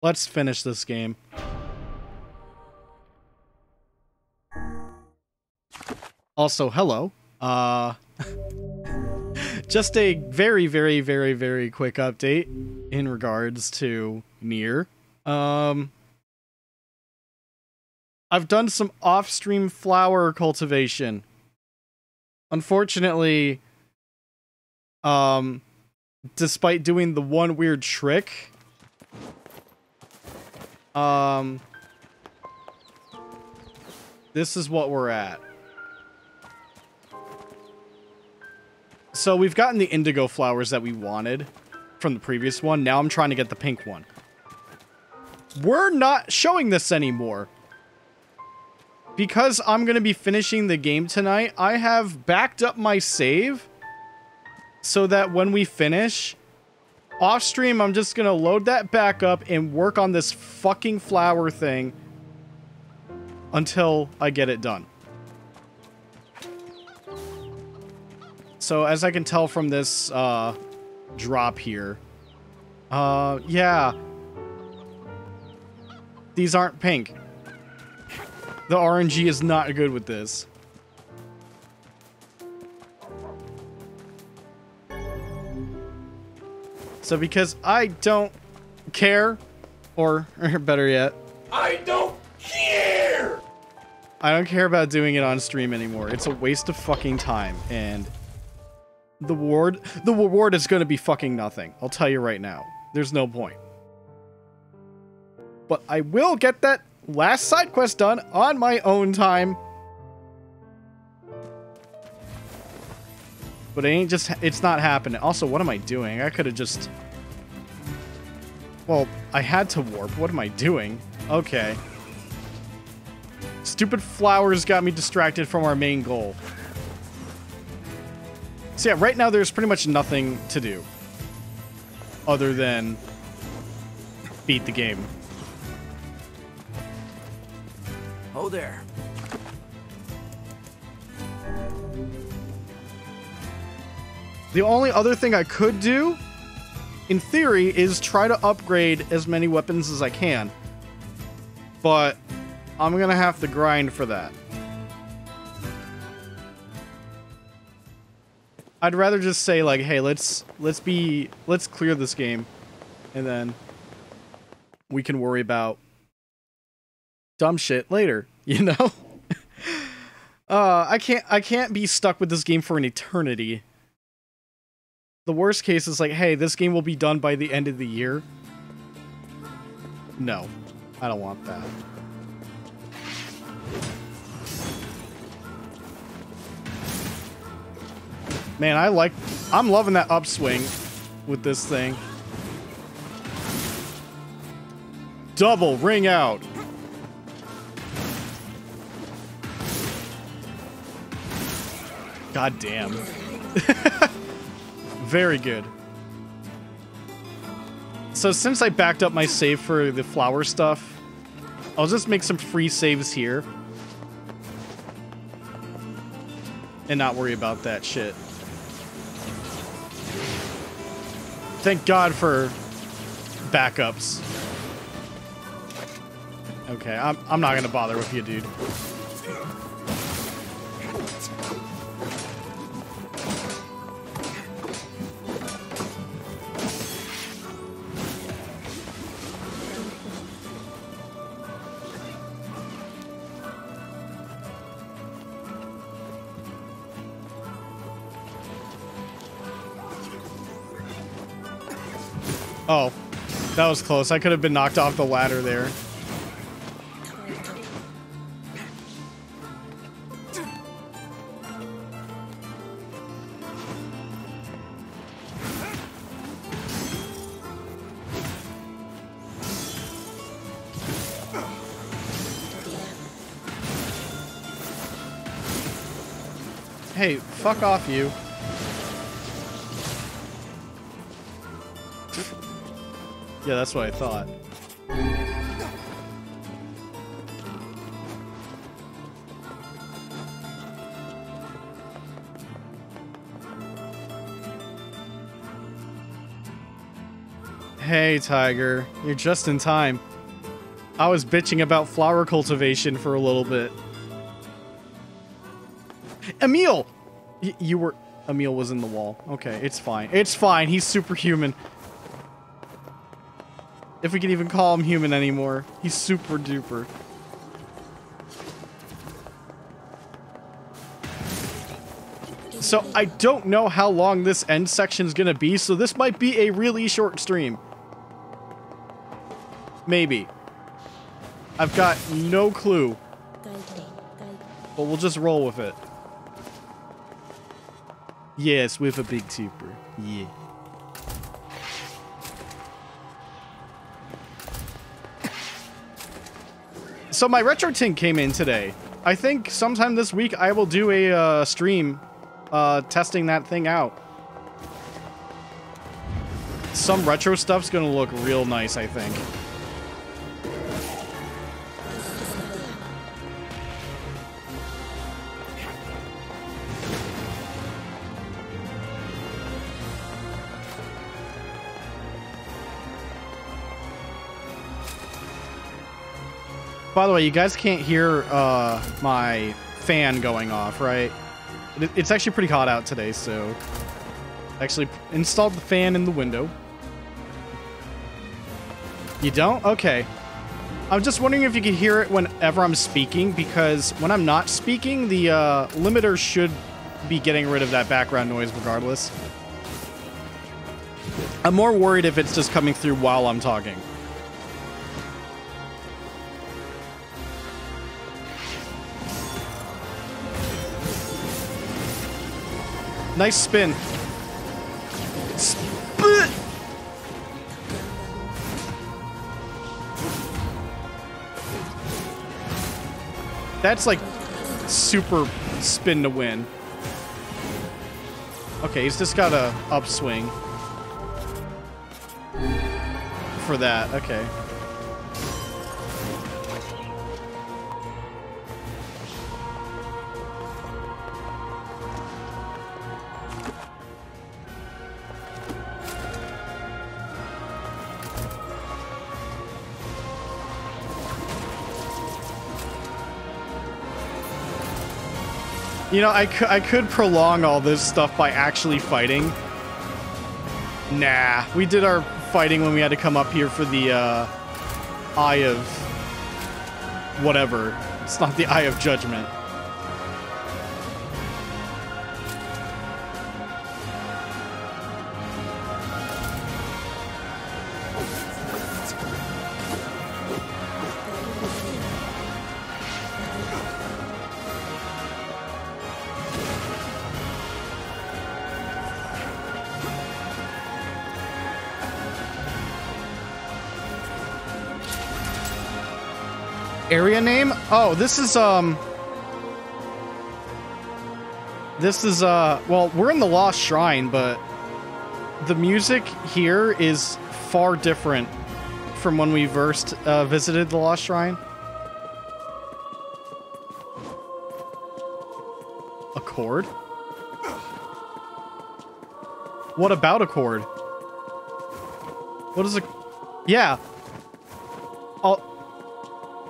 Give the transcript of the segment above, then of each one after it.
Let's finish this game. Also, hello. Just a very, very, very, very quick update in regards to NieR. I've done some off-stream flower cultivation. Unfortunately, despite doing the one weird trick, this is what we're at. So we've gotten the indigo flowers that we wanted from the previous one. Now I'm trying to get the pink one. We're not showing this anymore. Because I'm going to be finishing the game tonight, I have backed up my save so that when we finish, off stream, I'm just going to load that back up and work on this fucking flower thing until I get it done. So as I can tell from this drop here, yeah, these aren't pink. The RNG is not good with this. So because I don't care, or better yet, I don't care! I don't care about doing it on stream anymore. It's a waste of fucking time, and the reward is going to be fucking nothing. I'll tell you right now. There's no point. But I will get that last side quest done on my own time. But it ain't just, it's not happening. Also, what am I doing? I could have just... Well, I had to warp. What am I doing? Okay. Stupid flowers got me distracted from our main goal. So yeah, right now there's pretty much nothing to do. Other than beat the game. Oh there. The only other thing I could do, in theory, is try to upgrade as many weapons as I can. But I'm gonna have to grind for that. I'd rather just say like, hey, let's clear this game, and then we can worry about dumb shit later, you know? I can't be stuck with this game for an eternity. The worst case is like, hey, this game will be done by the end of the year. No, I don't want that. Man, I'm loving that upswing with this thing. Double ring out. God damn. Very good. So since I backed up my save for the flower stuff, I'll just make some free saves here. And not worry about that shit. Thank God for backups. Okay, I'm not gonna bother with you, dude. Oh, that was close. I could have been knocked off the ladder there. Hey, fuck off, you. Yeah, that's what I thought. Hey, Tiger. You're just in time. I was bitching about flower cultivation for a little bit. Emil! You were... Emil was in the wall. Okay, it's fine. It's fine. He's superhuman. If we can even call him human anymore. He's super duper. So I don't know how long this end section is going to be, so this might be a really short stream. Maybe. I've got no clue. But we'll just roll with it. Yes, with a big super. Yeah. So my retro tint came in today. I think sometime this week I will do a stream testing that thing out. Some retro stuff's gonna look real nice, I think. By the way, you guys can't hear my fan going off, right? It's actually pretty hot out today, so... Actually installed the fan in the window. You don't? Okay. I'm just wondering if you can hear it whenever I'm speaking, because when I'm not speaking, the limiter should be getting rid of that background noise regardless. I'm more worried if it's just coming through while I'm talking. Nice spin. Spit. That's like super spin to win. Okay, he's just got a upswing for that. Okay. You know, I could prolong all this stuff by actually fighting. Nah, we did our fighting when we had to come up here for the Eye of... whatever. It's not the Eye of Judgment. Area name? Oh, this is, well, we're in the Lost Shrine, but the music here is far different from when we first visited the Lost Shrine. A chord? What about a chord? What is a... Yeah.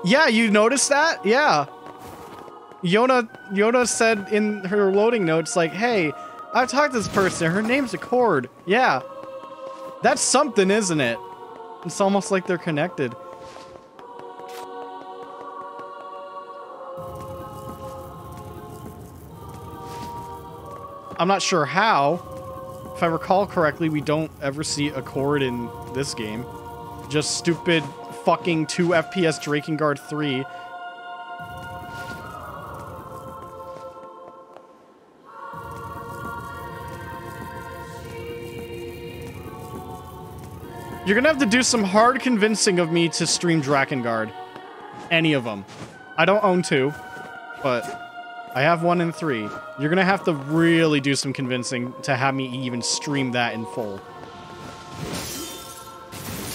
Yeah, you noticed that? Yeah. Yona said in her loading notes, like, hey, I've talked to this person. Her name's Accord. Yeah. That's something, isn't it? It's almost like they're connected. I'm not sure how. If I recall correctly, we don't ever see Accord in this game. Just stupid... fucking 2 FPS Drakengard 3. You're gonna have to do some hard convincing of me to stream Drakengard. Any of them. I don't own 2, but I have 1 and 3. You're gonna have to really do some convincing to have me even stream that in full.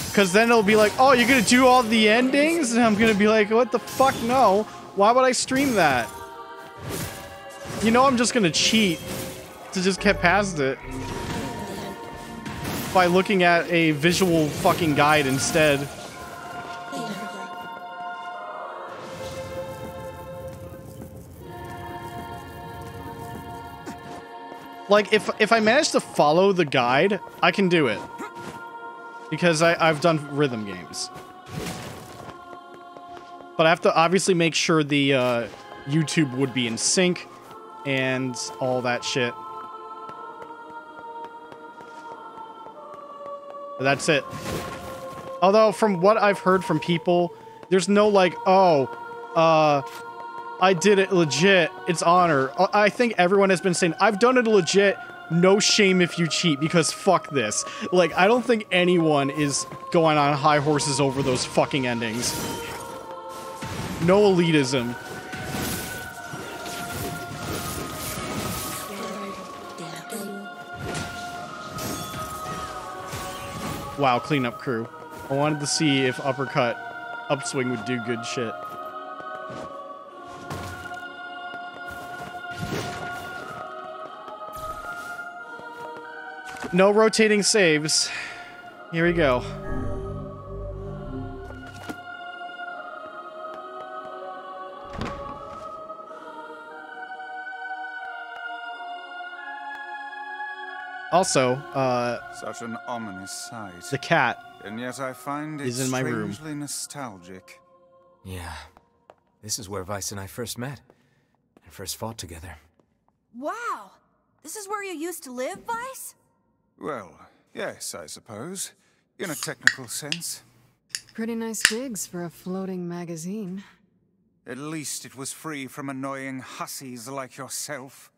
Because then it'll be like, oh, you're going to do all the endings? And I'm going to be like, what the fuck? No. Why would I stream that? You know I'm just going to cheat to just get past it. by looking at a visual fucking guide instead. Like, if I manage to follow the guide, I can do it. Because I've done rhythm games. But I have to obviously make sure the YouTube would be in sync and all that shit. But that's it. Although, from what I've heard from people, there's no like, oh, I did it legit, it's honor. I think everyone has been saying, I've done it legit, no shame if you cheat, because fuck this. Like, I don't think anyone is going on high horses over those fucking endings. No elitism. Wow, cleanup crew. I wanted to see if upswing would do good shit. No rotating saves. Here we go. Also, such an ominous sight. The cat and yet I find it is in my room. Strangely nostalgic. Yeah. This is where Vice and I first met. And first fought together. Wow! This is where you used to live, Vice? Well, yes, I suppose. In a technical sense. Pretty nice digs for a floating magazine. At least it was free from annoying hussies like yourself.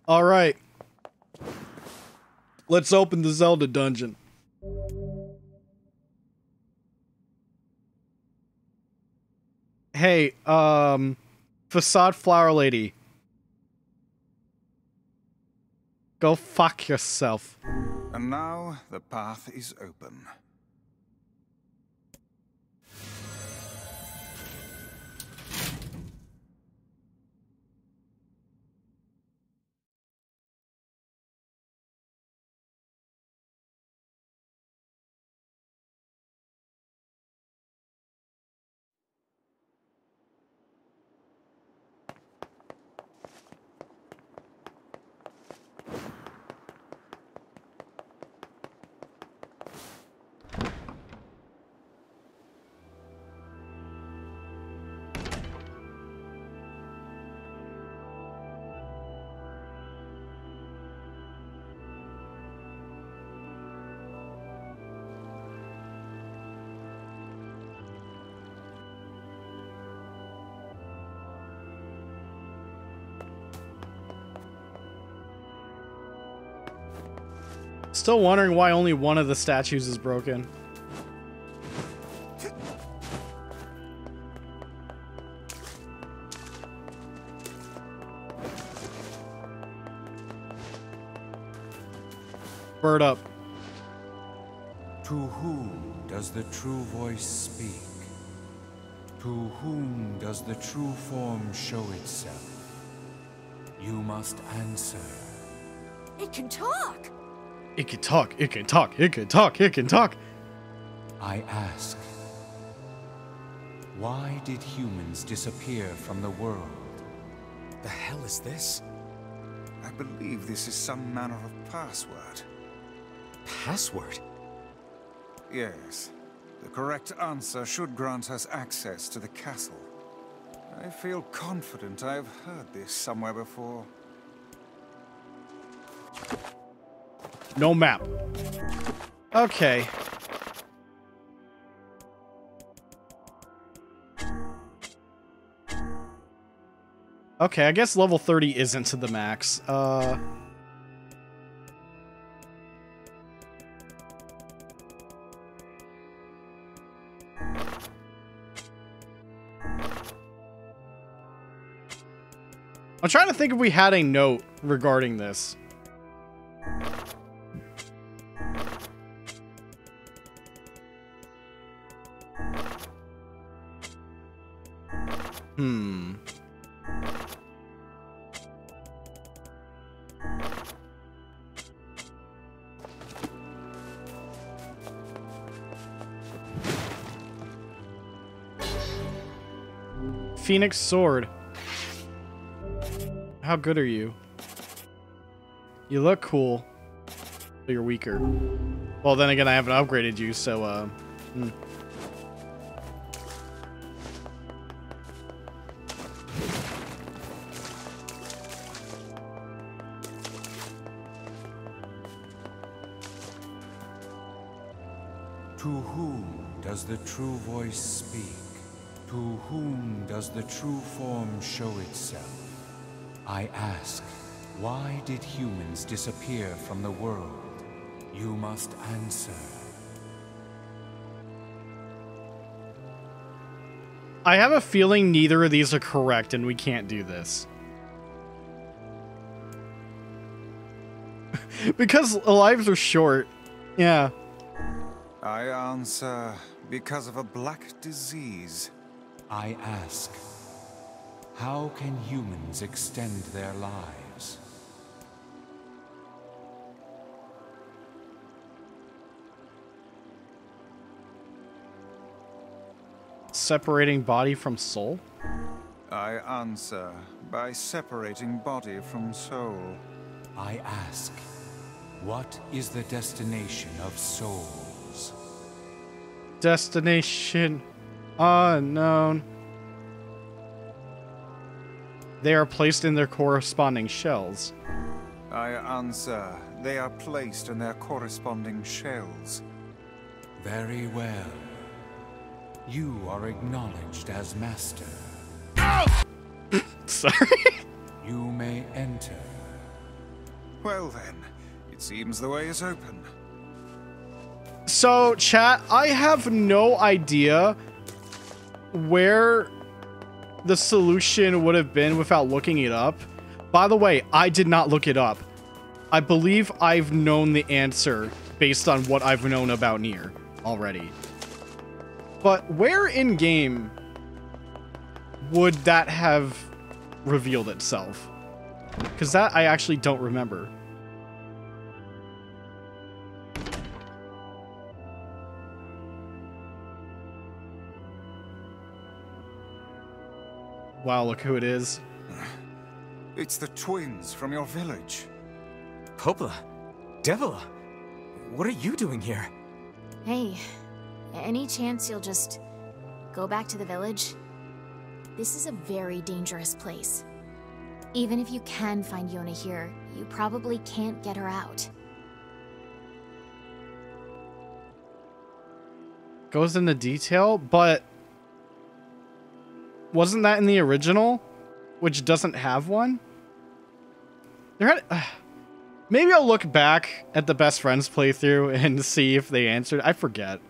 All right. Let's open the Zelda dungeon. Hey, Facade Flower Lady. Go fuck yourself. And now the path is open. Still wondering why only one of the statues is broken. Bird up. To whom does the true voice speak? To whom does the true form show itself? You must answer. It can talk! It can talk, it can talk, it can talk, it can talk. I ask, why did humans disappear from the world? The hell is this? I believe this is some manner of password. Password? Yes. The correct answer should grant us access to the castle. I feel confident I've heard this somewhere before. No map. Okay. Okay, I guess level 30 isn't to the max. I'm trying to think if we had a note regarding this. Phoenix sword. How good are you? You look cool, but you're weaker. Well, then again, I haven't upgraded you, so, To whom does the true voice speak? To whom does the true form show itself? I ask, why did humans disappear from the world? You must answer. I have a feeling neither of these are correct and we can't do this. Because lives are short. Yeah. I answer because of a black disease. I ask, how can humans extend their lives? Separating body from soul? I answer by separating body from soul. I ask, what is the destination of souls? Destination unknown. They are placed in their corresponding shells. I answer, they are placed in their corresponding shells. Very well. You are acknowledged as master. Sorry. You may enter. Well then, it seems the way is open. So, chat, I have no idea where the solution would have been without looking it up. By the way, I did not look it up. I believe I've known the answer based on what I've known about NieR already. But where in game would that have revealed itself? Because that I actually don't remember. Wow, look who it is. It's the twins from your village. Popla, Devila, what are you doing here? Hey, any chance you'll just go back to the village? This is a very dangerous place. Even if you can find Yona here, you probably can't get her out. Goes into detail, but wasn't that in the original, which doesn't have one? There had, maybe I'll look back at the best friends playthrough and see if they answered. I forget.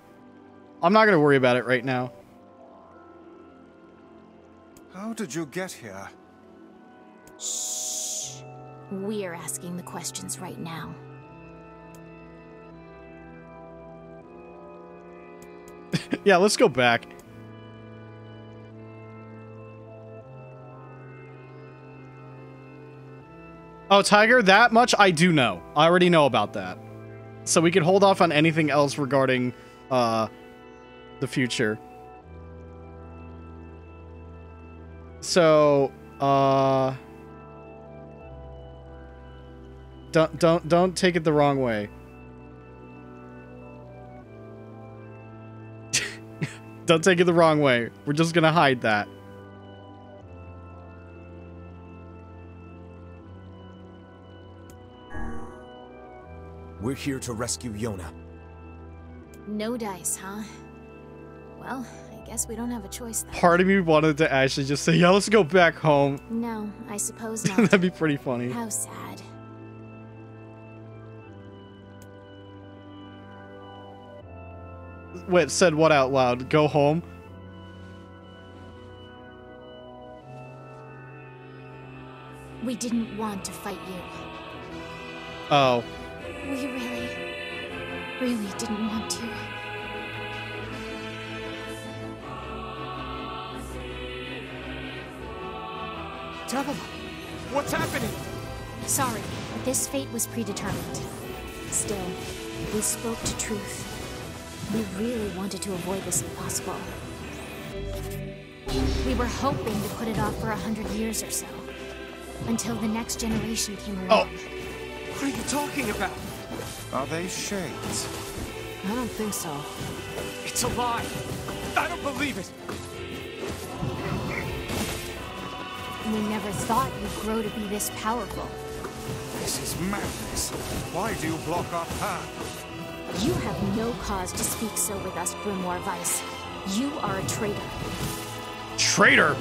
I'm not gonna worry about it right now. How did you get here? Shh. We're asking the questions right now. Yeah, let's go back. Oh, Tiger, that much I do know. I already know about that. So we can hold off on anything else regarding the future. So, don't take it the wrong way. Don't take it the wrong way. We're just gonna hide that. We're here to rescue Yona. No dice, huh? Well, I guess we don't have a choice then. Part of me wanted to actually just say, yeah, let's go back home. No, I suppose not. That'd be pretty funny. How sad. Wait, said what out loud? Go home? We didn't want to fight you. Oh. We really didn't want to. Devila, what's happening? Sorry, but this fate was predetermined. Still, we spoke to truth. We really wanted to avoid this if possible. We were hoping to put it off for 100 years or so. Until the next generation came Oh. along. What are you talking about? Are they shades? I don't think so. It's a lie. I don't believe it. We never thought you'd grow to be this powerful. This is madness. Why do you block our path? You have no cause to speak so with us, Grimoire Weiss. You are a traitor. Traitor!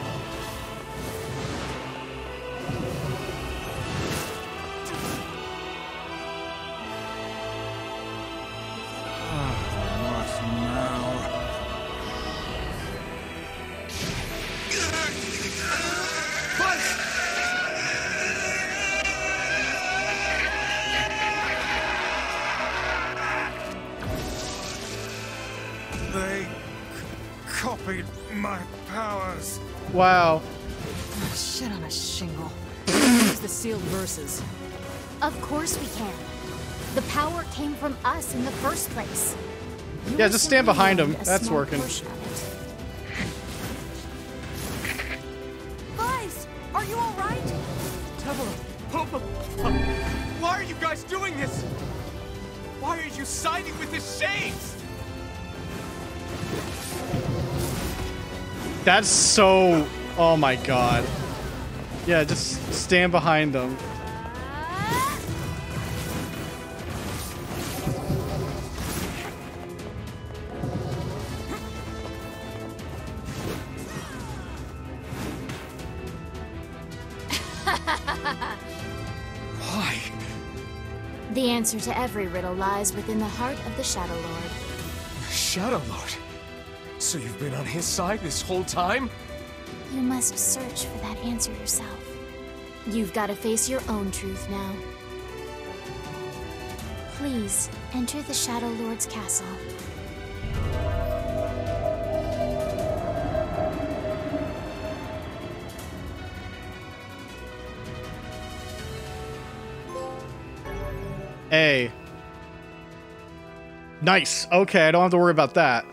What now? They copied my powers. Wow. Oh, shit on a shingle. Use the sealed verses. Of course we can. The power came from us in the first place. You Yeah, were just stand simply behind him. loaned a That's small working. portion of it. Weiss, are you all right? Why are you guys doing this? Why are you siding with the shades? That's so... Oh my god. Yeah, just stand behind them. Why? The answer to every riddle lies within the heart of the Shadow Lord. Shadow Lord. So you've been on his side this whole time? You must search for that answer yourself. You've got to face your own truth now. Please, enter the Shadow Lord's castle. A. Nice. Okay, I don't have to worry about that.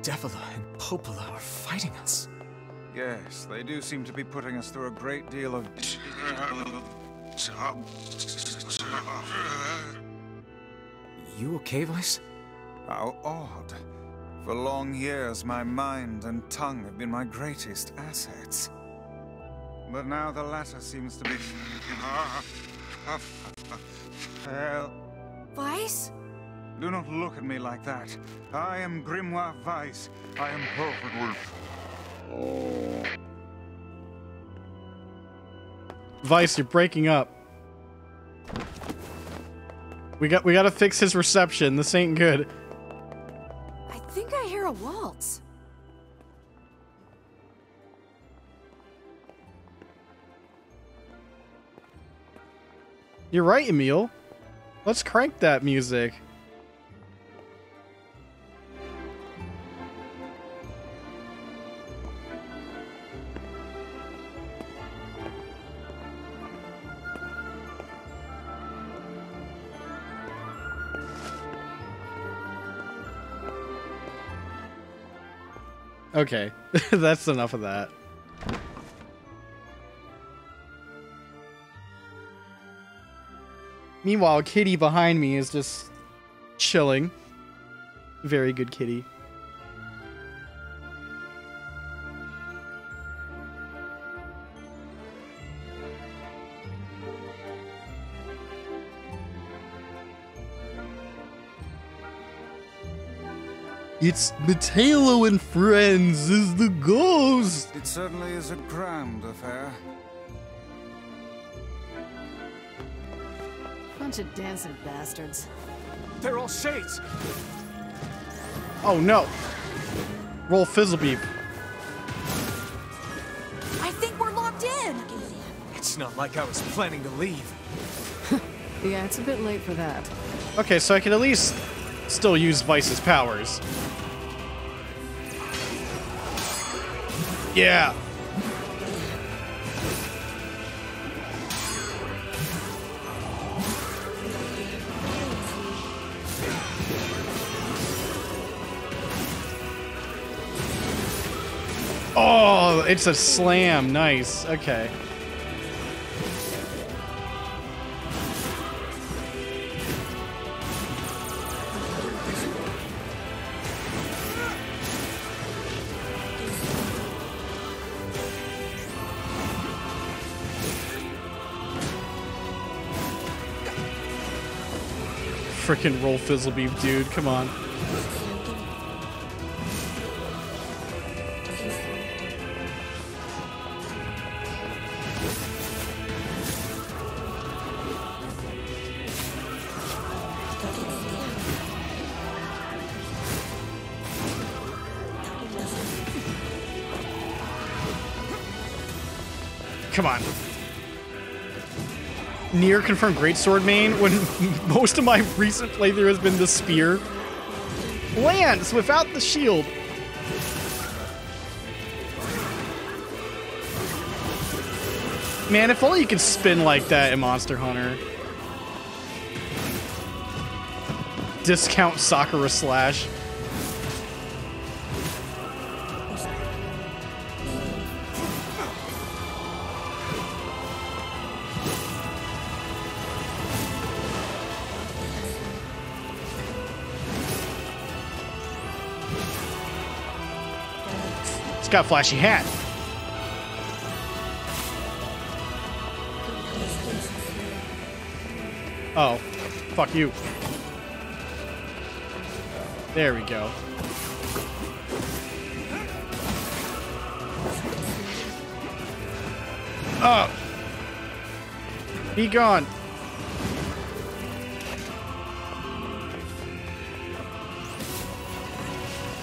Devila and Popola are fighting us. Yes, they do seem to be putting us through a great deal of... You okay, Weiss? How odd. For long years, my mind and tongue have been my greatest assets. But now the latter seems to be... Well, Weiss? do not look at me like that. I am Grimoire Weiss. I am perfectly... Weiss, you're breaking up. We gotta fix his reception. This ain't good. I think I hear a waltz. You're right, Emil. Let's crank that music. Okay, that's enough of that. Meanwhile, Kitty behind me is just chilling. Very good kitty. It's Mateo and friends is the ghost. It certainly is a grand affair. Bunch of dancing bastards. They're all shades. Oh no. Roll Fizzlebeep. I think we're locked in. It's not like I was planning to leave. Yeah, it's a bit late for that. Okay, so I can at least still use Weiss's powers. Yeah. it's a slam. Nice. Okay. Frickin' roll fizzle beef, dude. Come on. Come on. NieR confirmed greatsword main when most of my recent playthrough has been the spear. Lance without the shield. Man, if only you could spin like that in Monster Hunter. Discount Sakura slash. It's got a flashy hat. Oh, fuck you. There we go. Oh. Be gone.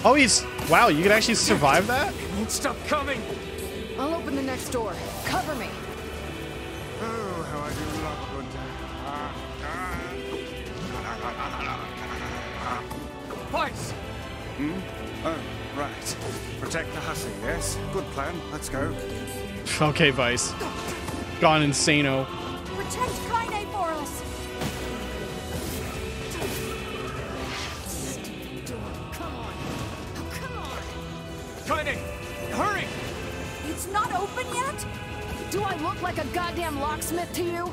Oh, he's... Wow, you can actually survive that? Won't stop coming. I'll open the next door. Cover me. Oh, how I do love a good Vice! Oh, right. Protect the hussy, yes? Good plan. Let's go. Okay, Vice. Gone insano. Protect Kaine for us. Kaine! Hurry! It's not open yet? Do I look like a goddamn locksmith to you?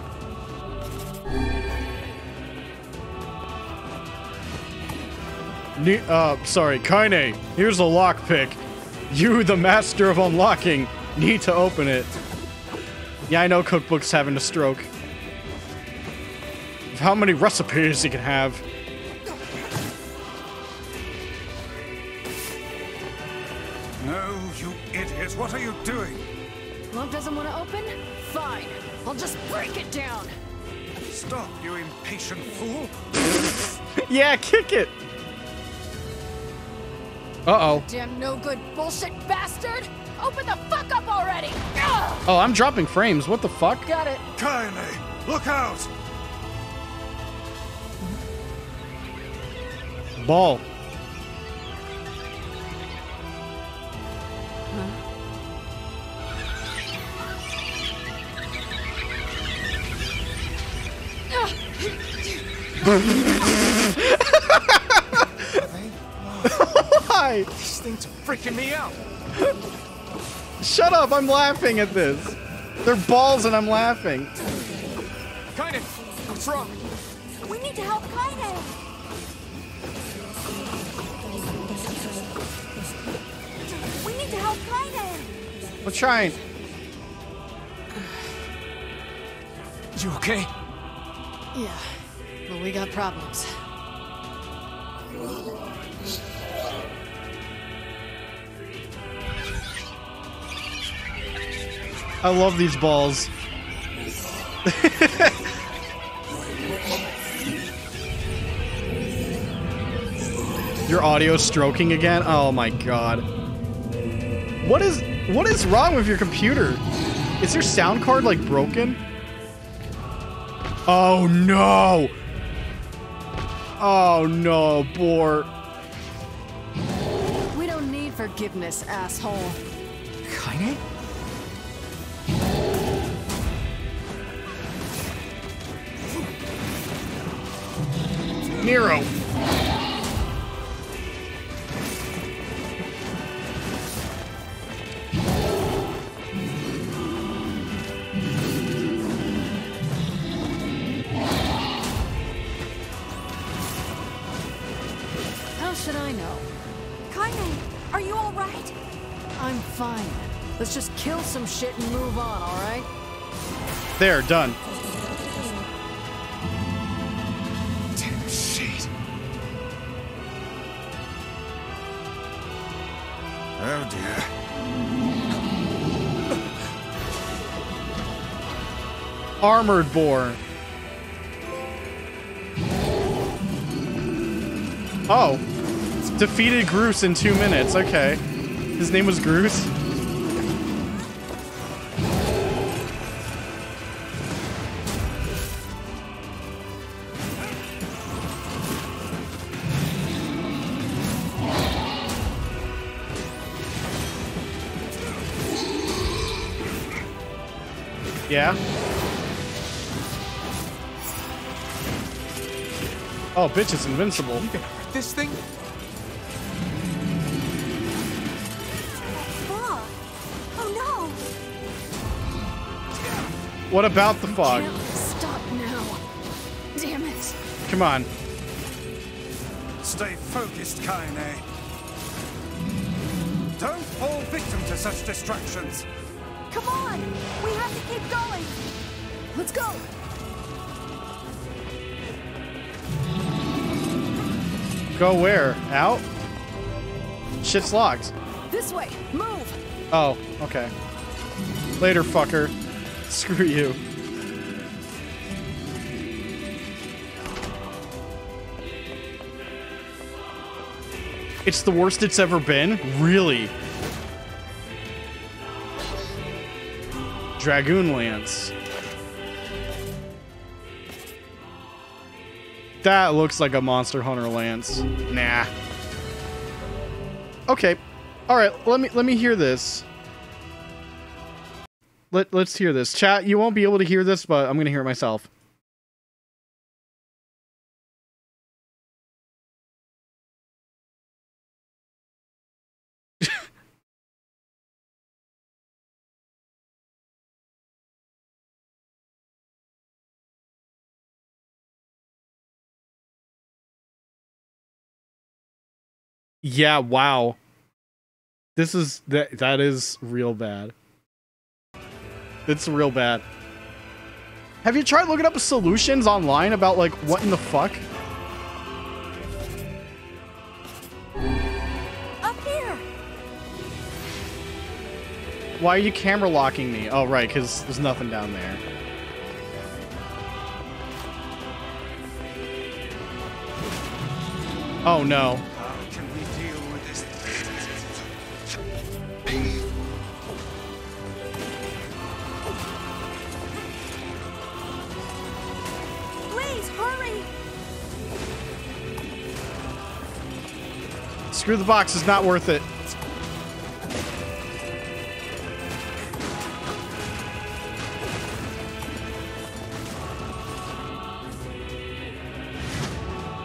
Sorry, Kaine. Here's a lockpick. You, the master of unlocking, need to open it. Yeah, I know Cookbook's having a stroke. How many recipes he can have? No, you idiots. What are you doing? Lock doesn't want to open? Fine. I'll just break it down. Stop, you impatient fool. Yeah, kick it. Uh-oh. Damn no good bullshit bastard! Open the fuck up already! Ugh! Oh, I'm dropping frames. What the fuck? Got it. Kaine, look out! Ball. Why? These things are freaking me out. Shut up, I'm laughing at this. They're balls and I'm laughing. Kaine, what's wrong? We need to help Kaine. We need to help Kaine. We're trying. You okay? Yeah, but we got problems. I love these balls. Your audio stroking again? Oh my god. What is wrong with your computer? Is your sound card like broken? Oh no! Oh no, Boar. We don't need forgiveness, asshole. Kaine? Nero. know. Kaine, are you all right? I'm fine. Let's just kill some shit and move on, alright? There, done. Damn shit. Oh dear. Armored boar. Oh. Defeated Groose in 2 minutes. Okay. His name was Groose? Yeah? Oh, bitch, it's invincible. This thing? Fog. Oh What about the fog? Can't stop now. Damn it. Come on. Stay focused, Kaine. Don't fall victim to such distractions. no! Come on! We have to keep going! Let's go. Go where? Out? Shit's locked. This way. Move. Oh, okay. Later, fucker. Screw you. It's the worst it's ever been? Really? Dragoon Lance. That looks like a Monster Hunter Lance. Nah. Okay. All right, let me hear this. Let's hear this. Chat, you won't be able to hear this, but I'm going to hear it myself. Yeah, wow. This is that is real bad. It's real bad. Have you tried looking up solutions online about like what in the fuck? Up here! Why are you camera locking me? Oh, right, because there's nothing down there. Oh no. How can we deal with this? Please, hurry! Screw the box, it's not worth it.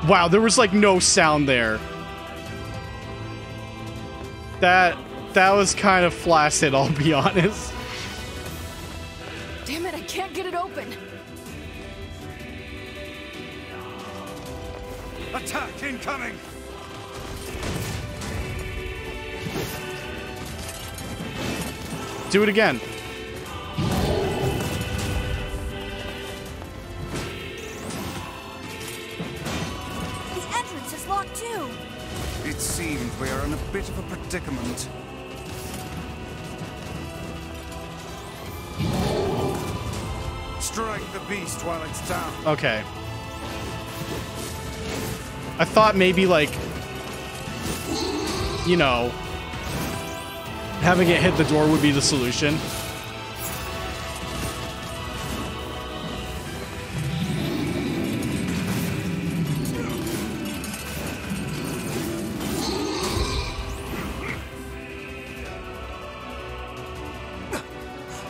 Wow, there was like no sound there. That was kind of flaccid, I'll be honest. Damn it, I can't get it open. Attack incoming! Do it again. The entrance is locked too! It seems we are in a bit of a predicament. Strike the beast while it's down. Okay. I thought maybe like, you know, having it hit the door would be the solution.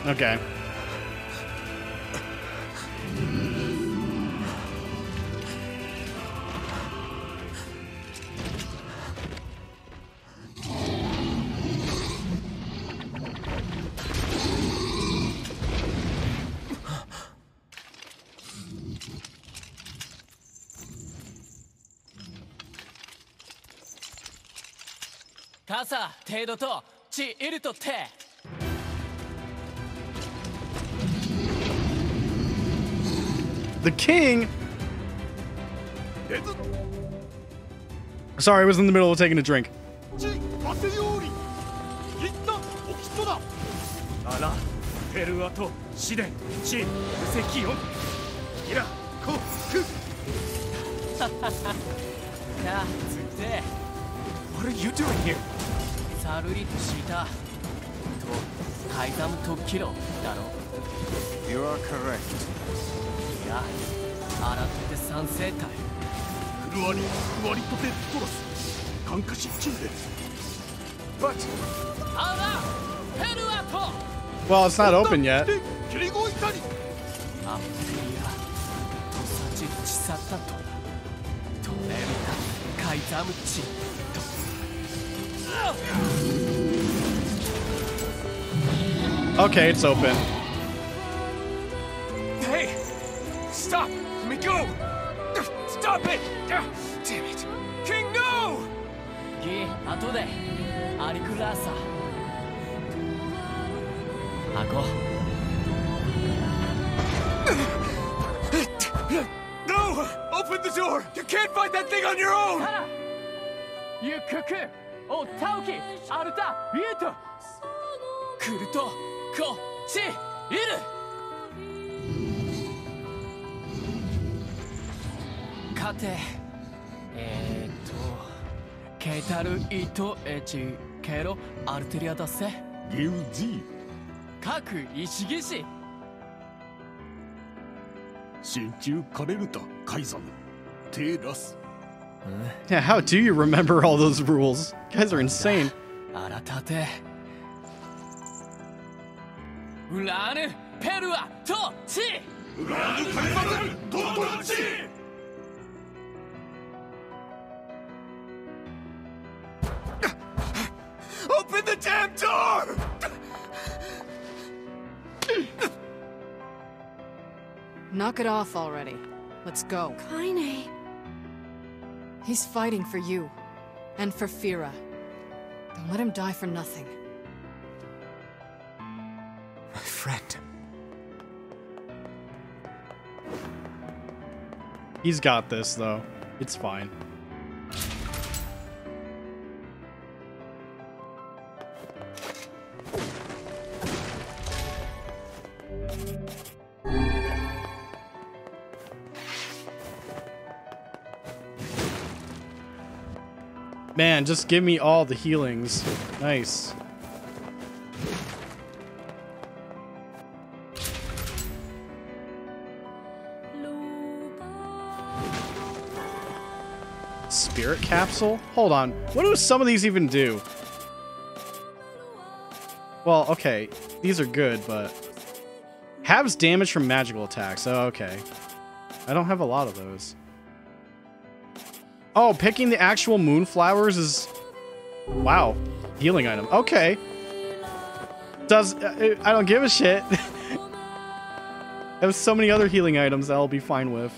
Okay. The king? Sorry, I was in the middle of taking a drink. What are you doing here? You are correct. But Well, it's not open yet. Okay, it's open. hey, stop! Let me go! Stop it! Damn it! King, no! No! Open the door! You can't fight that thing on your own! Yeah, how do you remember all those rules? You guys are insane. Open the damn door! Knock it off already. Let's go. Kaine. He's fighting for you. And for Fira. Don't let him die for nothing. My friend. He's got this, though. It's fine. Man, just give me all the healings. Nice. Spirit capsule? Hold on. What do some of these even do? Well, okay. These are good, but... Halves damage from magical attacks. Oh, okay. I don't have a lot of those. Oh, picking the actual moonflowers is... Wow. Healing item. Okay. Does... I don't give a shit. I have so many other healing items that I'll be fine with.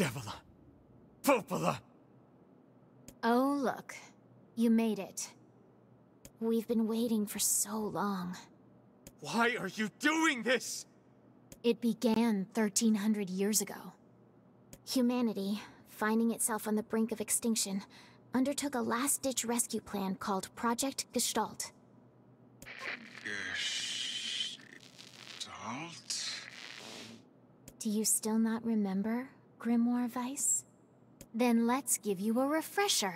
Devila! Popola! Oh, look. You made it. We've been waiting for so long. Why are you doing this? It began 1,300 years ago. Humanity, finding itself on the brink of extinction, undertook a last-ditch rescue plan called Project Gestalt. Gestalt? Do you still not remember, Grimoire Weiss? Then let's give you a refresher.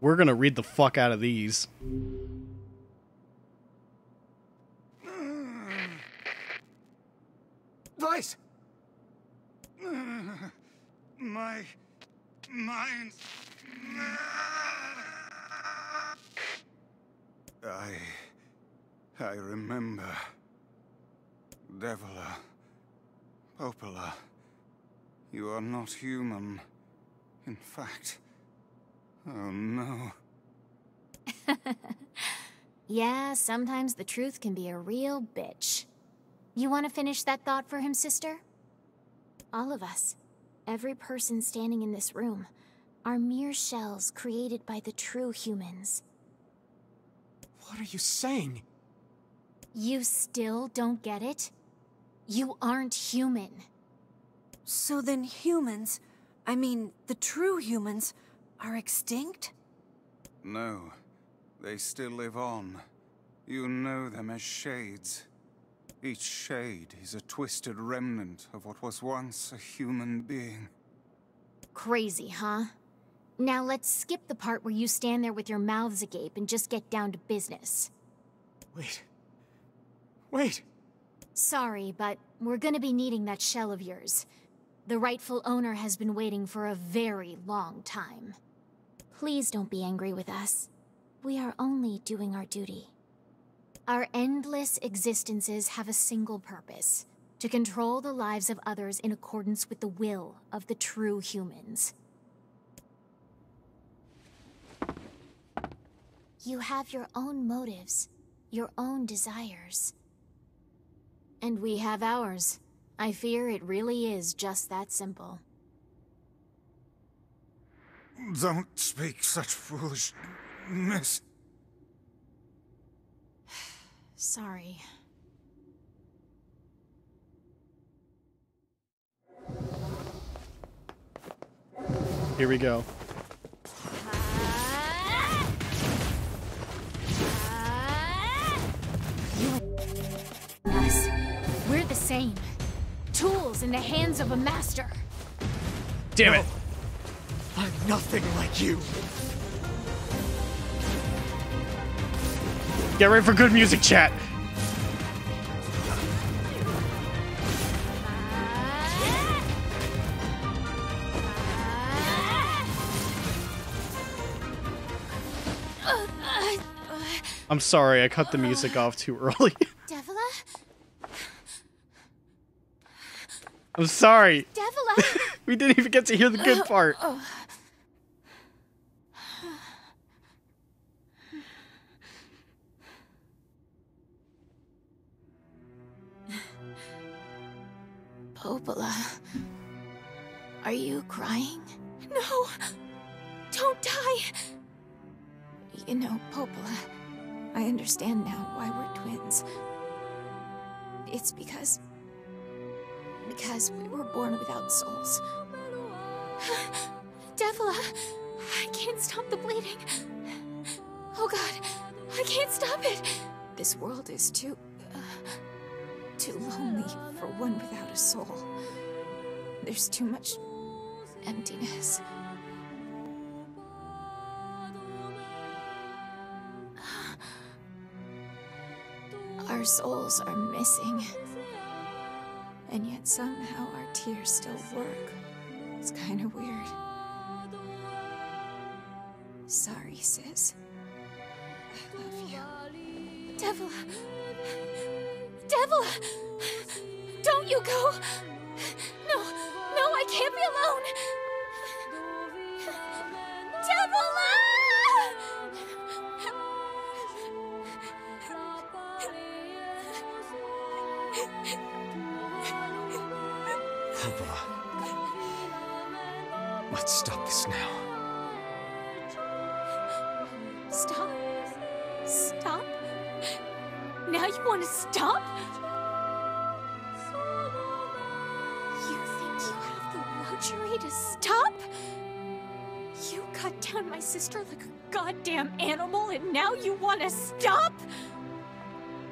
We're gonna read the fuck out of these. Weiss! My mine. I remember. Devila, Popola, you are not human. In fact, oh no. Yeah, sometimes the truth can be a real bitch. You want to finish that thought for him, sister? All of us, every person standing in this room, are mere shells created by the true humans. What are you saying? You still don't get it? You aren't human. So then humans, I mean, the true humans, are extinct? No, they still live on. You know them as shades. Each shade is a twisted remnant of what was once a human being. Crazy, huh? Now let's skip the part where you stand there with your mouths agape and just get down to business. Wait. Sorry, but we're gonna be needing that shell of yours. The rightful owner has been waiting for a very long time. Please don't be angry with us. We are only doing our duty. Our endless existences have a single purpose: to control the lives of others in accordance with the will of the true humans. You have your own motives, your own desires. And we have ours. I fear it really is just that simple. Don't speak such foolishness. Sorry. Here we go. Us. We're the same. Tools in the hands of a master. Damn it! I'm nothing like you. Get ready for good music, chat. I'm sorry, I cut the music off too early. Devila? I'm sorry. Devila? We didn't even get to hear the good part. Popola, are you crying? No! Don't die! You know, Popola, I understand now why we're twins. It's because we were born without souls. Devila, I can't stop the bleeding. Oh God, I can't stop it. This world is too lonely for one without a soul. There's too much emptiness. Our souls are missing. And yet somehow our tears still work. It's kind of weird. Sorry, sis. I love you. Devila! Devila! Don't you go! No, I can't be alone! Devila! Popola. Let's stop this now. Stop? Stop? Now you want to stop? You think you have the luxury to stop? You cut down my sister like a goddamn animal and now you want to stop?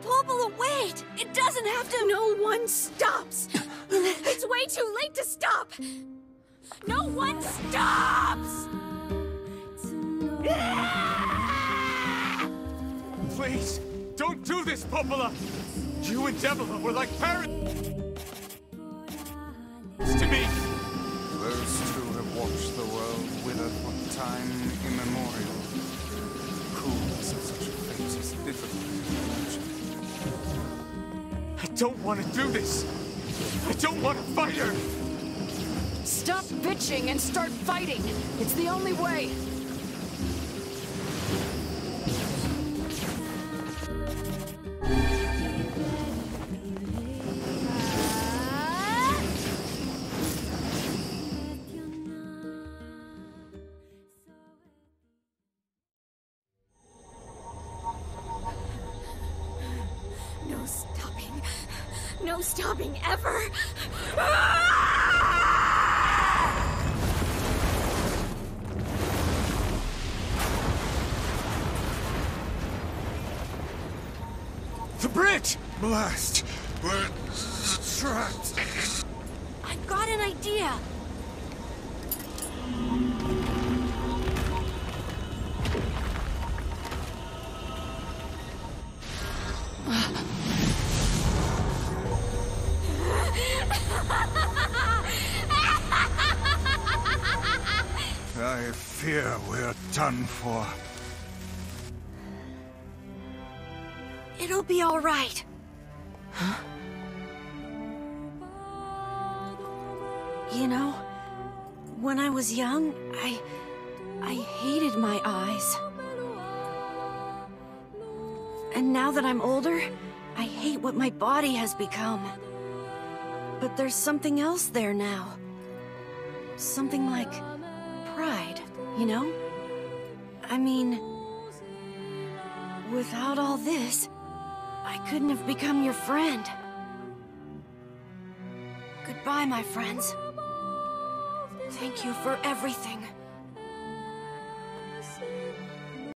Popola, wait! It doesn't have to— No one stops! It's way too late to stop! No one stops! Please, don't do this, Popola! You and Devila were like parents to me! Those two have watched the world time immemorial. The coolness of such a fate is difficult to imagine. I don't want to do this! I don't want to fight her! Stop bitching and start fighting! It's the only way! No stopping. No stopping ever. The bridge! Blast! We're trapped. I've got an idea. I fear we're done for. It'll be all right. You know, when I was young, I hated my eyes. And now that I'm older, I hate what my body has become. But there's something else there now. Something like pride, you know? I mean, without all this, I couldn't have become your friend. Goodbye, my friends. Thank you for everything.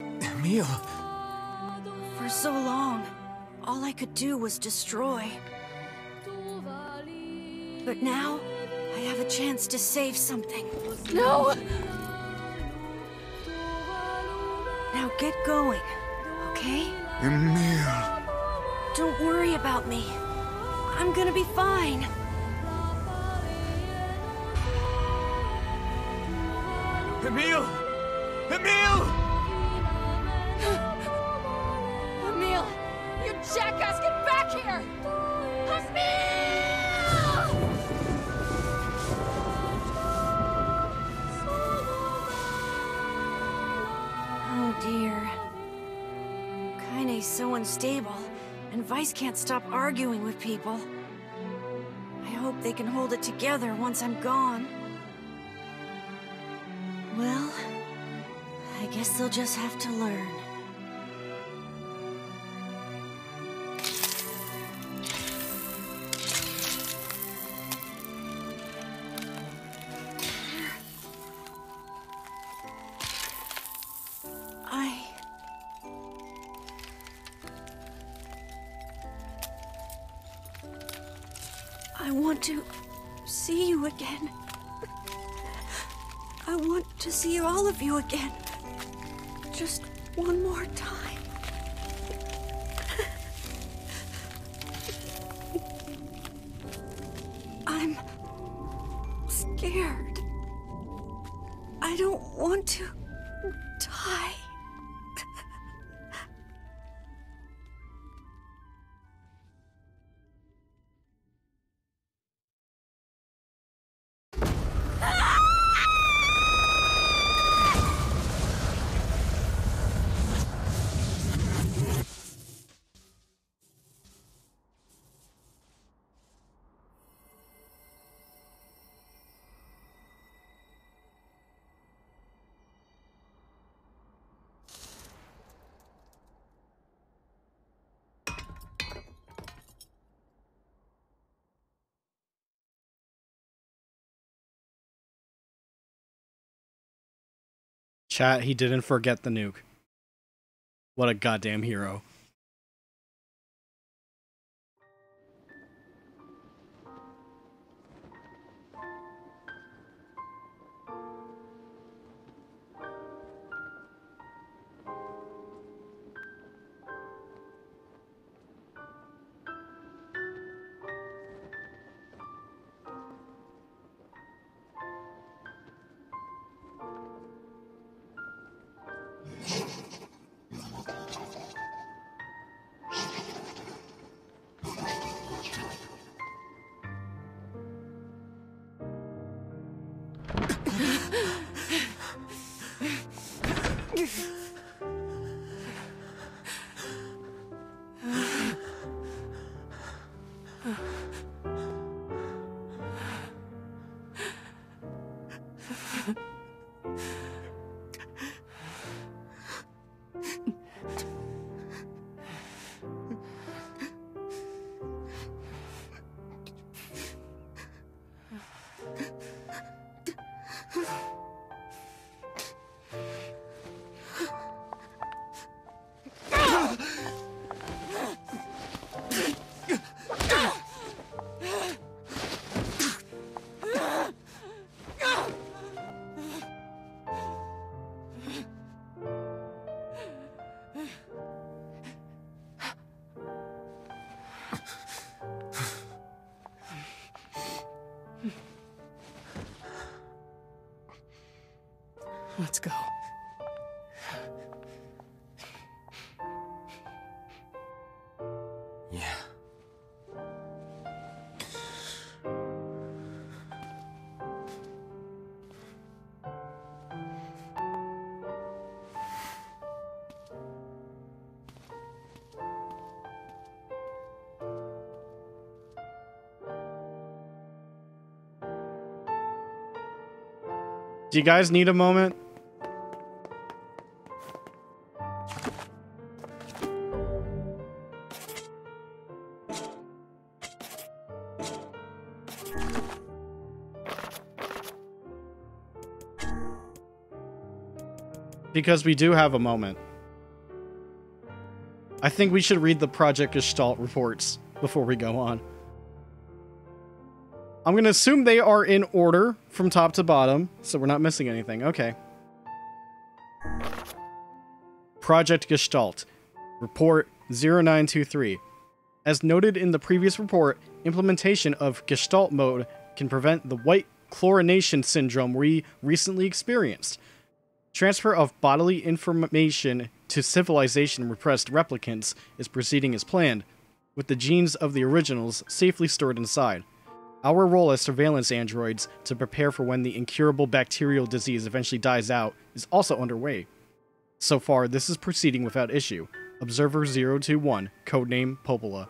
Emil! For so long, all I could do was destroy. But now, I have a chance to save something. No! Now get going, okay? Emil! Don't worry about me. I'm gonna be fine. Emil! Emil! Emil! You jackass, get back here! Oh dear. Kaine's so unstable, and Vice can't stop arguing with people. I hope they can hold it together once I'm gone. Well, I guess they'll just have to learn. I want to see you again. I want to see all of you again. Just one more time. I'm scared. I don't want to die. Chat, he didn't forget the nuke. What a goddamn hero. Let's go. Yeah. Do you guys need a moment? Because we do have a moment. I think we should read the Project Gestalt reports before we go on. I'm going to assume they are in order from top to bottom, so we're not missing anything. Okay. Project Gestalt. Report 0923. As noted in the previous report, implementation of Gestalt mode can prevent the white chlorination syndrome we recently experienced. Transfer of bodily information to civilization-repressed replicants is proceeding as planned, with the genes of the originals safely stored inside. Our role as surveillance androids to prepare for when the incurable bacterial disease eventually dies out is also underway. So far, this is proceeding without issue. Observer 021, codename Popola.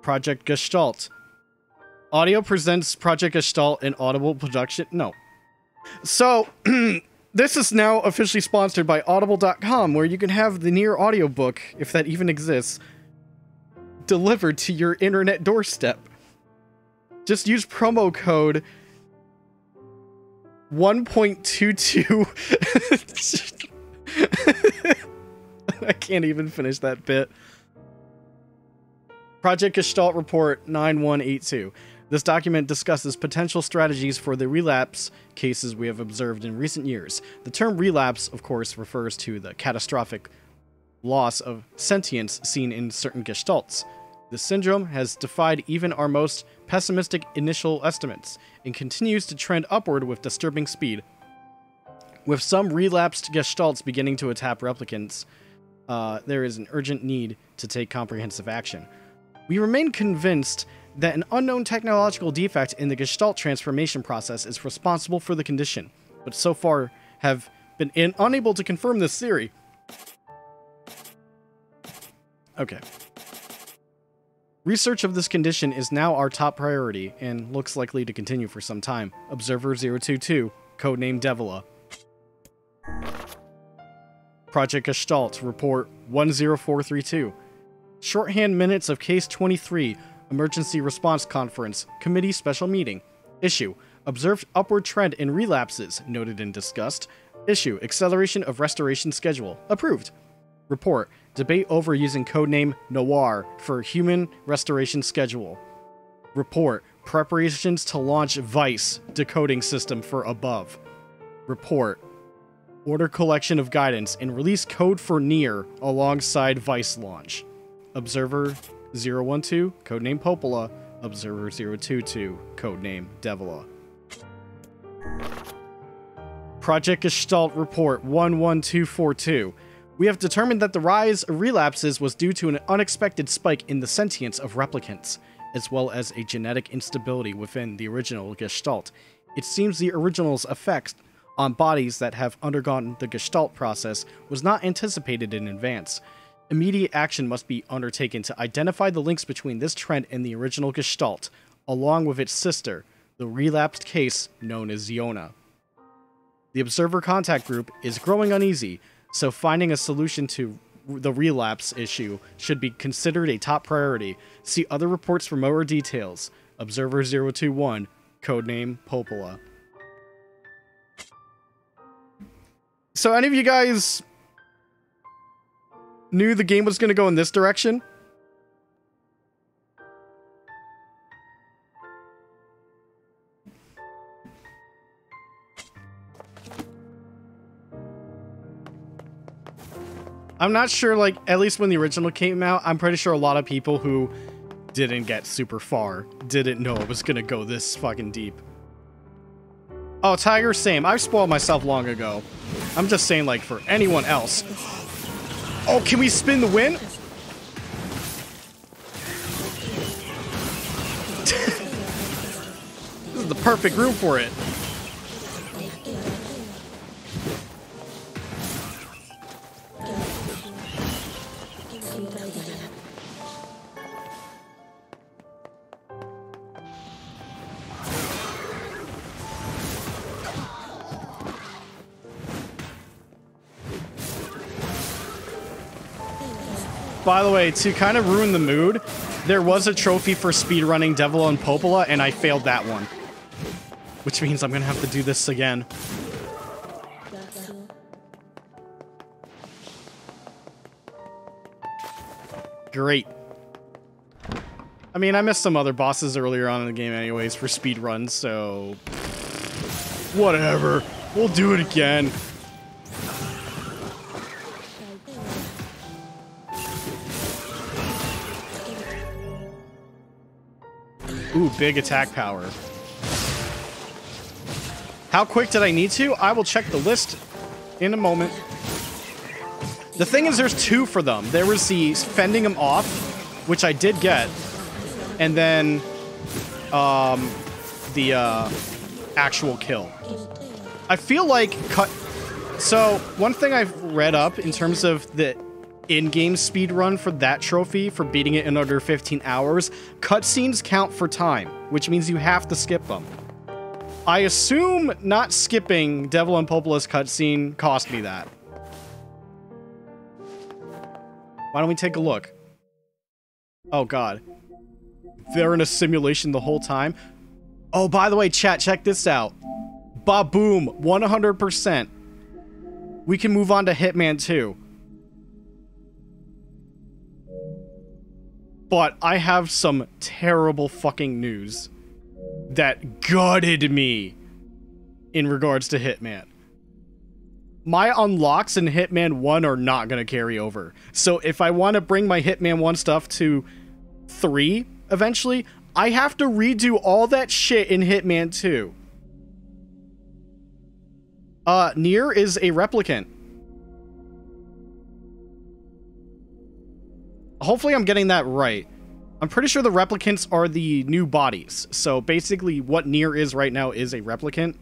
Project Gestalt. Audio presents Project Gestalt in Audible production. No. So, this is now officially sponsored by Audible.com, where you can have the NieR audiobook, if that even exists, delivered to your internet doorstep. Just use promo code 1.22. I can't even finish that bit. Project Gestalt Report 9182. This document discusses potential strategies for the relapse cases we have observed in recent years. The term relapse, of course, refers to the catastrophic loss of sentience seen in certain gestalts. The syndrome has defied even our most pessimistic initial estimates and continues to trend upward with disturbing speed. With some relapsed gestalts beginning to attack replicants, there is an urgent need to take comprehensive action. We remain convinced that an unknown technological defect in the Gestalt transformation process is responsible for the condition, but so far have been unable to confirm this theory. Okay. Research of this condition is now our top priority, and looks likely to continue for some time. Observer 022, codename Devila. Project Gestalt, Report 10432. Shorthand minutes of Case 23, Emergency Response Conference, Committee Special Meeting. Issue, observed upward trend in relapses, noted and discussed. Issue, acceleration of restoration schedule, approved. Report, debate over using codename NieR for human restoration schedule. Report, preparations to launch Vice decoding system for above. Report, order collection of guidance and release code for NieR alongside Vice launch. Observer 012, codename Popola. Observer 022, codename Devila. Project Gestalt Report 11242. We have determined that the rise of relapses was due to an unexpected spike in the sentience of replicants, as well as a genetic instability within the original Gestalt. It seems the original's effect on bodies that have undergone the Gestalt process was not anticipated in advance. Immediate action must be undertaken to identify the links between this trend and the original Gestalt, along with its sister, the relapsed case known as Yona. The Observer Contact Group is growing uneasy, so finding a solution to the relapse issue should be considered a top priority. See other reports for more details. Observer 021, codename Popola. So any of you guys knew the game was going to go in this direction? I'm not sure, like, at least when the original came out, I'm pretty sure a lot of people who didn't get super far didn't know it was going to go this fucking deep. Oh, Tiger, same. I've spoiled myself long ago. I'm just saying, like, for anyone else. Oh, can we spin the win? This is the perfect room for it. By the way, to kind of ruin the mood, there was a trophy for speedrunning Devil and Popola, and I failed that one. Which means I'm gonna have to do this again. Great. I mean, I missed some other bosses earlier on in the game anyways for speedruns, so... whatever. We'll do it again. Ooh, big attack power. How quick did I need to? I will check the list in a moment. The thing is, there's two for them. There was the fending them off, which I did get, and then the actual kill. I feel like So one thing I've read up in terms of the in-game speedrun for that trophy, for beating it in under 15 hours, cutscenes count for time, which means you have to skip them. I assume not skipping Devil and Popola's cutscene cost me that. Why don't we take a look? Oh god. They're in a simulation the whole time. Oh, by the way, chat, check this out. Ba-boom, 100%. We can move on to Hitman 2. But I have some terrible fucking news that gutted me in regards to Hitman. My unlocks in Hitman 1 are not going to carry over. So if I want to bring my Hitman 1 stuff to 3 eventually, I have to redo all that shit in Hitman 2. NieR is a replicant. Hopefully I'm getting that right. I'm pretty sure the replicants are the new bodies. So basically what NieR is right now is a replicant.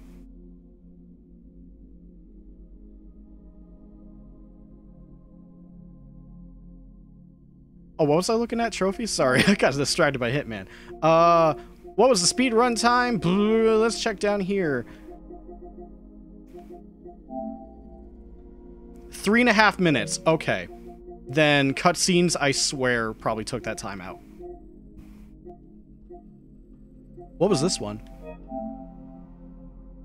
Oh, what was I looking at? Trophies? Sorry, I got distracted by Hitman. What was the speed run time? Let's check down here. 3.5 minutes. Okay. Then cutscenes, I swear, probably took that time out. What was this one?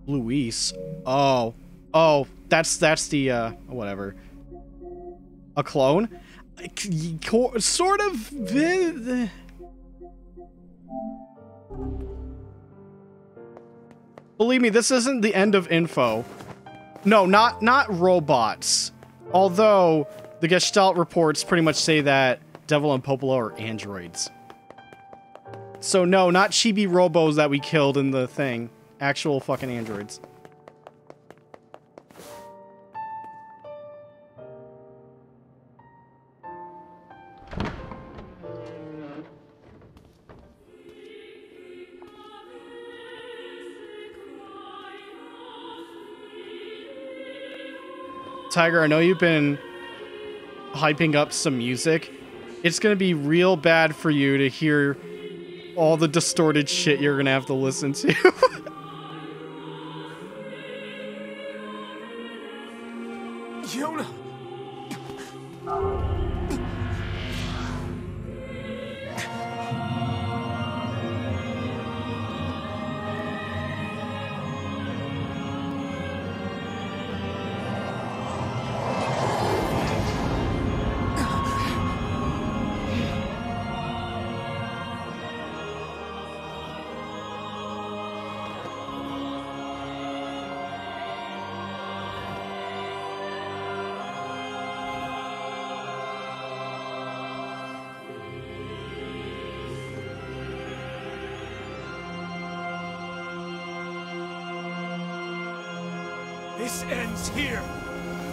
Luis. Oh. Oh, that's the, whatever. A clone? Sort of. Believe me, this isn't the end of info. No, not robots. Although the Gestalt reports pretty much say that Devil and Popola are androids. So no, not chibi robos that we killed in the thing. Actual fucking androids. Tiger, I know you've been hyping up some music. It's gonna be real bad for you to hear all the distorted shit you're gonna have to listen to. Yona! This ends here.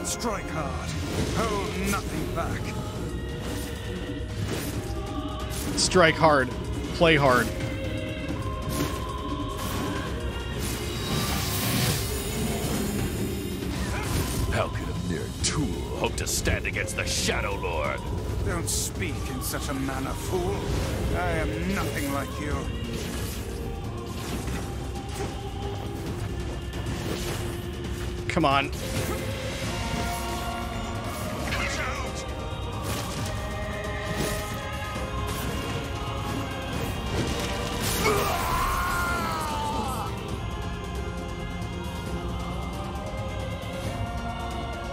Strike hard. Hold nothing back. Strike hard. Play hard. How could a mere tool hope to stand against the Shadow Lord? Don't speak in such a manner, fool. I am nothing like you. Come on.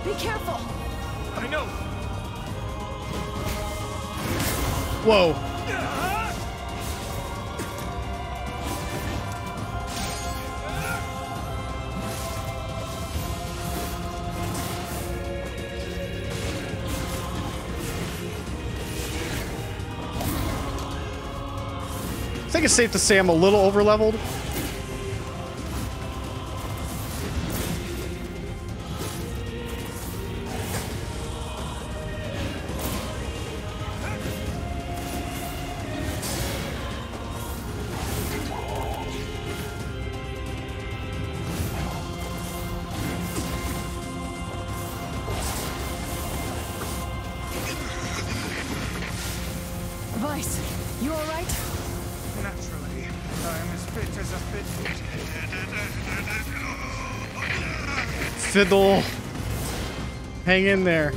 Be careful! I know. Whoa. I think it's safe to say I'm a little over-leveled. Vice, you alright? Naturally, I am as fit as a fiddle. Fiddle. Hang in there.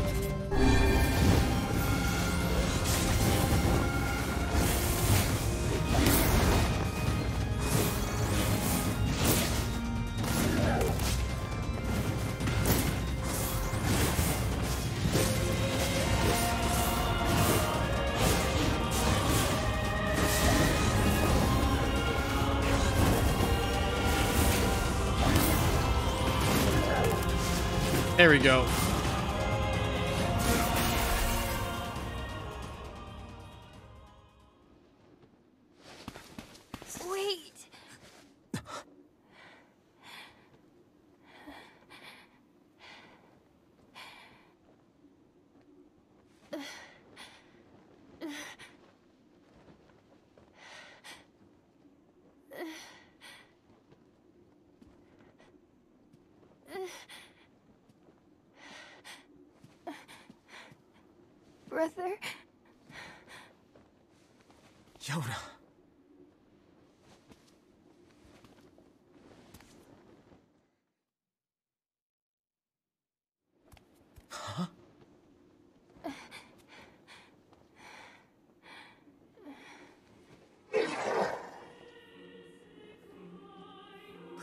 There we go. Wait. Brother? Yona. Huh?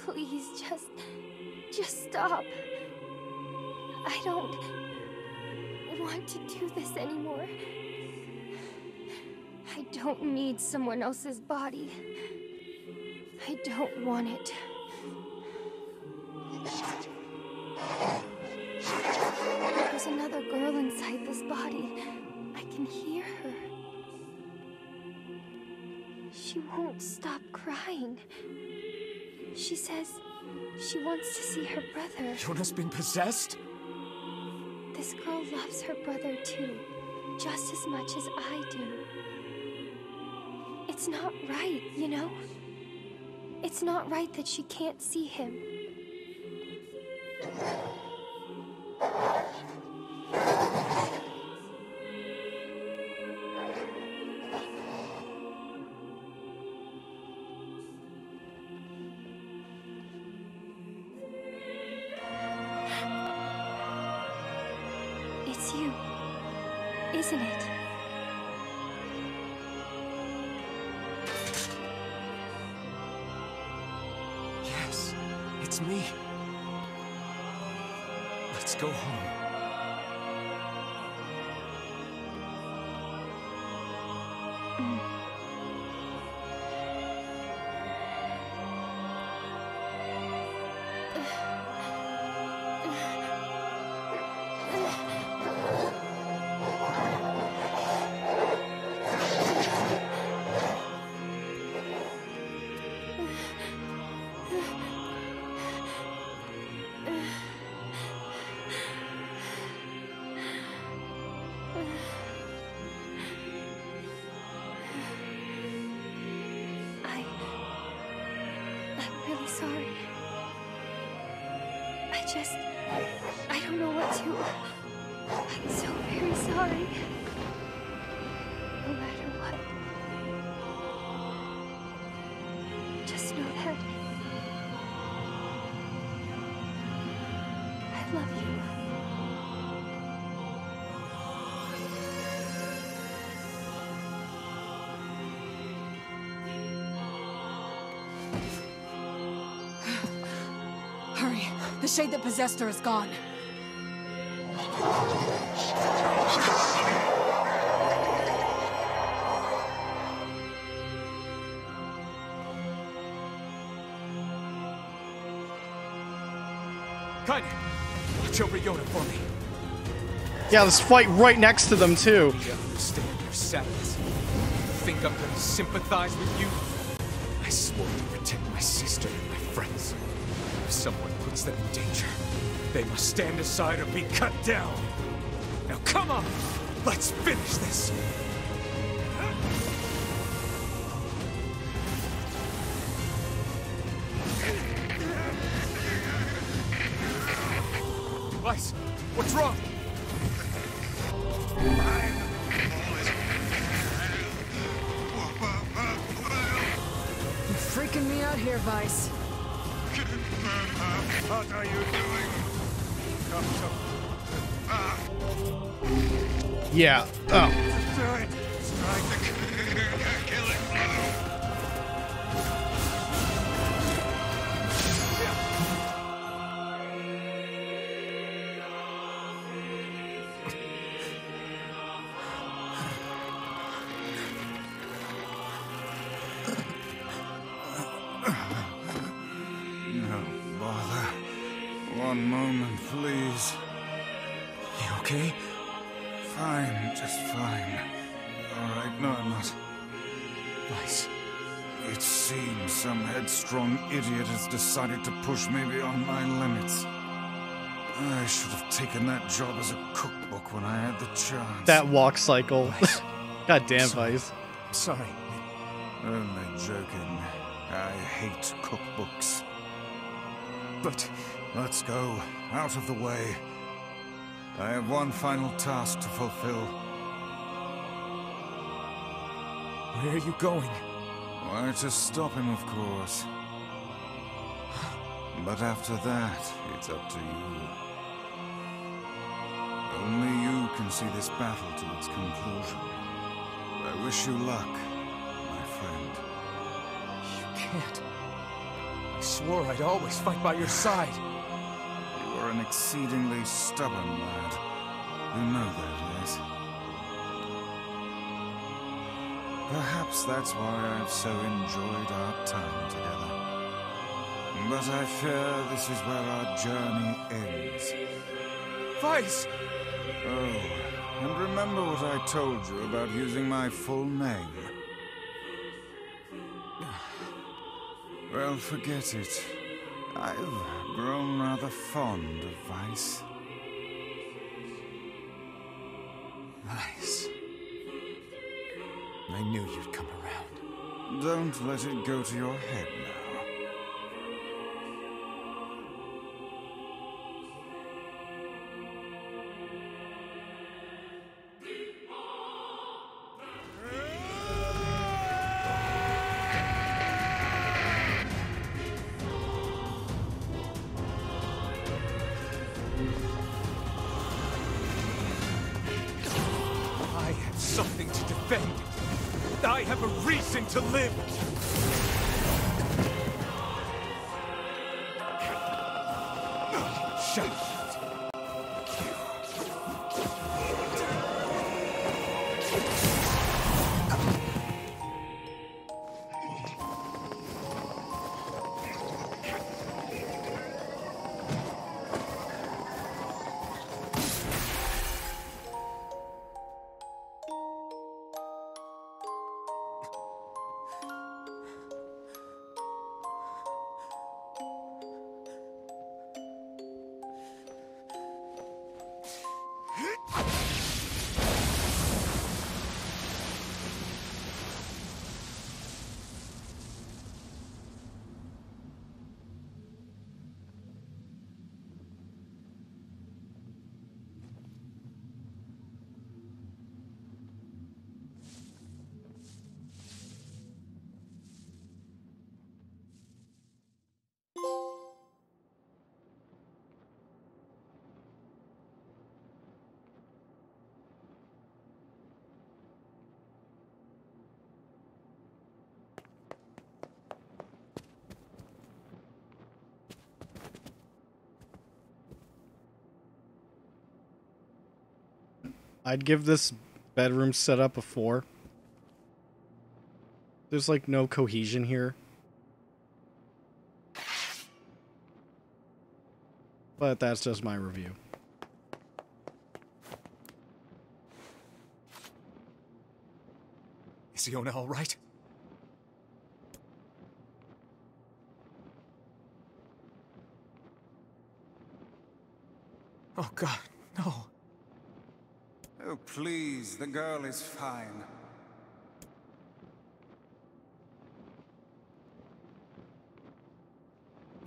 Please, just stop. I don't want to do this anymore. I don't need someone else's body. I don't want it. There's another girl inside this body. I can hear her. She won't stop crying. She says she wants to see her brother. Yona's been possessed? This girl loves her brother too, just as much as I do. It's not right, you know? It's not right that she can't see him. It's you, isn't it? Yes, it's me. Let's go home. sorry. I don't know what to... I'm so very sorry. No matter what. Just know that... I love you. Hurry. The shade that possessed her is gone. Cut! Watch over Yona for me. Yeah, let's fight right next to them, too. You understand your sadness. You think I'm gonna sympathize with you? I swore to protect my sister and my friends. If someone puts them in danger, they must stand aside or be cut down. Now come on! Let's finish this! Weiss, what's wrong? You're freaking me out here, Weiss. What are you doing? Come so. Yeah. Oh. Do it. Strike the killing blow. No bother. One moment, please. You okay? Fine, just fine. All right, no, I'm not. Weiss. It seems some headstrong idiot has decided to push me beyond my limits. I should have taken that job as a cookbook when I had the chance. That walk cycle. God damn, Sorry. Weiss. Sorry. Only joking. I hate cookbooks. But... Let's go. Out of the way. I have one final task to fulfill. where are you going? Why, to stop him, of course. But after that, it's up to you. Only you can see this battle to its conclusion. I wish you luck, my friend. You can't. I swore I'd always fight by your side. You are an exceedingly stubborn lad. You know that, yes? Perhaps that's why I've so enjoyed our time together. But I fear this is where our journey ends. Weiss! Oh, and remember what I told you about using my full name? Well, forget it. I've grown rather fond of Weiss. Weiss. I knew you'd come around. Don't let it go to your head now. I have something to defend. I have a reason to live. Shut up. I'd give this bedroom setup a 4. There's like no cohesion here. But that's just my review. Is Yona all right? Oh God, no. Oh, please, the girl is fine.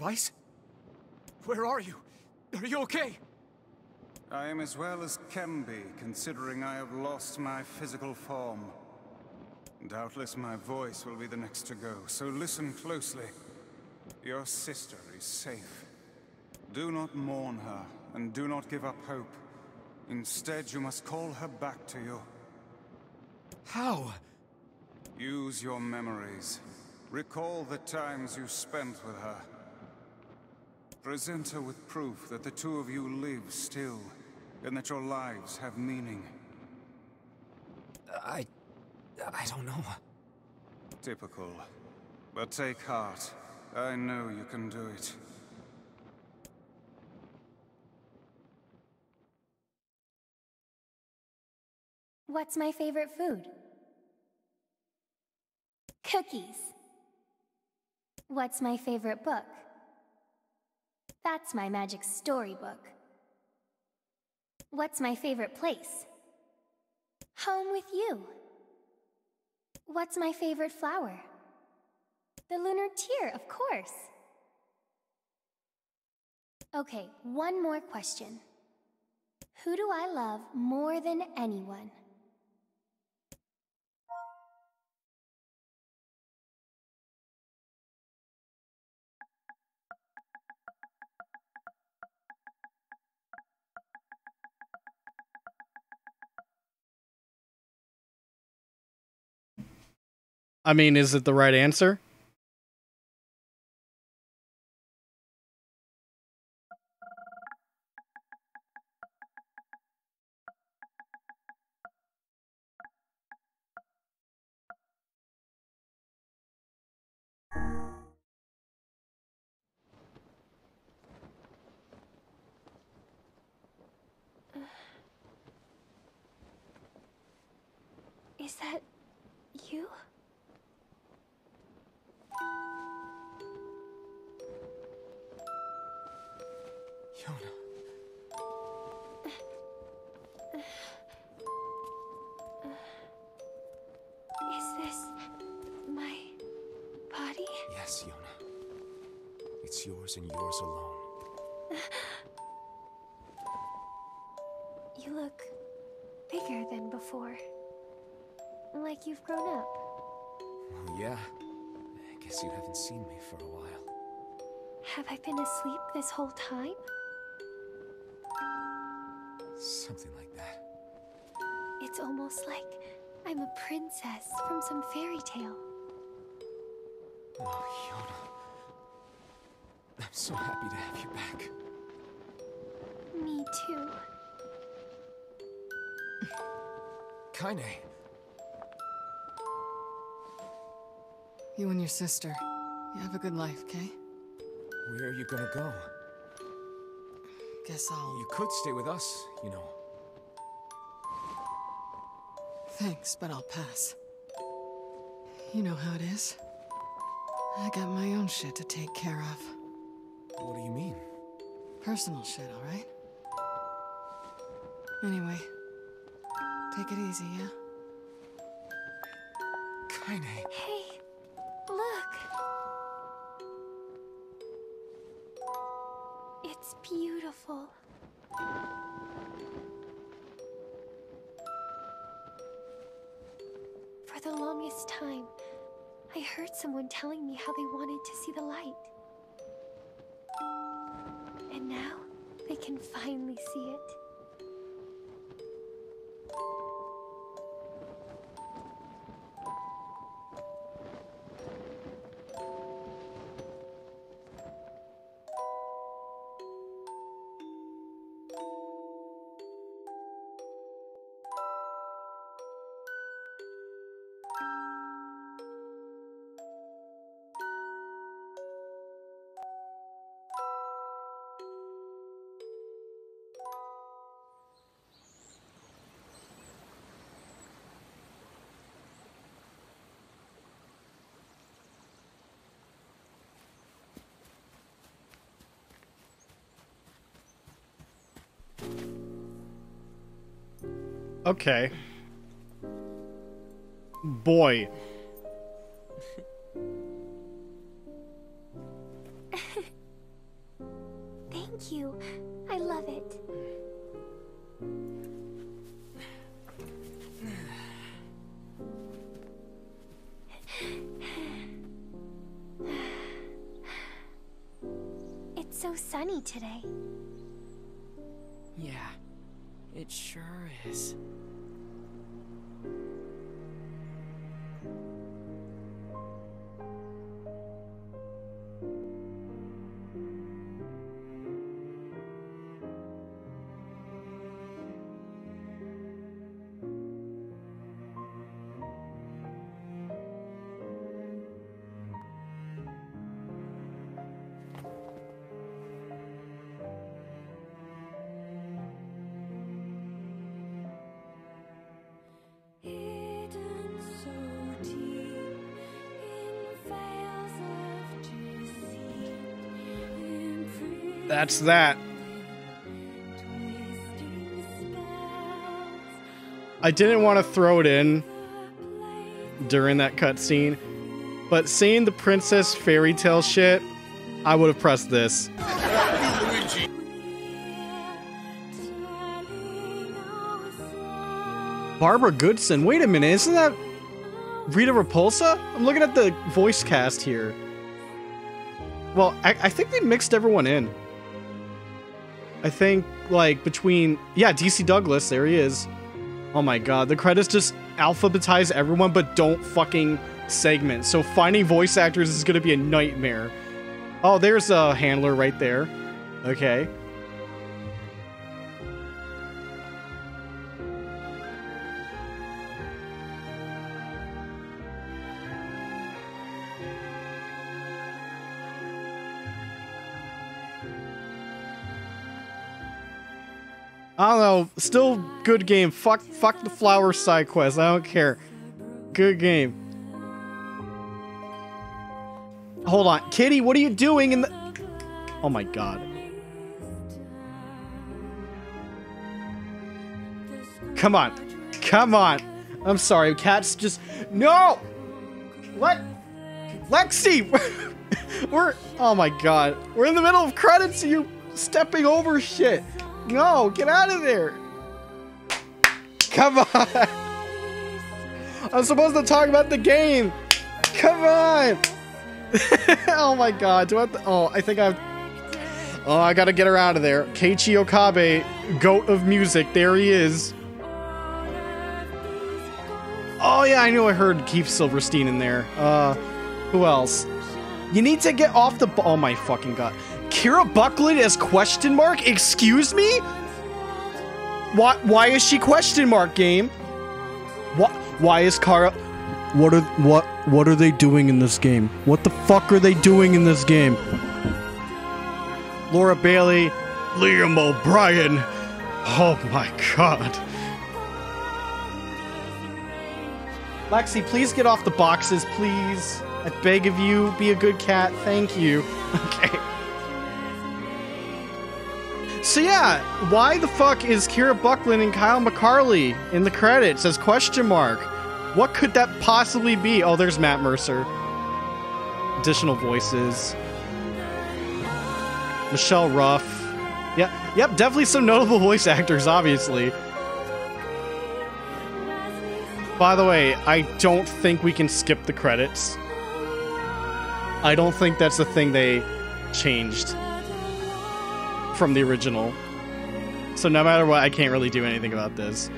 Weiss? Where are you? Are you okay? I am as well as can be, considering I have lost my physical form. Doubtless my voice will be the next to go, so listen closely. Your sister is safe. Do not mourn her, and do not give up hope. Instead, you must call her back to you. How? Use your memories. Recall the times you spent with her. Present her with proof that the two of you live still, and that your lives have meaning. I don't know. Typical. But take heart. I know you can do it. What's my favorite food? Cookies. What's my favorite book? That's my magic storybook. What's my favorite place? Home with you. What's my favorite flower? The lunar tear, of course. Okay, one more question. Who do I love more than anyone? I mean, is it the right answer? Is that you? Yona. Is this my body? Yes, Yona. It's yours and yours alone. You look bigger than before. Like you've grown up. Well, yeah. I guess you haven't seen me for a while. Have I been asleep this whole time? Something like that. It's almost like I'm a princess from some fairy tale. Oh, Yona. I'm so happy to have you back. Me too. Kaine. You and your sister, you have a good life, okay? Where are you gonna go? Guess I'll... You could stay with us, you know. Thanks, but I'll pass. You know how it is. I got my own shit to take care of. What do you mean? Personal shit, alright? Anyway, take it easy, yeah? Kaine. Hey, look. It's beautiful. For the longest time, I heard someone telling me how they wanted to see the light. And now, they can finally see it. Okay. Boy. Thank you. I love it. It's so sunny today. Yeah, it sure is. That's that. I didn't want to throw it in during that cutscene, but seeing the princess fairy tale shit, I would have pressed this. Barbara Goodson. Wait a minute, isn't that Rita Repulsa? I'm looking at the voice cast here. Well, I think they mixed everyone in. I think, like, between... Yeah, DC Douglas, there he is. Oh my god, the credits just alphabetize everyone, but don't fucking segment. So finding voice actors is gonna be a nightmare. Oh, there's a handler right there. Okay. I don't know. Still good game. Fuck the flower side quest. I don't care. Good game. Hold on. Kitty, what are you doing in the... Oh my god. Come on. Come on. I'm sorry. Cat's just... No! What? Lexi! We're... Oh my god. We're in the middle of credits and you stepping over shit. No, get out of there. Come on. I'm supposed to talk about the game. Come on. Oh my god. Do I have to... Oh, I think I've... Oh, I gotta get her out of there. Keiichi Okabe, goat of music. There he is. Oh yeah, I knew I heard Keith Silverstein in there. Who else? You need to get off the... Oh my fucking god. Kira Buckland as question mark? Excuse me? Why is she question mark, game? Why is Kara... What are they doing in this game? What the fuck are they doing in this game? Laura Bailey, Liam O'Brien. Oh my god. Lexi, please get off the boxes, please. I beg of you, be a good cat. Thank you. Okay. So yeah, why the fuck is Kira Buckland and Kyle McCarley in the credits as question mark? What could that possibly be? Oh, there's Matt Mercer. Additional voices. Michelle Ruff. Yeah, yep, definitely some notable voice actors, obviously. By the way, I don't think we can skip the credits. I don't think that's the thing they changed from the original. So no matter what, I can't really do anything about this.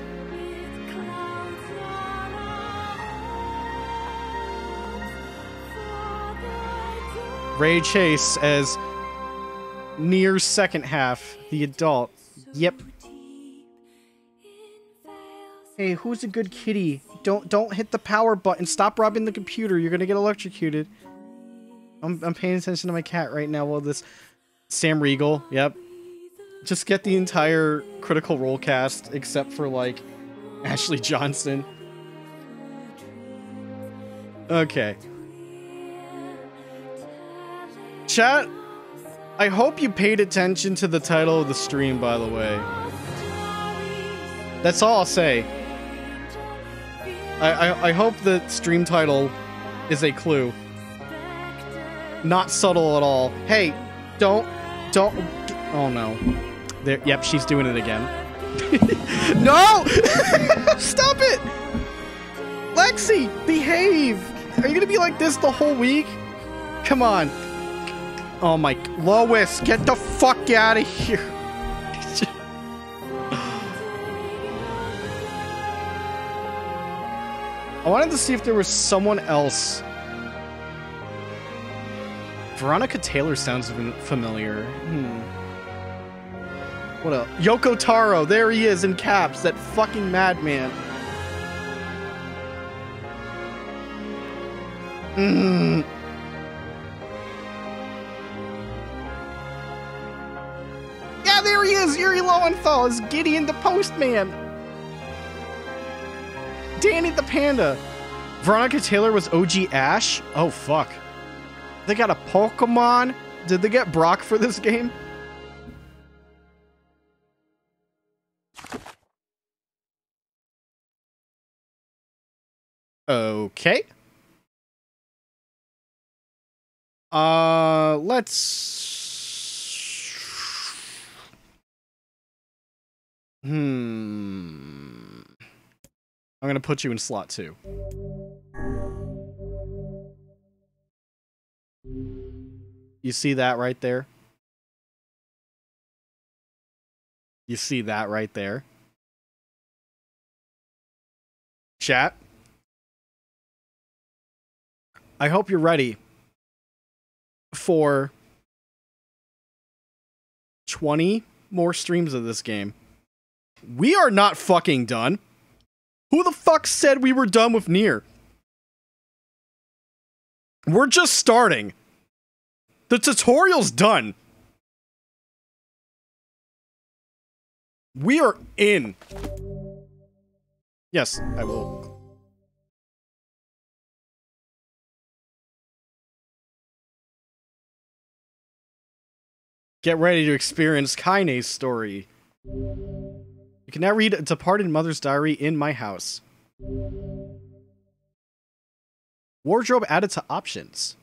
Ray Chase as NieR's second half, the adult. Yep. Hey, who's a good kitty? Don't hit the power button. Stop rubbing the computer. You're gonna get electrocuted. I'm paying attention to my cat right now while this... Sam Riegel, yep. Just get the entire Critical Role cast, except for, like, Ashley Johnson. Okay. Chat, I hope you paid attention to the title of the stream, by the way. That's all I'll say. I hope the stream title is a clue. Not subtle at all. Hey, don't. Oh no. There. Yep, she's doing it again. No! Stop it! Lexi, behave! Are you gonna be like this the whole week? Come on. Oh my... Lois, get the fuck out of here. I wanted to see if there was someone else. Veronica Taylor sounds familiar. What else? Yoko Taro, there he is in caps, that fucking madman. Yeah, there he is, Yuri Lowenthal as Gideon the Postman. Danny the Panda. Veronica Taylor was OG Ash? Oh, fuck. They got a Pokemon? Did they get Brock for this game? Okay. Let's... I'm gonna put you in slot 2. You see that right there? You see that right there? Chat? I hope you're ready for 20 more streams of this game. We are not fucking done. Who the fuck said we were done with NieR? We're just starting. The tutorial's done. We are in. Yes, I will. Get ready to experience Kaine's story. You can now read A Departed Mother's Diary in my house. Wardrobe added to options.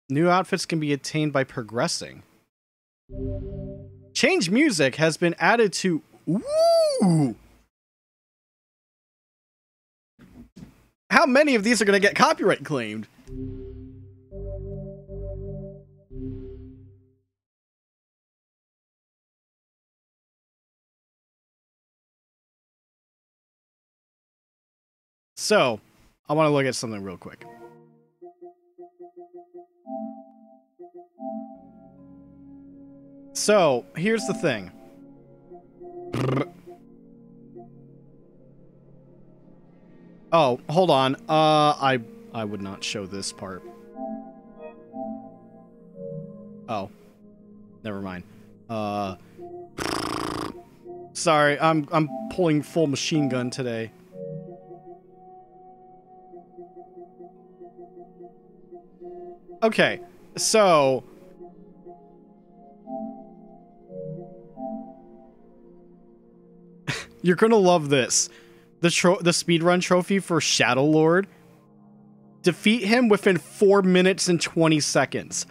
New outfits can be attained by progressing. Change music has been added to... Ooh! How many of these are going to get copyright claimed? So, I want to look at something real quick. So, here's the thing. Oh, hold on. I would not show this part. Oh. Never mind. Sorry, I'm pulling full machine gun today. Okay, so... You're gonna love this. The speedrun trophy for Shadow Lord. Defeat him within 4 minutes and 20 seconds.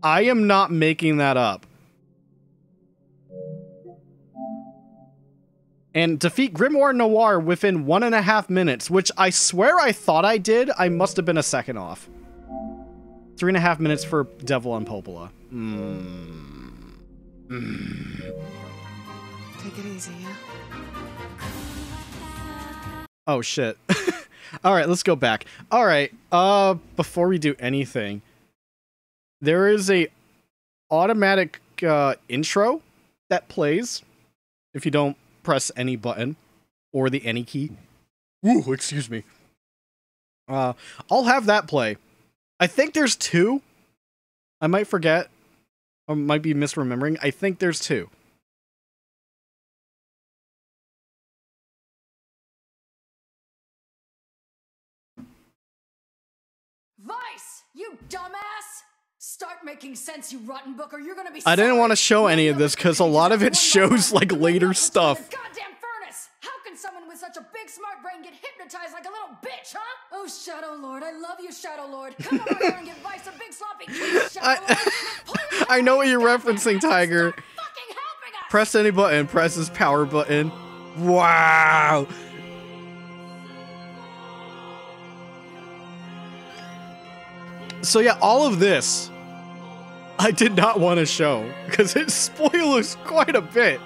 I am not making that up. And defeat Grimoire Noir within 1.5 minutes, which I swear I thought I did. I must have been a second off. 3.5 minutes for Devil and Popola. Take it easy, yeah? Oh, shit. Alright, let's go back. Alright, before we do anything, there is a automatic intro that plays if you don't press any button or the any key. Ooh, excuse me. I'll have that play. I think there's 2. I might forget. I might be misremembering. I think there's 2. Vice, you dumbass! Start making sense, you rotten book, or you're gonna be. I didn't want to show any of this because a lot of it shows like later stuff. Goddamn furnace! How can can someone with such a big smart brain get hypnotized like a little bitch, huh? Oh, Shadow Lord, I love you, Shadow Lord. Come over here and give Vice a big sloppy kiss, Shadow Lord. I know what you're referencing, Tiger. Press any button. Press his power button. Wow. So yeah, all of this I did not want to show because it spoils quite a bit.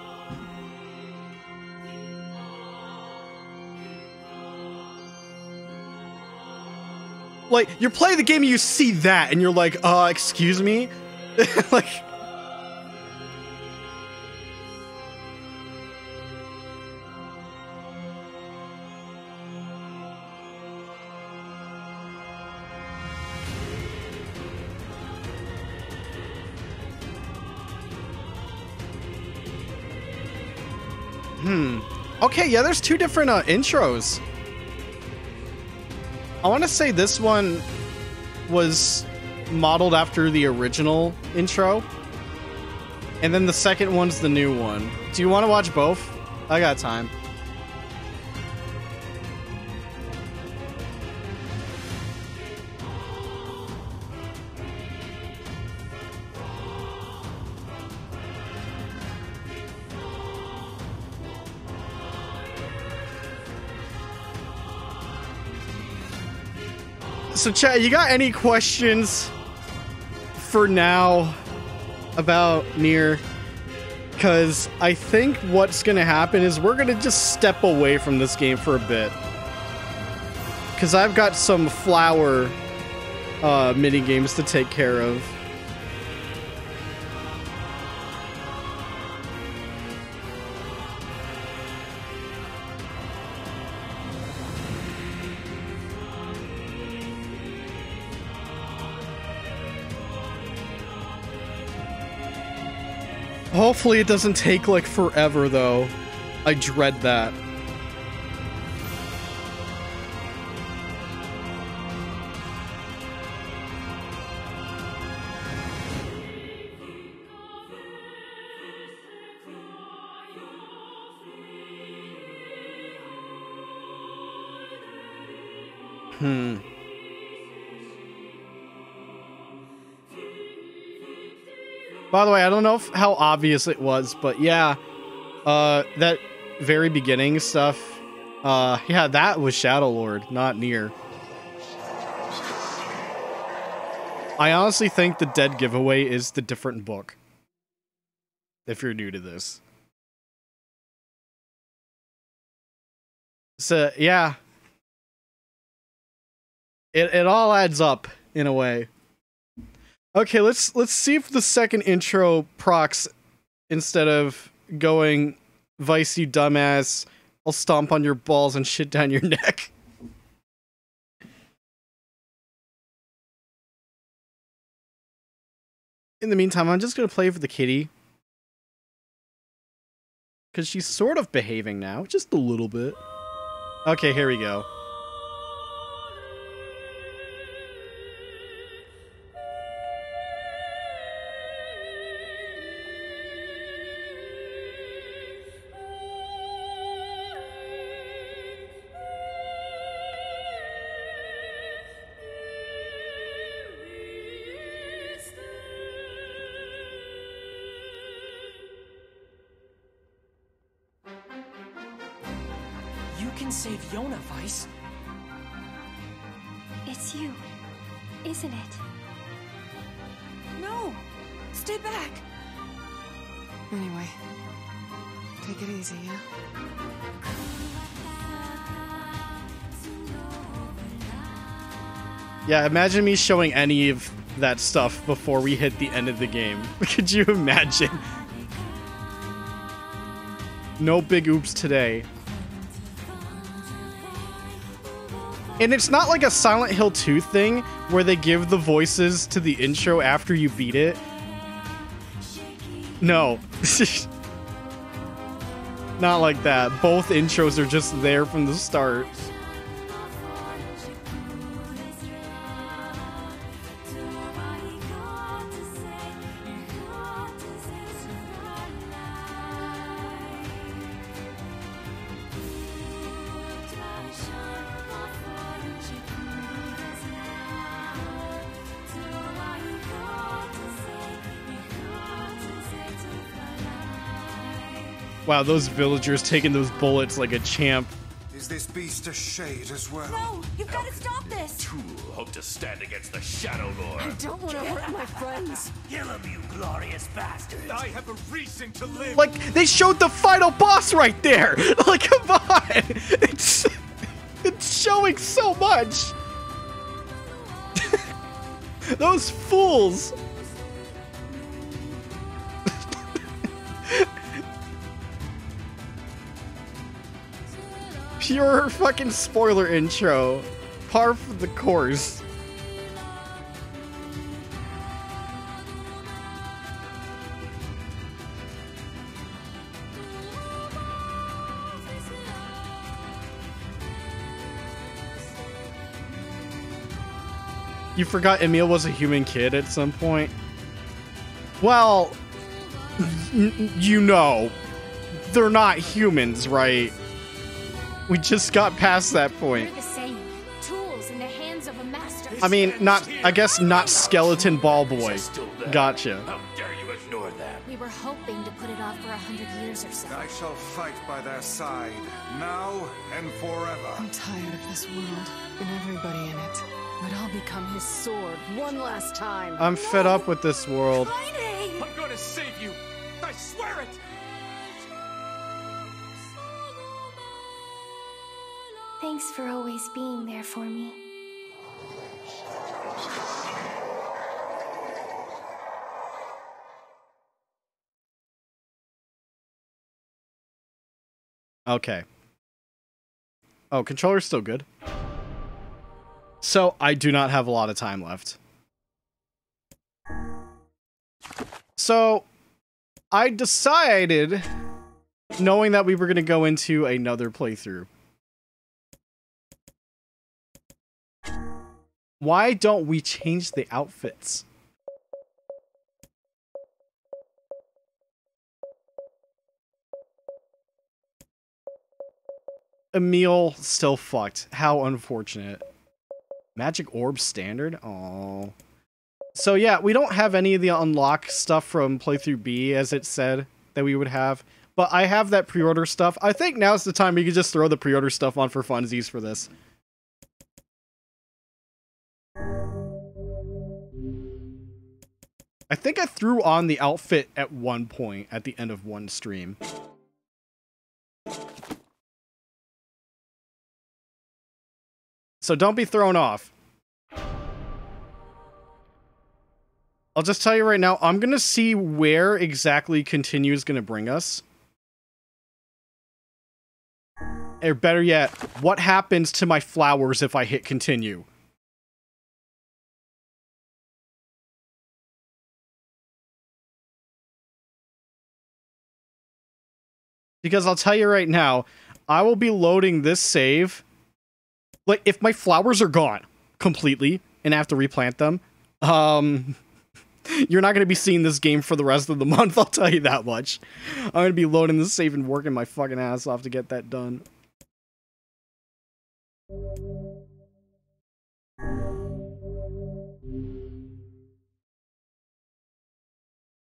Like, you're playing the game and you see that and you're like, excuse me? Like... Okay, yeah, there's two different intros. I want to say this one was modeled after the original intro. And then the second one's the new one. Do you want to watch both? I got time. So chat, you got any questions for now about NieR? Because I think what's going to happen is we're going to just step away from this game for a bit. Because I've got some flower mini games to take care of. Hopefully it doesn't take, like, forever, though. I dread that. By the way, I don't know how obvious it was, but yeah, that very beginning stuff, yeah, that was Shadow Lord, not NieR. I honestly think the Dead Giveaway is the different book, if you're new to this. So, yeah. It all adds up, in a way. Okay, let's see if the second intro procs instead of going, Vice, you dumbass, I'll stomp on your balls and shit down your neck. In the meantime, I'm just gonna play for the kitty. Because she's sort of behaving now, just a little bit. Okay, here we go. Save Yona, Vice. It's you, isn't it? No! Stay back! Anyway, take it easy, yeah? Yeah, imagine me showing any of that stuff before we hit the end of the game. Could you imagine? No big oops today. And it's not like a Silent Hill 2 thing where they give the voices to the intro after you beat it. No. Not like that. Both intros are just there from the start. Wow, those villagers taking those bullets like a champ. Is this beast a shade as well? No, you've got to stop this. Tool hope to stand against the Shadow Lord. I don't want to hurt my friends. Kill him, you glorious bastard. I have a reason to live. Like, they showed the final boss right there. Like, come on. It's showing so much. Those fools. Pure fucking spoiler intro. Par for the course. You forgot Emil was a human kid at some point? Well, you know, they're not humans, right? We just got past that point. We're the same. Tools in the hands of a master. I mean, I guess not Skeleton Ball Boy. Gotcha. How dare you ignore that? We were hoping to put it off for 100 years or so. I shall fight by their side, now and forever. I'm tired of this world and everybody in it. But I'll become his sword one last time. I'm fed up with this world. I'm gonna save you. I swear it. Thanks for always being there for me. Okay. Oh, controller's still good. So, I do not have a lot of time left. So, I decided, knowing that we were going to go into another playthrough, why don't we change the outfits? Emil still fucked. How unfortunate. Magic Orb Standard? Oh. So yeah, we don't have any of the unlock stuff from playthrough B as it said that we would have. But I have that pre-order stuff. I think now's the time we could just throw the pre-order stuff on for funsies for this. I think I threw on the outfit at one point at the end of one stream. So don't be thrown off. I'll just tell you right now, I'm going to see where exactly continue is going to bring us. Or better yet, what happens to my flowers if I hit continue? Because I'll tell you right now, I will be loading this save. Like, if my flowers are gone completely and I have to replant them, you're not going to be seeing this game for the rest of the month, I'll tell you that much. I'm going to be loading this save and working my fucking ass off to get that done.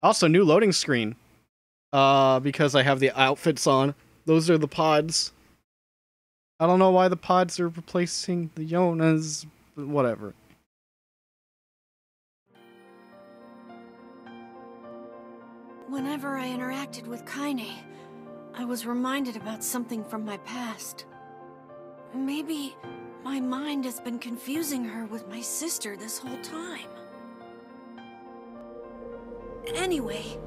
Also, new loading screen. Because I have the outfits on. Those are the pods. I don't know why the pods are replacing the Yonas, but whatever. Whenever I interacted with Kaine, I was reminded about something from my past. Maybe my mind has been confusing her with my sister this whole time. Anyway...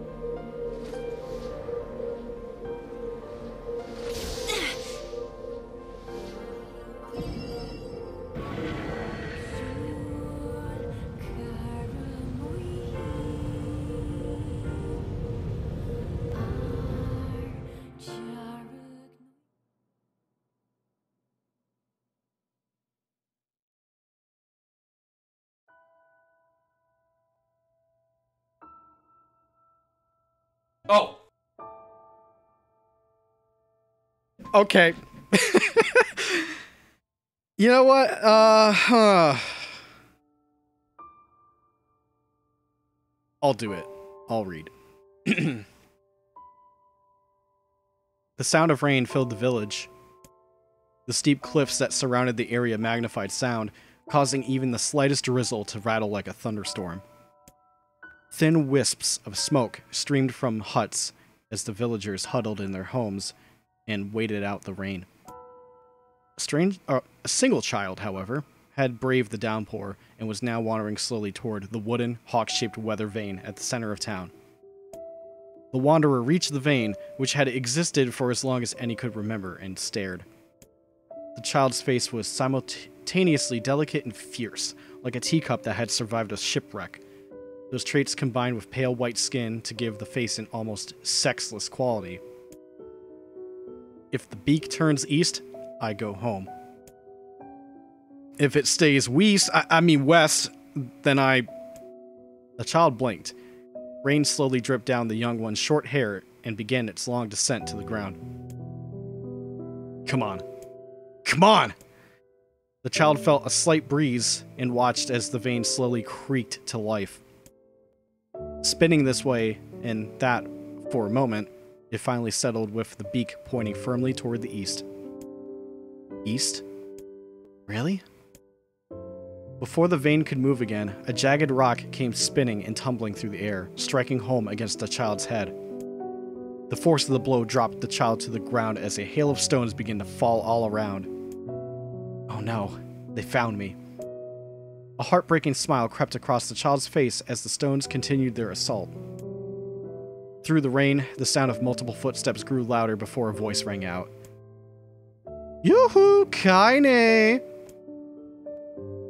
Oh. Okay. You know what? I'll do it. I'll read. The sound of rain filled the village. The steep cliffs that surrounded the area magnified sound, causing even the slightest drizzle to rattle like a thunderstorm. Thin wisps of smoke streamed from huts as the villagers huddled in their homes and waited out the rain. A single child, however, had braved the downpour and was now wandering slowly toward the wooden, hawk-shaped weather vane at the center of town. The wanderer reached the vane, which had existed for as long as any could remember, and stared. The child's face was simultaneously delicate and fierce, like a teacup that had survived a shipwreck. Those traits combined with pale white skin to give the face an almost sexless quality. If the beak turns east, I go home. If it stays west, then I... The child blinked. Rain slowly dripped down the young one's short hair and began its long descent to the ground. Come on. Come on! The child felt a slight breeze and watched as the vein slowly creaked to life. Spinning this way and that for a moment, it finally settled with the beak pointing firmly toward the east. East? Really? Before the vein could move again, a jagged rock came spinning and tumbling through the air, striking home against the child's head. The force of the blow dropped the child to the ground as a hail of stones began to fall all around. Oh no, they found me. A heartbreaking smile crept across the child's face as the stones continued their assault. Through the rain, the sound of multiple footsteps grew louder before a voice rang out. Yoo-hoo, Kaine!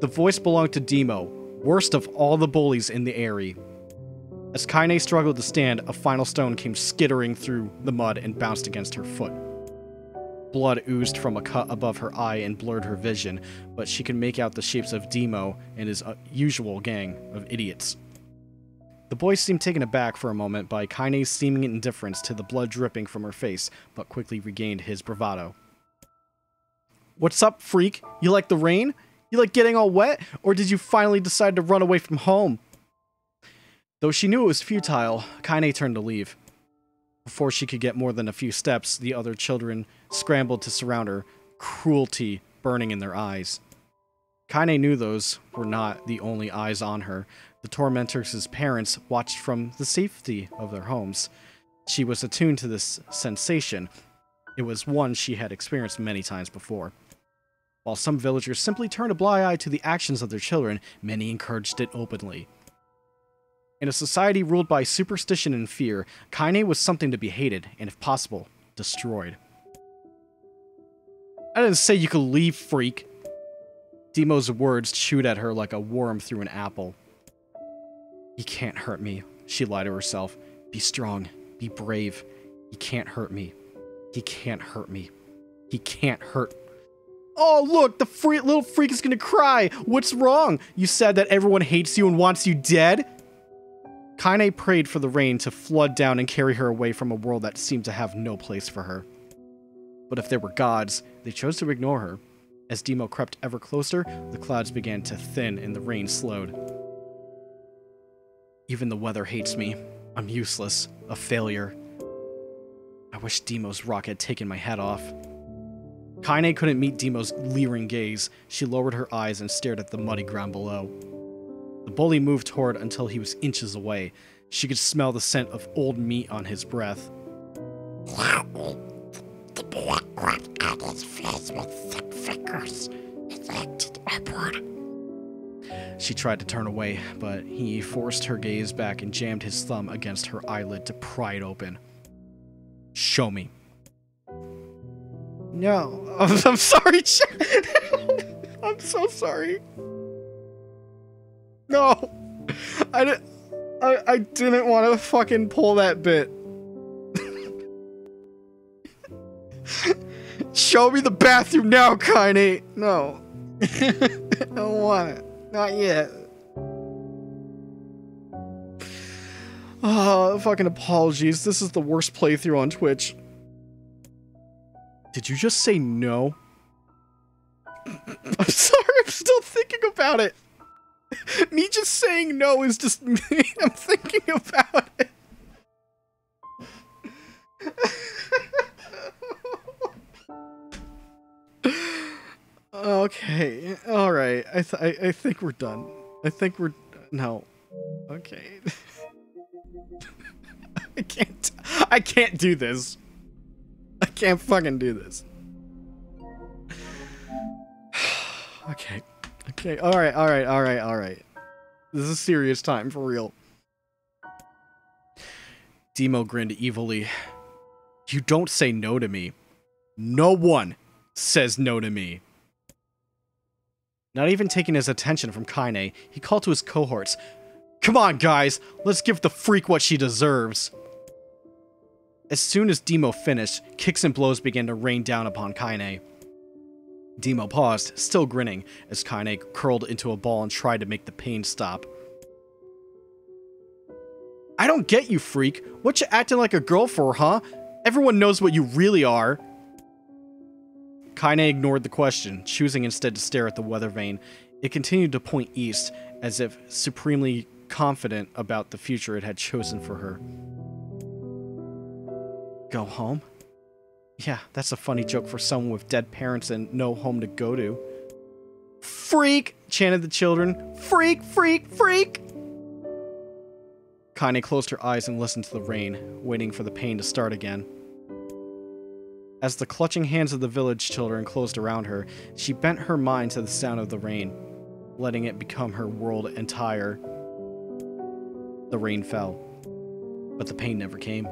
The voice belonged to Demo, worst of all the bullies in the area. As Kaine struggled to stand, a final stone came skittering through the mud and bounced against her foot. Blood oozed from a cut above her eye and blurred her vision, but she could make out the shapes of Demo and his usual gang of idiots. The boy seemed taken aback for a moment by Kaine's seeming indifference to the blood dripping from her face, but quickly regained his bravado. What's up, freak? You like the rain? You like getting all wet? Or did you finally decide to run away from home? Though she knew it was futile, Kaine turned to leave. Before she could get more than a few steps, the other children scrambled to surround her, cruelty burning in their eyes. Kaine knew those were not the only eyes on her. The tormentors' parents watched from the safety of their homes. She was attuned to this sensation. It was one she had experienced many times before. While some villagers simply turned a blind eye to the actions of their children, many encouraged it openly. In a society ruled by superstition and fear, Kaine was something to be hated, and if possible, destroyed. I didn't say you could leave, freak. Demo's words chewed at her like a worm through an apple. He can't hurt me, she lied to herself. Be strong, be brave. He can't hurt me. He can't hurt me. He can't hurt. Oh, look, the little freak is gonna cry. What's wrong? You said that everyone hates you and wants you dead? Kaine prayed for the rain to flood down and carry her away from a world that seemed to have no place for her. But if there were gods, they chose to ignore her. As Demo crept ever closer, the clouds began to thin and the rain slowed. Even the weather hates me. I'm useless. A failure. I wish Demo's rock had taken my head off. Kaine couldn't meet Demo's leering gaze. She lowered her eyes and stared at the muddy ground below. The bully moved toward until he was inches away. She could smell the scent of old meat on his breath. The blood wrapped out his face with thick fingers. It acted upward. She tried to turn away, but he forced her gaze back and jammed his thumb against her eyelid to pry it open. Show me. No. I'm sorry. I'm so sorry. No. I didn't want to fucking pull that bit. Show me the bathroom now, Kaine. No. I don't want it. Not yet. Oh, fucking apologies. This is the worst playthrough on Twitch. Did you just say no? I'm sorry, I'm still thinking about it. Me just saying no is just me. I'm thinking about it. Okay. All right. I think we're done. No. Okay. I can't do this. I can't fucking do this. Okay. Okay. All right. This is a serious time for real. Demo grinned evilly. You don't say no to me. No one says no to me. Not even taking his attention from Kaine, he called to his cohorts. Come on, guys, let's give the freak what she deserves. As soon as Demo finished, kicks and blows began to rain down upon Kaine. Demo paused, still grinning, as Kaine curled into a ball and tried to make the pain stop. I don't get you, freak. What you acting like a girl for, huh? Everyone knows what you really are. Kaine ignored the question, choosing instead to stare at the weather vane. It continued to point east, as if supremely confident about the future it had chosen for her. Go home? Yeah, that's a funny joke for someone with dead parents and no home to go to. Freak! Chanted the children. Freak, freak, freak! Kaine closed her eyes and listened to the rain, waiting for the pain to start again. As the clutching hands of the village children closed around her, she bent her mind to the sound of the rain, letting it become her world entire. The rain fell, but the pain never came.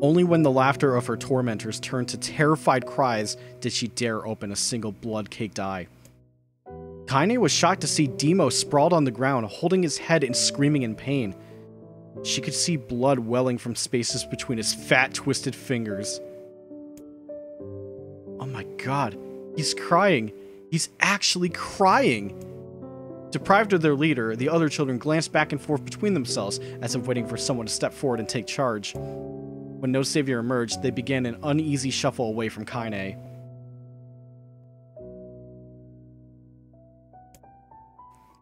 Only when the laughter of her tormentors turned to terrified cries did she dare open a single blood-caked eye. Kaine was shocked to see Demo sprawled on the ground, holding his head and screaming in pain. She could see blood welling from spaces between his fat, twisted fingers. Oh my god, he's crying. He's actually crying. Deprived of their leader, the other children glanced back and forth between themselves, as if waiting for someone to step forward and take charge. When no savior emerged, they began an uneasy shuffle away from Kaine.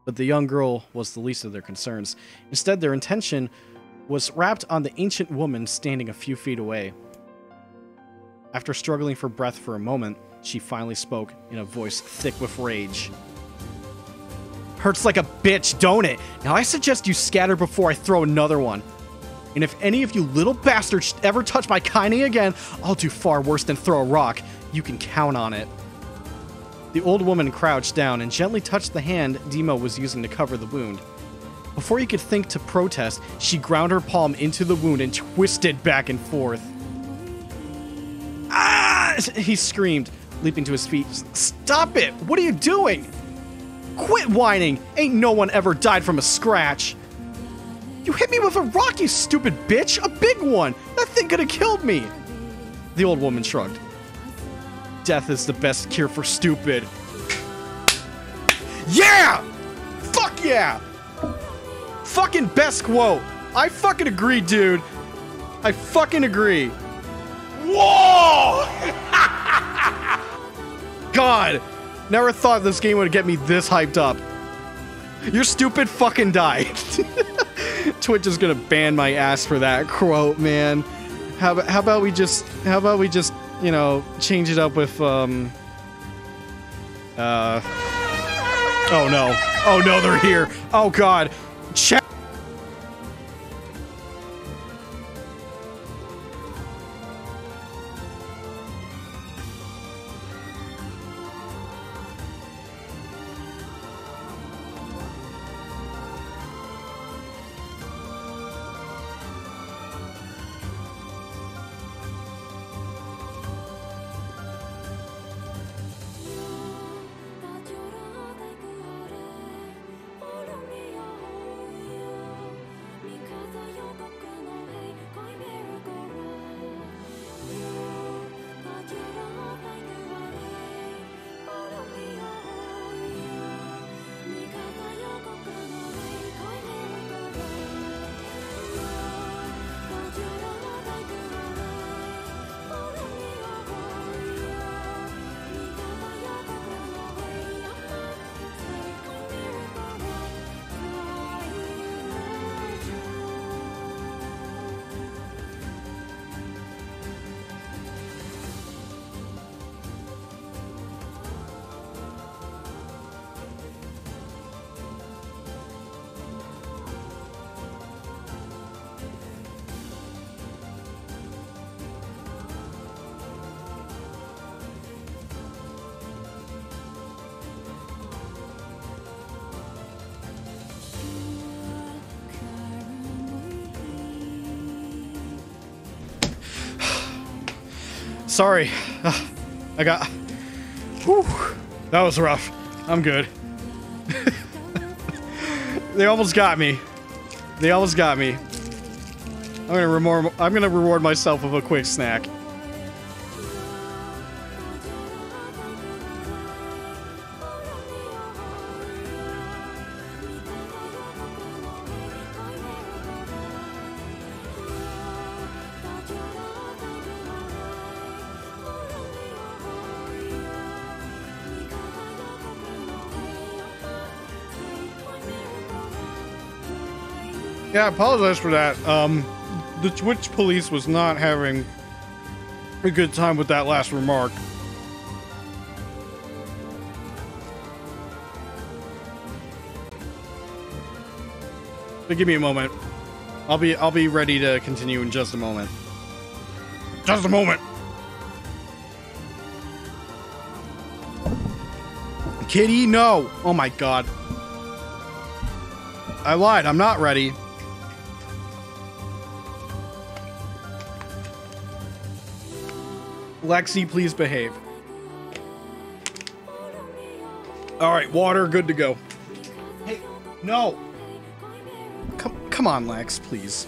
But the young girl was the least of their concerns. Instead, their attention was wrapped on the ancient woman standing a few feet away. After struggling for breath for a moment, she finally spoke in a voice thick with rage. Hurts like a bitch, don't it? Now I suggest you scatter before I throw another one. And if any of you little bastards ever touch my Kaine again, I'll do far worse than throw a rock. You can count on it. The old woman crouched down and gently touched the hand Demo was using to cover the wound. Before he could think to protest, she ground her palm into the wound and twisted back and forth. Ah! He screamed, leaping to his feet. Stop it! What are you doing? Quit whining! Ain't no one ever died from a scratch! You hit me with a rock, you stupid bitch! A big one! That thing could have killed me! The old woman shrugged. Death is the best cure for stupid. Yeah! Fuck yeah! Fucking best quote! I fucking agree, dude. I fucking agree. Whoa! God! Never thought this game would get me this hyped up. You're stupid, fucking die. Twitch is gonna ban my ass for that quote, man. How about we just, you know, change it up with, oh no. Oh no, they're here. Oh god. Chat. Sorry. I got... Whew, that was rough. I'm good. They almost got me. They almost got me. I'm gonna reward myself with a quick snack. Yeah, I apologize for that. The Twitch police was not having a good time with that last remark. But give me a moment. I'll be ready to continue in just a moment. Just a moment. Kitty, no. Oh my god. I lied. I'm not ready. Lexi, please behave. Alright, water, good to go. Hey, no! Come on, Lex, please.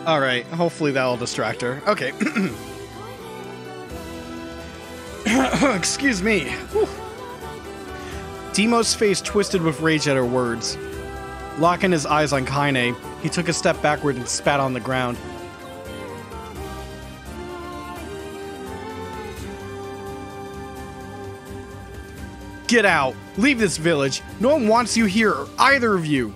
Alright, hopefully that'll distract her. Okay. Excuse me. Whew. Demo's face twisted with rage at her words. Locking his eyes on Kaine, he took a step backward and spat on the ground. Get out! Leave this village! No one wants you here, either of you!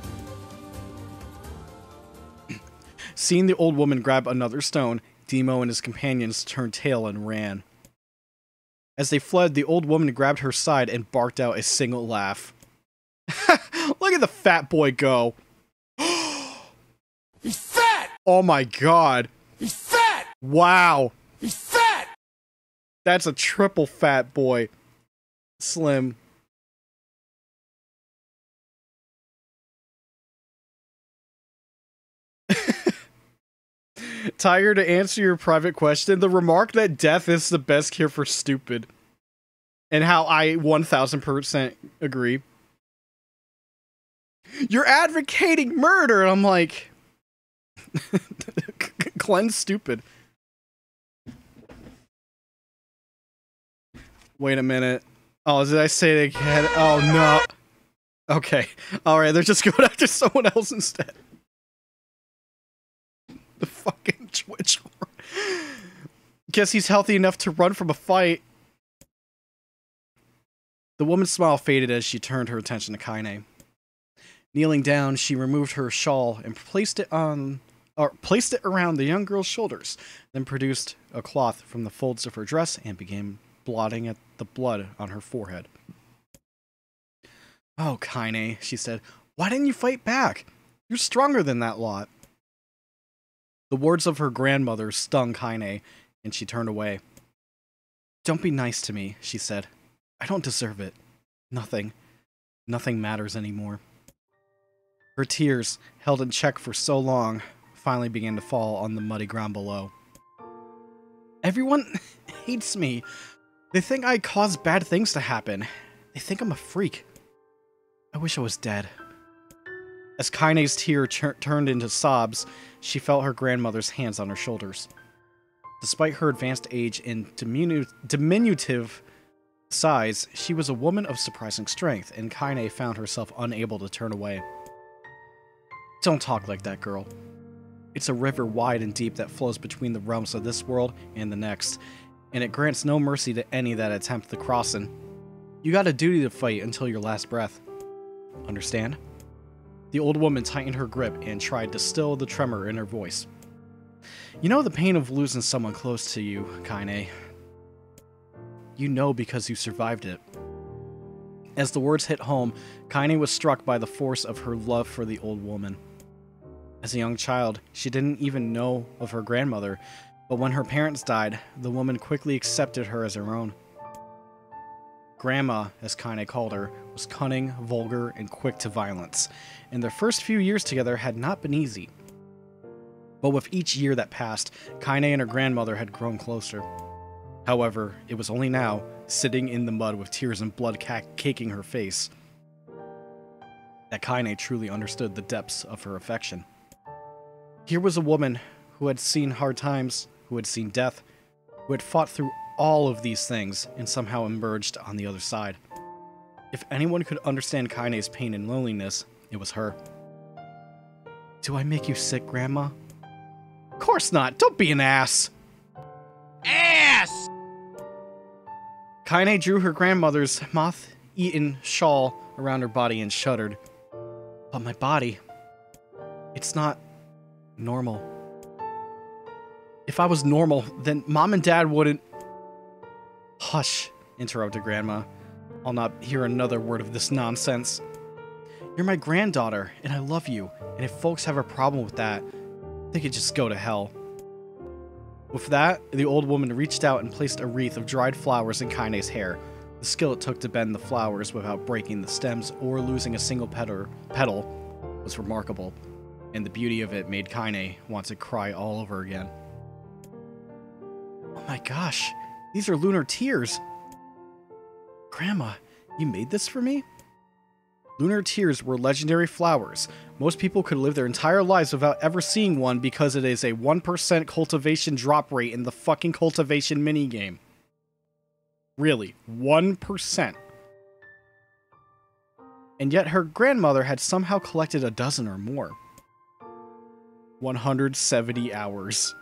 Seeing the old woman grab another stone, Demo and his companions turned tail and ran. As they fled, the old woman grabbed her side and barked out a single laugh. Look at the fat boy go. He's fat! Oh my god. He's fat! Wow. He's fat! That's a triple fat boy. Slim. Tiger, to answer your private question, the remark that death is the best cure for stupid. And how I 1000% agree. You're advocating murder! And I'm like... Cleanse stupid. Wait a minute. Oh, did I say it again? Oh, no. Okay. Alright, they're just going after someone else instead. The fucking Twitch horn. Guess he's healthy enough to run from a fight. The woman's smile faded as she turned her attention to Kaine. Kneeling down, she removed her shawl and placed it around the young girl's shoulders, then produced a cloth from the folds of her dress and began blotting at the blood on her forehead. Oh, Kaine, she said, why didn't you fight back? You're stronger than that lot. The words of her grandmother stung Kaine, and she turned away. Don't be nice to me, she said. I don't deserve it. Nothing matters anymore. Her tears, held in check for so long, finally began to fall on the muddy ground below. Everyone hates me. They think I cause bad things to happen. They think I'm a freak. I wish I was dead. As Kaine's tear turned into sobs, she felt her grandmother's hands on her shoulders. Despite her advanced age and diminutive size, she was a woman of surprising strength, and Kaine found herself unable to turn away. Don't talk like that, girl. It's a river wide and deep that flows between the realms of this world and the next, and it grants no mercy to any that attempt the crossing. You got a duty to fight until your last breath. Understand? The old woman tightened her grip and tried to still the tremor in her voice. You know the pain of losing someone close to you, Kaine. You know because you survived it. As the words hit home, Kaine was struck by the force of her love for the old woman. As a young child, she didn't even know of her grandmother, but when her parents died, the woman quickly accepted her as her own. Grandma, as Kaine called her, was cunning, vulgar, and quick to violence, and their first few years together had not been easy. But with each year that passed, Kaine and her grandmother had grown closer. However, it was only now, sitting in the mud with tears and blood caking her face, that Kaine truly understood the depths of her affection. Here was a woman who had seen hard times, who had seen death, who had fought through all of these things and somehow emerged on the other side. If anyone could understand Kaine's pain and loneliness, it was her. Do I make you sick, Grandma? Of course not. Don't be an ass. Ass! Kaine drew her grandmother's moth-eaten shawl around her body and shuddered. But my body, it's not normal. If I was normal, then Mom and Dad wouldn't... Hush, interrupted Grandma. I'll not hear another word of this nonsense. You're my granddaughter, and I love you, and if folks have a problem with that, they could just go to hell. With that, the old woman reached out and placed a wreath of dried flowers in Kaine's hair. The skill it took to bend the flowers without breaking the stems or losing a single petal was remarkable, and the beauty of it made Kaine want to cry all over again. Oh my gosh, these are lunar tears! Grandma, you made this for me? Lunar tears were legendary flowers. Most people could live their entire lives without ever seeing one because it is a 1% cultivation drop rate in the fucking cultivation minigame. Really, 1%. And yet her grandmother had somehow collected a dozen or more. 170 hours.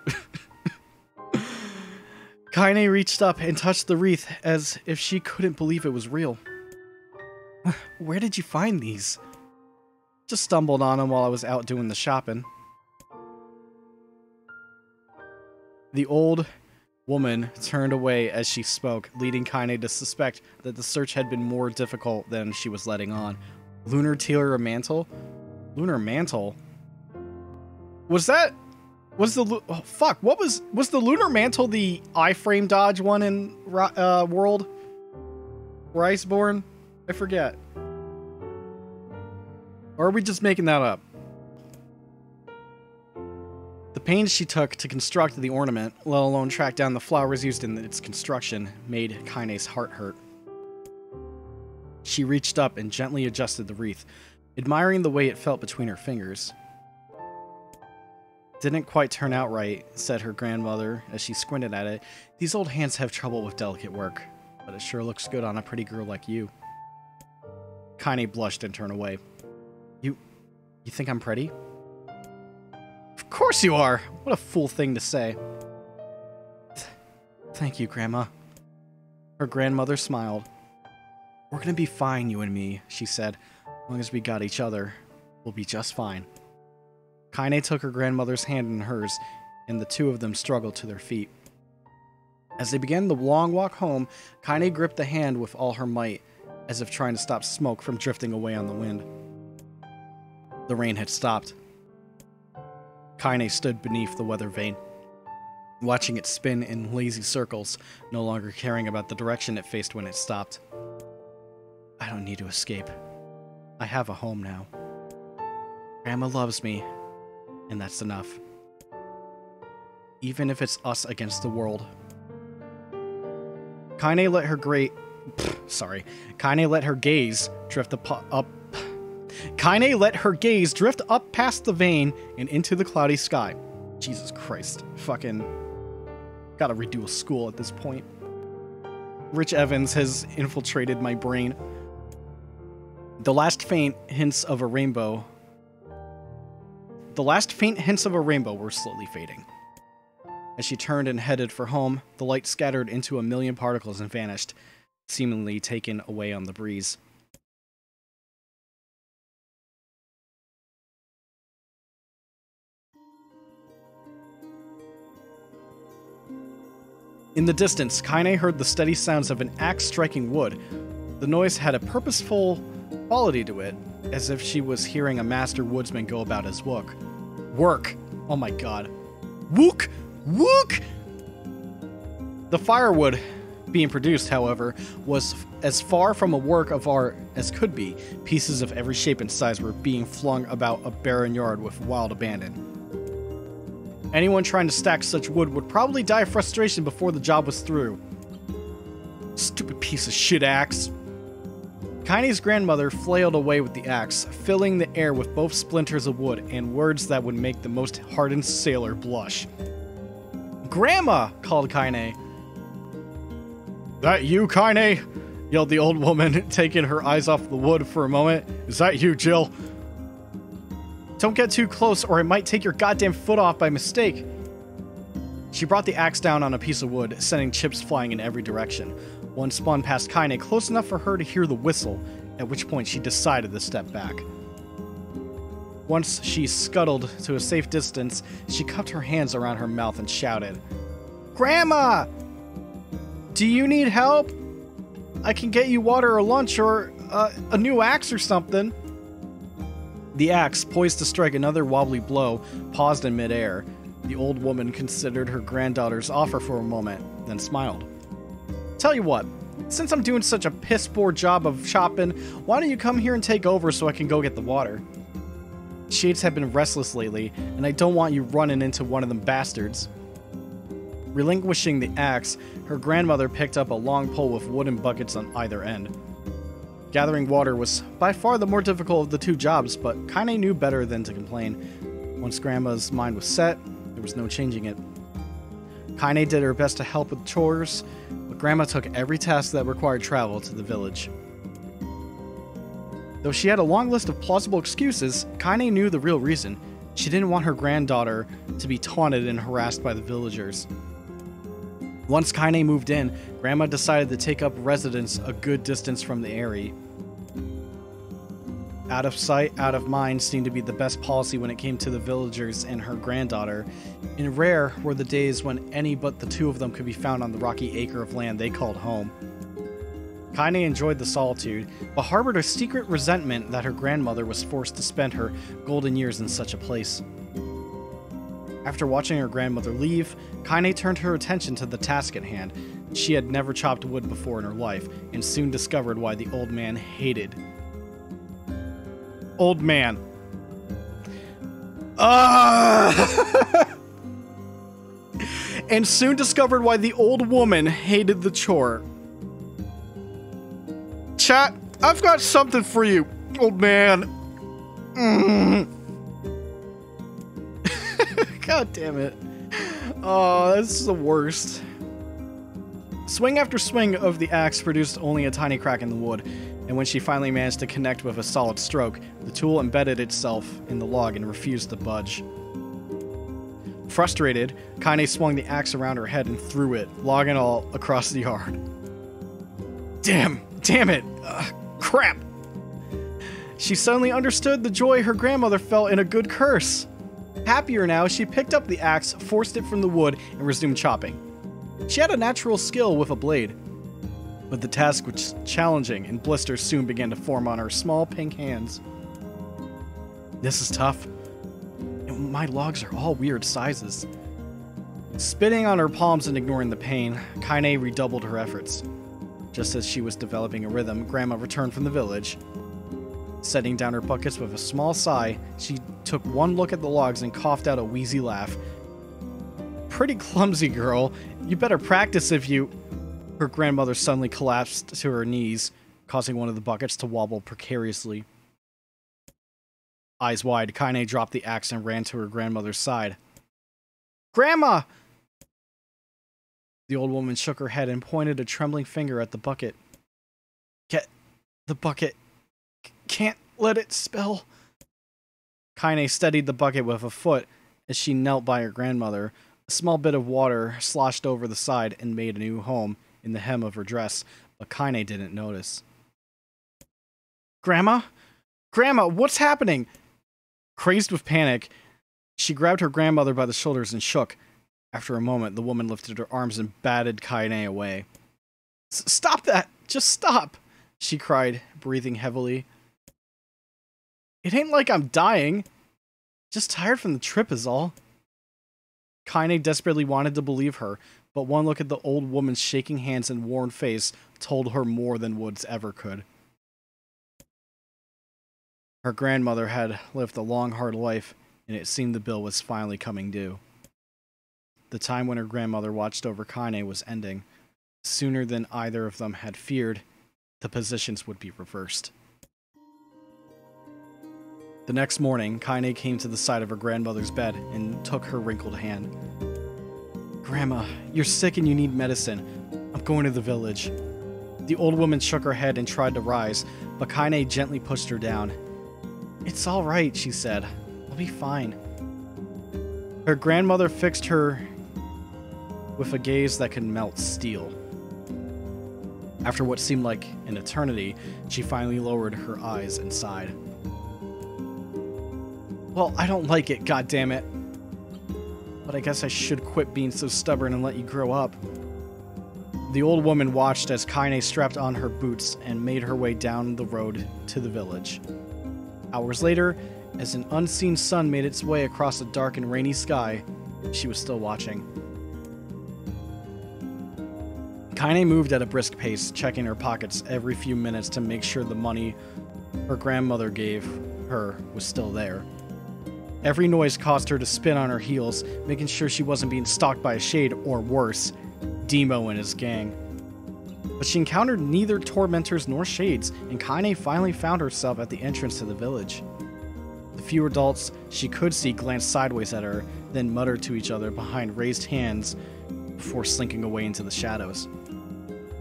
Kaine reached up and touched the wreath as if she couldn't believe it was real. Where did you find these? Just stumbled on them while I was out doing the shopping. The old woman turned away as she spoke, leading Kaine to suspect that the search had been more difficult than she was letting on. Lunar tear mantle? Lunar mantle? Was the lunar mantle the iframe dodge one in World? Where Iceborne? I forget. Or are we just making that up? The pains she took to construct the ornament, let alone track down the flowers used in its construction, made Kaine's heart hurt. She reached up and gently adjusted the wreath, admiring the way it felt between her fingers. Didn't quite turn out right, said her grandmother as she squinted at it. These old hands have trouble with delicate work, but it sure looks good on a pretty girl like you. Kaine blushed and turned away. You think I'm pretty? Of course you are! What a fool thing to say. Thank you, Grandma. Her grandmother smiled. We're gonna be fine, you and me, she said. As long as we got each other, we'll be just fine. Kaine took her grandmother's hand in hers, and the two of them struggled to their feet. As they began the long walk home, Kaine gripped the hand with all her might, as if trying to stop smoke from drifting away on the wind. The rain had stopped. Kaine stood beneath the weather vane, watching it spin in lazy circles, no longer caring about the direction it faced when it stopped. I don't need to escape. I have a home now. Grandma loves me, and that's enough. Even if it's us against the world. Kaine let her gaze drift up. Kaine let her gaze drift up past the vane and into the cloudy sky. Jesus Christ. Fucking gotta redo a school at this point. Rich Evans has infiltrated my brain. The last faint hints of a rainbow were slowly fading. As she turned and headed for home, the light scattered into a million particles and vanished, seemingly taken away on the breeze. In the distance, Kaine heard the steady sounds of an axe striking wood. The noise had a purposeful quality to it, as if she was hearing a master woodsman go about his work. Oh my god. Wook! Wook! The firewood being produced, however, was as far from a work of art as could be. Pieces of every shape and size were being flung about a barren yard with wild abandon. Anyone trying to stack such wood would probably die of frustration before the job was through. Stupid piece of shit axe. Kaine's grandmother flailed away with the axe, filling the air with both splinters of wood and words that would make the most hardened sailor blush. "Grandma!" called Kaine. "That you, Kaine?" yelled the old woman, taking her eyes off the wood for a moment. "Is that you, Jill?" "Don't get too close or it might take your goddamn foot off by mistake." She brought the axe down on a piece of wood, sending chips flying in every direction. One spun past Kaine close enough for her to hear the whistle, at which point she decided to step back. Once she scuttled to a safe distance, she cupped her hands around her mouth and shouted, "Grandma! Do you need help? I can get you water or lunch or a new axe or something." The axe, poised to strike another wobbly blow, paused in midair. The old woman considered her granddaughter's offer for a moment, then smiled. "Tell you what, since I'm doing such a piss-poor job of chopping, why don't you come here and take over so I can go get the water? Shades have been restless lately, and I don't want you running into one of them bastards." Relinquishing the axe, her grandmother picked up a long pole with wooden buckets on either end. Gathering water was by far the more difficult of the two jobs, but Kaine knew better than to complain. Once Grandma's mind was set, there was no changing it. Kaine did her best to help with chores, but Grandma took every task that required travel to the village. Though she had a long list of plausible excuses, Kaine knew the real reason. She didn't want her granddaughter to be taunted and harassed by the villagers. Once Kaine moved in, Grandma decided to take up residence a good distance from the area. Out of sight, out of mind seemed to be the best policy when it came to the villagers and her granddaughter, and rare were the days when any but the two of them could be found on the rocky acre of land they called home. Kaine enjoyed the solitude, but harbored a secret resentment that her grandmother was forced to spend her golden years in such a place. After watching her grandmother leave, Kaine turned her attention to the task at hand. She had never chopped wood before in her life, and soon discovered why the old man hated. Old man. And soon discovered why the old woman hated the chore. Chat, I've got something for you, old man. God damn it. Oh, this is the worst. Swing after swing of the axe produced only a tiny crack in the wood, and when she finally managed to connect with a solid stroke, the tool embedded itself in the log and refused to budge. Frustrated, Kaine swung the axe around her head and threw it, log and all, across the yard. Damn it! Crap! She suddenly understood the joy her grandmother felt in a good curse. Happier now, she picked up the axe, forced it from the wood, and resumed chopping. She had a natural skill with a blade, but the task was challenging, and blisters soon began to form on her small pink hands. This is tough, and my logs are all weird sizes. Spitting on her palms and ignoring the pain, Kaine redoubled her efforts. Just as she was developing a rhythm, Grandma returned from the village. Setting down her buckets with a small sigh, she took one look at the logs and coughed out a wheezy laugh. "Pretty clumsy, girl. You better practice if you..." Her grandmother suddenly collapsed to her knees, causing one of the buckets to wobble precariously. Eyes wide, Kaine dropped the axe and ran to her grandmother's side. "Grandma!" The old woman shook her head and pointed a trembling finger at the bucket. "Get the bucket. Can't let it spill." Kaine steadied the bucket with a foot as she knelt by her grandmother. A small bit of water sloshed over the side and made a new home in the hem of her dress, but Kaine didn't notice. "Grandma? Grandma, what's happening?" Crazed with panic, she grabbed her grandmother by the shoulders and shook. After a moment, the woman lifted her arms and batted Kaine away. "Stop that! Just stop!" she cried, breathing heavily. "It ain't like I'm dying. Just tired from the trip is all." Kaine desperately wanted to believe her, but one look at the old woman's shaking hands and worn face told her more than words ever could. Her grandmother had lived a long, hard life, and it seemed the bill was finally coming due. the time when her grandmother watched over Kaine was ending. Sooner than either of them had feared, the positions would be reversed. The next morning, Kaine came to the side of her grandmother's bed and took her wrinkled hand. "Grandma, you're sick and you need medicine. I'm going to the village." The old woman shook her head and tried to rise, but Kaine gently pushed her down. "It's all right," she said. "I'll be fine." Her grandmother fixed her with a gaze that could melt steel. After what seemed like an eternity, she finally lowered her eyes and sighed. "Well, I don't like it, goddammit. But I guess I should quit being so stubborn and let you grow up." The old woman watched as Kaine strapped on her boots and made her way down the road to the village. Hours later, as an unseen sun made its way across a dark and rainy sky, she was still watching. Kaine moved at a brisk pace, checking her pockets every few minutes to make sure the money her grandmother gave her was still there. Every noise caused her to spin on her heels, making sure she wasn't being stalked by a shade, or worse, Demo and his gang. But she encountered neither tormentors nor shades, and Kaine finally found herself at the entrance to the village. The few adults she could see glanced sideways at her, then muttered to each other behind raised hands before slinking away into the shadows.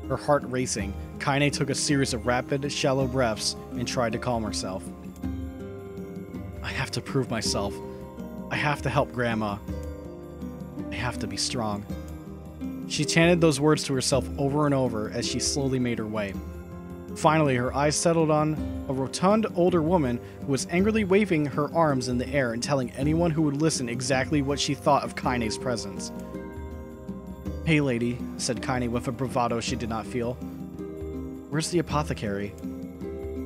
Her heart racing, Kaine took a series of rapid, shallow breaths and tried to calm herself. "I have to prove myself. I have to help Grandma. I have to be strong." She chanted those words to herself over and over as she slowly made her way. Finally, her eyes settled on a rotund older woman who was angrily waving her arms in the air and telling anyone who would listen exactly what she thought of Kaine's presence. "Hey, lady," said Kaine with a bravado she did not feel. "Where's the apothecary?"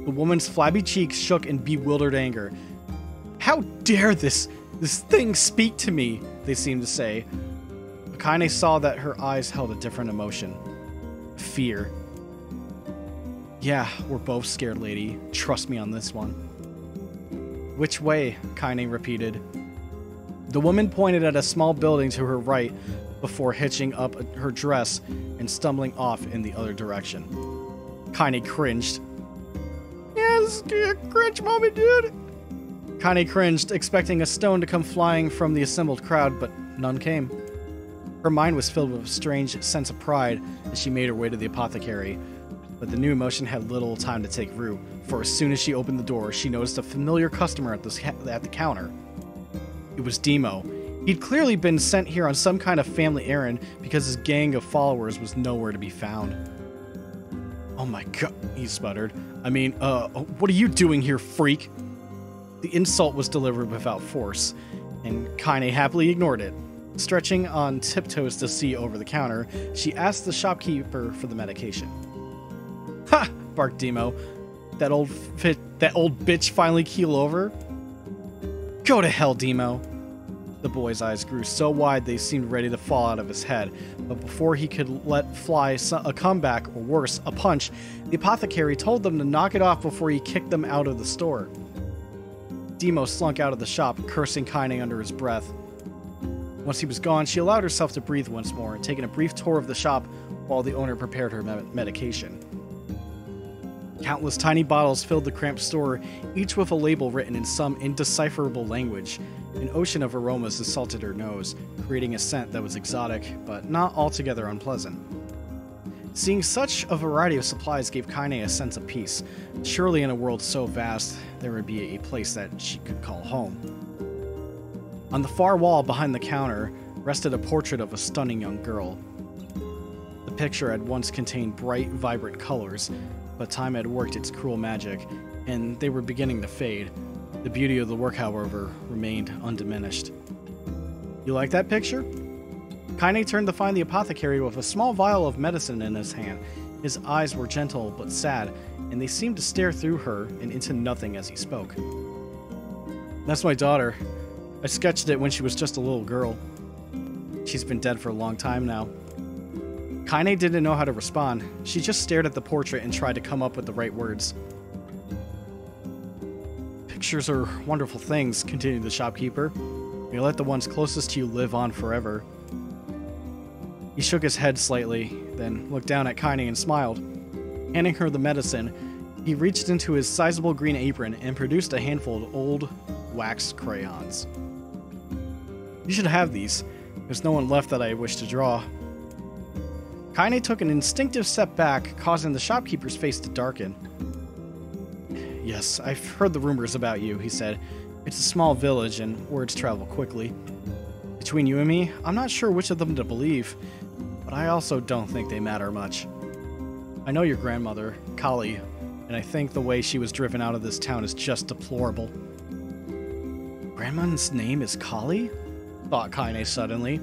The woman's flabby cheeks shook in bewildered anger. "How dare this thing speak to me?" they seemed to say. But Kaine saw that her eyes held a different emotion. Fear. "Yeah, we're both scared, lady. Trust me on this one." "Which way?" Kaine repeated. The woman pointed at a small building to her right before hitching up her dress and stumbling off in the other direction. Kaine cringed. "Yeah, this is a cringe moment, dude." Kaine cringed, expecting a stone to come flying from the assembled crowd, but none came. Her mind was filled with a strange sense of pride as she made her way to the apothecary, but the new emotion had little time to take root, for as soon as she opened the door, she noticed a familiar customer at the counter. It was Demo. He'd clearly been sent here on some kind of family errand because his gang of followers was nowhere to be found. "Oh my god," he sputtered. What are you doing here, freak?" The insult was delivered without force, and Kaine happily ignored it. Stretching on tiptoes to see over the counter, she asked the shopkeeper for the medication. "Ha!" barked Demo. That old bitch finally keel over?" "Go to hell, Demo." The boy's eyes grew so wide they seemed ready to fall out of his head, but before he could let fly a comeback, or worse, a punch, the apothecary told them to knock it off before he kicked them out of the store. Demo slunk out of the shop, cursing Kaine under his breath. Once he was gone, she allowed herself to breathe once more, taking a brief tour of the shop while the owner prepared her medication. Countless tiny bottles filled the cramped store, each with a label written in some indecipherable language. An ocean of aromas assaulted her nose, creating a scent that was exotic, but not altogether unpleasant. Seeing such a variety of supplies gave Kaine a sense of peace. Surely in a world so vast, there would be a place that she could call home. On the far wall behind the counter rested a portrait of a stunning young girl. The picture had once contained bright, vibrant colors, but time had worked its cruel magic, and they were beginning to fade. The beauty of the work, however, remained undiminished. "You like that picture?" Kaine turned to find the apothecary with a small vial of medicine in his hand. His eyes were gentle but sad, and they seemed to stare through her and into nothing as he spoke. "That's my daughter. I sketched it when she was just a little girl. She's been dead for a long time now." Kaine didn't know how to respond. She just stared at the portrait and tried to come up with the right words. "Pictures are wonderful things," continued the shopkeeper. "You let the ones closest to you live on forever. He shook his head slightly, then looked down at Kaine and smiled. Handing her the medicine, he reached into his sizable green apron and produced a handful of old wax crayons. You should have these. There's no one left that I wish to draw. Kaine took an instinctive step back, causing the shopkeeper's face to darken. Yes, I've heard the rumors about you, he said. It's a small village and words travel quickly. Between you and me, I'm not sure which of them to believe, but I also don't think they matter much. I know your grandmother, Kali, and I think the way she was driven out of this town is just deplorable. Grandma's name is Kali? Thought Kaine suddenly.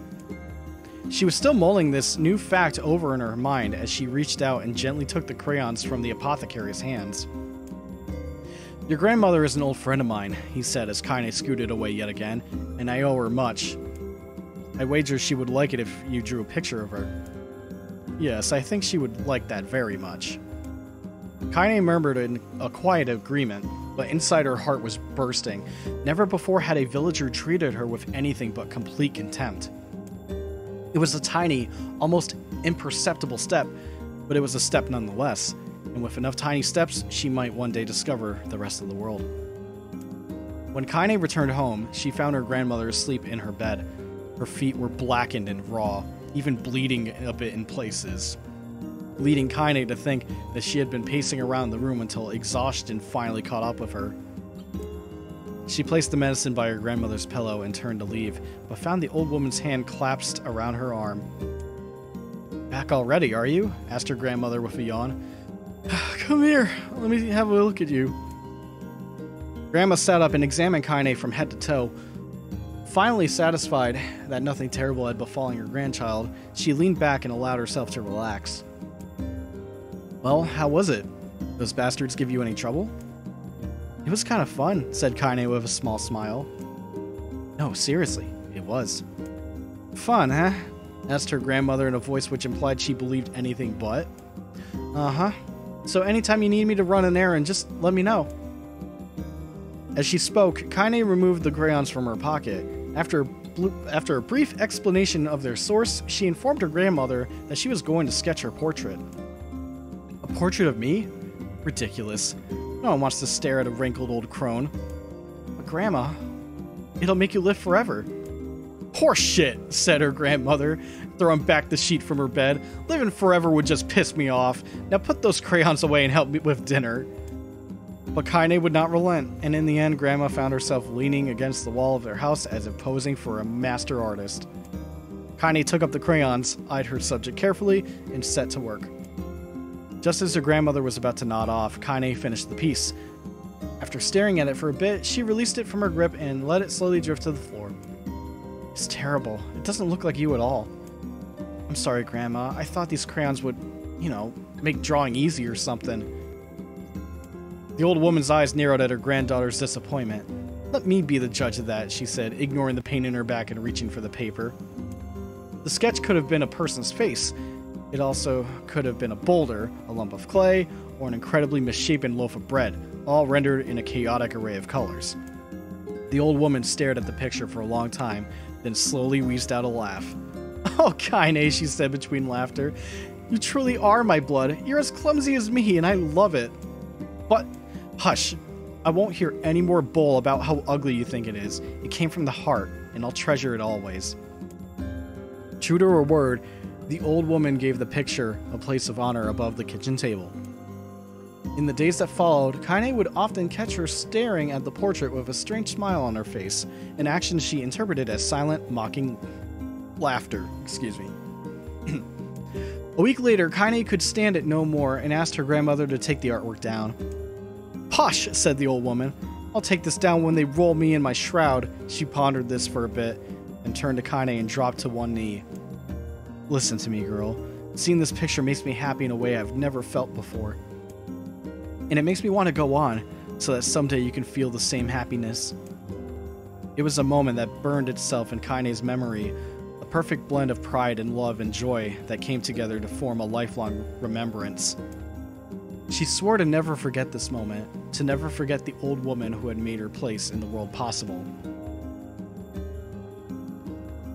She was still mulling this new fact over in her mind as she reached out and gently took the crayons from the apothecary's hands. Your grandmother is an old friend of mine, he said as Kaine scooted away yet again, and I owe her much. I wager she would like it if you drew a picture of her. Yes, I think she would like that very much. Kaine murmured in a quiet agreement, but inside her heart was bursting. Never before had a villager treated her with anything but complete contempt. It was a tiny, almost imperceptible step, but it was a step nonetheless, and with enough tiny steps, she might one day discover the rest of the world. When Kaine returned home, she found her grandmother asleep in her bed. Her feet were blackened and raw, even bleeding a bit in places, leading Kaine to think that she had been pacing around the room until exhaustion finally caught up with her. She placed the medicine by her grandmother's pillow and turned to leave, but found the old woman's hand clasped around her arm. Back already, are you? Asked her grandmother with a yawn. Come here, let me have a look at you. Grandma sat up and examined Kaine from head to toe. Finally satisfied that nothing terrible had befallen her grandchild, she leaned back and allowed herself to relax. Well, how was it? Those bastards give you any trouble? It was kind of fun, said Kaine with a small smile. No, seriously, it was. Fun, huh? Asked her grandmother in a voice which implied she believed anything but. Uh-huh. So anytime you need me to run an errand, just let me know. As she spoke, Kaine removed the crayons from her pocket. After a brief explanation of their source, she informed her grandmother that she was going to sketch her portrait. A portrait of me? Ridiculous. No one wants to stare at a wrinkled old crone. But Grandma, it'll make you live forever. Horse shit, said her grandmother, throwing back the sheet from her bed. Living forever would just piss me off. Now put those crayons away and help me with dinner. But Kaine would not relent, and in the end, Grandma found herself leaning against the wall of their house as if posing for a master artist. Kaine took up the crayons, eyed her subject carefully, and set to work. Just as her grandmother was about to nod off, Kaine finished the piece. After staring at it for a bit, she released it from her grip and let it slowly drift to the floor. It's terrible. It doesn't look like you at all. I'm sorry, Grandma. I thought these crayons would, make drawing easy or something. The old woman's eyes narrowed at her granddaughter's disappointment. Let me be the judge of that, she said, ignoring the pain in her back and reaching for the paper. The sketch could have been a person's face. It also could have been a boulder, a lump of clay, or an incredibly misshapen loaf of bread, all rendered in a chaotic array of colors. The old woman stared at the picture for a long time, then slowly wheezed out a laugh. Oh, Kaine, she said between laughter. You truly are my blood. You're as clumsy as me, and I love it. But, hush. I won't hear any more bull about how ugly you think it is. It came from the heart, and I'll treasure it always. True to her word, the old woman gave the picture a place of honor above the kitchen table. In the days that followed, Kaine would often catch her staring at the portrait with a strange smile on her face, an action she interpreted as silent, mocking laughter. A week later, Kaine could stand it no more and asked her grandmother to take the artwork down. Posh, said the old woman. I'll take this down when they roll me in my shroud. She pondered this for a bit, and turned to Kaine and dropped to one knee. Listen to me, girl. Seeing this picture makes me happy in a way I've never felt before. And it makes me want to go on, so that someday you can feel the same happiness. It was a moment that burned itself in Kaine's memory, a perfect blend of pride and love and joy that came together to form a lifelong remembrance. She swore to never forget this moment, to never forget the old woman who had made her place in the world possible.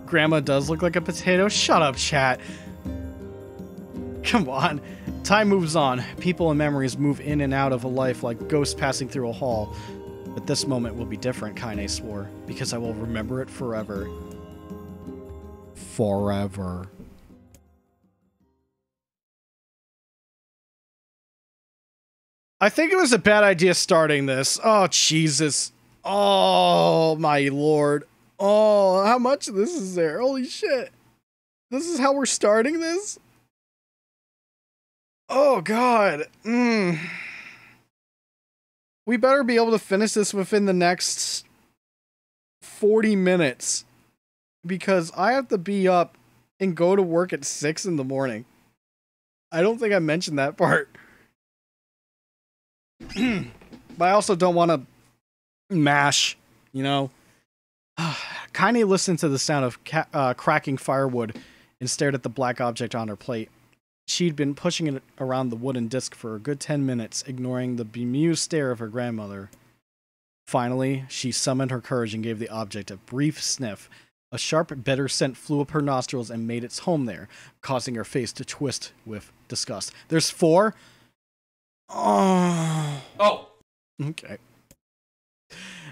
Grandma does look like a potato. Shut up, chat. Come on. Time moves on. People and memories move in and out of a life like ghosts passing through a hall. But this moment will be different, Kaine swore, because I will remember it forever. Forever. I think it was a bad idea starting this. Oh, Jesus. Oh, my lord. Oh, how much of this is there? Holy shit. This is how we're starting this? Oh, God. We better be able to finish this within the next 40 minutes. Because I have to be up and go to work at 6 in the morning. I don't think I mentioned that part. But I also don't want to mash, you know. Kaine listened to the sound of cracking firewood and stared at the black object on her plate. She'd been pushing it around the wooden disc for a good 10 minutes, ignoring the bemused stare of her grandmother. Finally, she summoned her courage and gave the object a brief sniff. A sharp, bitter scent flew up her nostrils and made its home there, causing her face to twist with disgust. There's 4? Oh. Okay.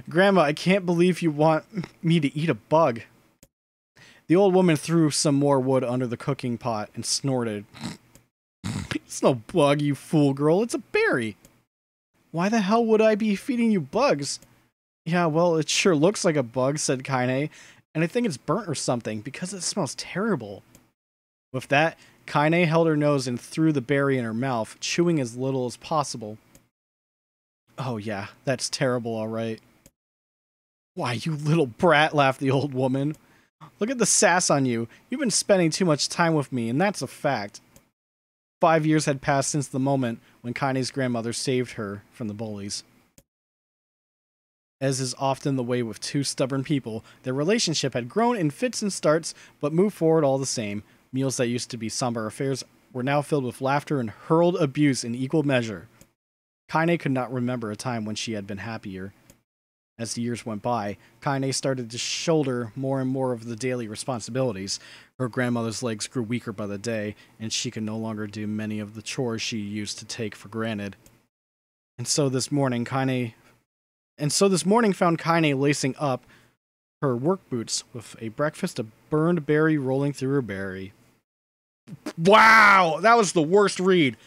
Grandma, I can't believe you want me to eat a bug. The old woman threw some more wood under the cooking pot and snorted. It's no bug, you fool girl. It's a berry. Why the hell would I be feeding you bugs? Yeah, well, it sure looks like a bug, said Kaine, and I think it's burnt or something because it smells terrible. With that, Kaine held her nose and threw the berry in her mouth, chewing as little as possible. Oh yeah, that's terrible, all right. Why, you little brat, laughed the old woman. Look at the sass on you. You've been spending too much time with me, and that's a fact. 5 years had passed since the moment when Kaine's grandmother saved her from the bullies. As is often the way with two stubborn people, their relationship had grown in fits and starts, but moved forward all the same. Meals that used to be somber affairs were now filled with laughter and hurled abuse in equal measure. Kaine could not remember a time when she had been happier. As the years went by, Kaine started to shoulder more and more of the daily responsibilities. Her grandmother's legs grew weaker by the day, and she could no longer do many of the chores she used to take for granted. And so this morning found Kaine lacing up her work boots with a breakfast of burned berry rolling through her berry. Wow, that was the worst read.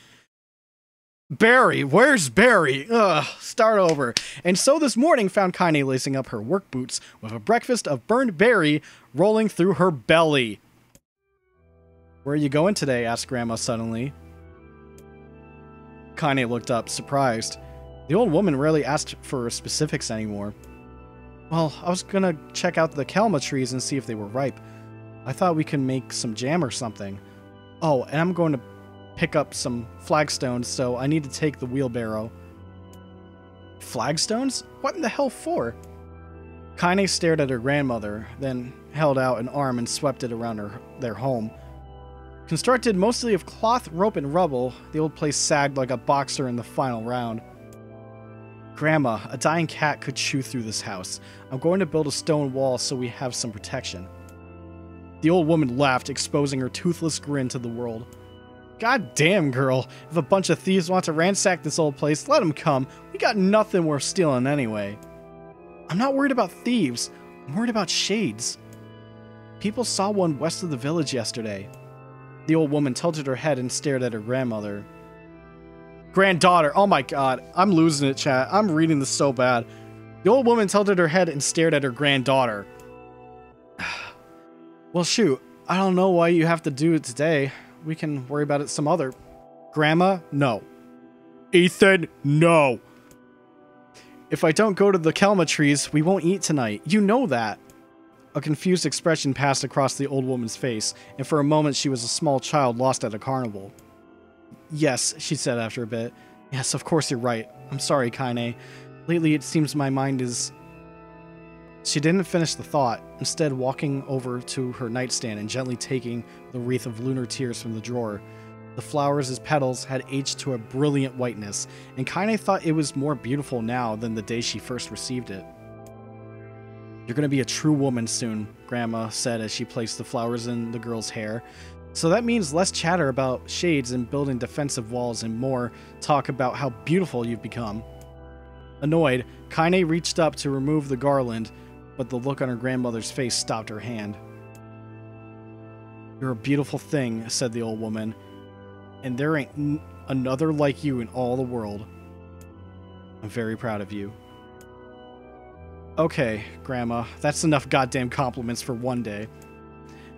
Barry, where's Barry? Ugh, start over. And so this morning found Kaine lacing up her work boots with a breakfast of burned berry rolling through her belly. Where are you going today? Asked Grandma suddenly. Kaine looked up, surprised. The old woman rarely asked for specifics anymore. Well, I was gonna check out the kelma trees and see if they were ripe. I thought we could make some jam or something. Oh, and I'm going to pick up some flagstones, so I need to take the wheelbarrow. Flagstones? What in the hell for? Kaine stared at her grandmother, then held out an arm and swept it around their home. Constructed mostly of cloth, rope, and rubble, the old place sagged like a boxer in the final round. Grandma, a dying cat could chew through this house. I'm going to build a stone wall so we have some protection. The old woman laughed, exposing her toothless grin to the world. God damn, girl. If a bunch of thieves want to ransack this old place, let them come. We got nothing worth stealing anyway. I'm not worried about thieves. I'm worried about shades. People saw one west of the village yesterday. The old woman tilted her head and stared at her grandmother. Granddaughter. Oh my god. I'm losing it, chat. I'm reading this so bad. The old woman tilted her head and stared at her granddaughter. Well, shoot. I don't know why you have to do it today. We can worry about it some other. Grandma, no. Ethan, no. If I don't go to the kelma trees, we won't eat tonight. You know that. A confused expression passed across the old woman's face, and for a moment she was a small child lost at a carnival. Yes, she said after a bit. Yes, of course you're right. I'm sorry, Kaine. Lately it seems my mind is... She didn't finish the thought, instead walking over to her nightstand and gently taking the wreath of lunar tears from the drawer. The flowers' petals had aged to a brilliant whiteness, and Kaine thought it was more beautiful now than the day she first received it. You're gonna be a true woman soon, Grandma said as she placed the flowers in the girl's hair. So that means less chatter about shades and building defensive walls and more talk about how beautiful you've become. Annoyed, Kaine reached up to remove the garland, but the look on her grandmother's face stopped her hand. You're a beautiful thing, said the old woman, and there ain't another like you in all the world. I'm very proud of you. Okay, Grandma, that's enough goddamn compliments for one day.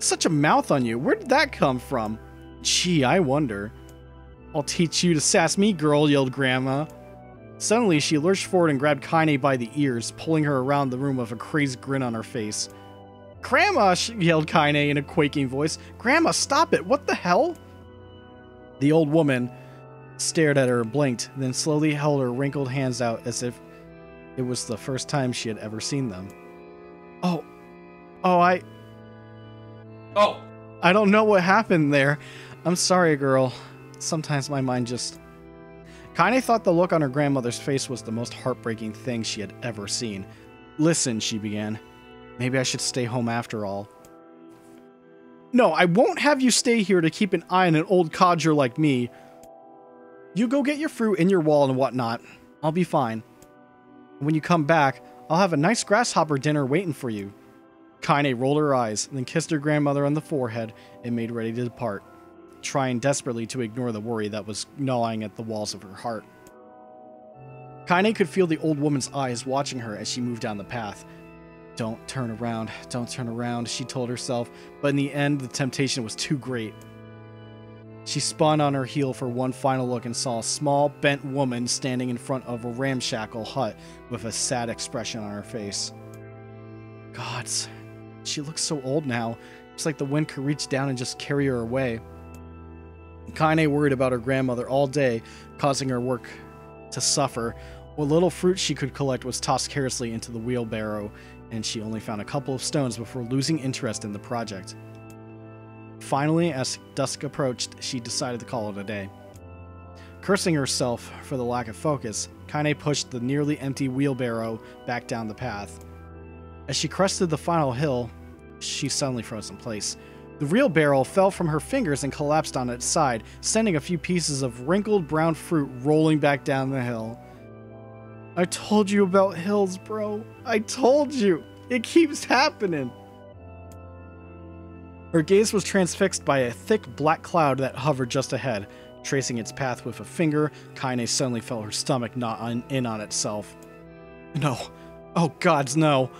Such a mouth on you. Where did that come from? Gee, I wonder. I'll teach you to sass me, girl, yelled Grandma. Suddenly, she lurched forward and grabbed Kaine by the ears, pulling her around the room with a crazed grin on her face. Grandma, yelled Kaine in a quaking voice. Grandma, stop it! What the hell? The old woman stared at her and blinked, then slowly held her wrinkled hands out as if it was the first time she had ever seen them. I don't know what happened there. I'm sorry, girl. Sometimes my mind just... Kaine thought the look on her grandmother's face was the most heartbreaking thing she had ever seen. Listen, she began. Maybe I should stay home after all. No, I won't have you stay here to keep an eye on an old codger like me. You go get your fruit and your wall and whatnot. I'll be fine. When you come back, I'll have a nice grasshopper dinner waiting for you. Kaine rolled her eyes, then kissed her grandmother on the forehead and made ready to depart, trying desperately to ignore the worry that was gnawing at the walls of her heart. Kaine could feel the old woman's eyes watching her as she moved down the path. Don't turn around, she told herself, but in the end, the temptation was too great. She spun on her heel for one final look and saw a small, bent woman standing in front of a ramshackle hut with a sad expression on her face. Gods, she looks so old now. It's like the wind could reach down and just carry her away. Kaine worried about her grandmother all day, causing her work to suffer. What little fruit she could collect was tossed carelessly into the wheelbarrow, and she only found a couple of stones before losing interest in the project. Finally, as dusk approached, she decided to call it a day. Cursing herself for the lack of focus, Kaine pushed the nearly empty wheelbarrow back down the path. As she crested the final hill, she suddenly froze in place. The wheelbarrow fell from her fingers and collapsed on its side, sending a few pieces of wrinkled brown fruit rolling back down the hill. I told you about hills, bro. I told you. It keeps happening. Her gaze was transfixed by a thick black cloud that hovered just ahead. Tracing its path with a finger, Kaine suddenly felt her stomach knot in on itself. No. Oh, gods, no.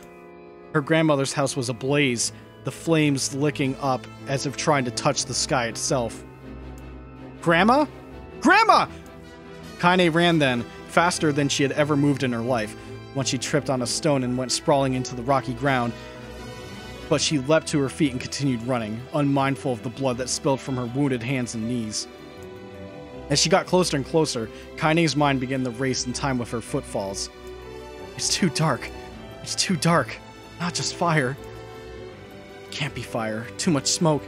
Her grandmother's house was ablaze, the flames licking up as if trying to touch the sky itself. Grandma? Grandma! Kaine ran then, faster than she had ever moved in her life. Once she tripped on a stone and went sprawling into the rocky ground, but she leapt to her feet and continued running, unmindful of the blood that spilled from her wounded hands and knees. As she got closer and closer, Kaine's mind began to race in time with her footfalls. It's too dark. It's too dark. Not just fire. Can't be fire. Too much smoke.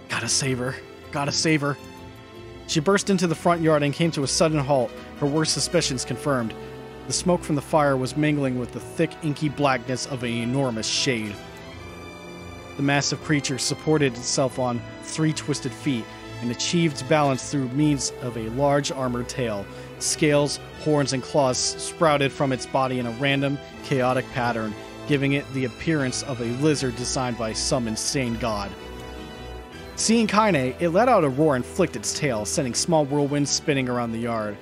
Gotta save her. Gotta save her. She burst into the front yard and came to a sudden halt, her worst suspicions confirmed. The smoke from the fire was mingling with the thick, inky blackness of an enormous shade. The massive creature supported itself on 3 twisted feet and achieved balance through means of a large armored tail. Scales, horns, and claws sprouted from its body in a random, chaotic pattern, giving it the appearance of a lizard designed by some insane god. Seeing Kaine, it let out a roar and flicked its tail, sending small whirlwinds spinning around the yard.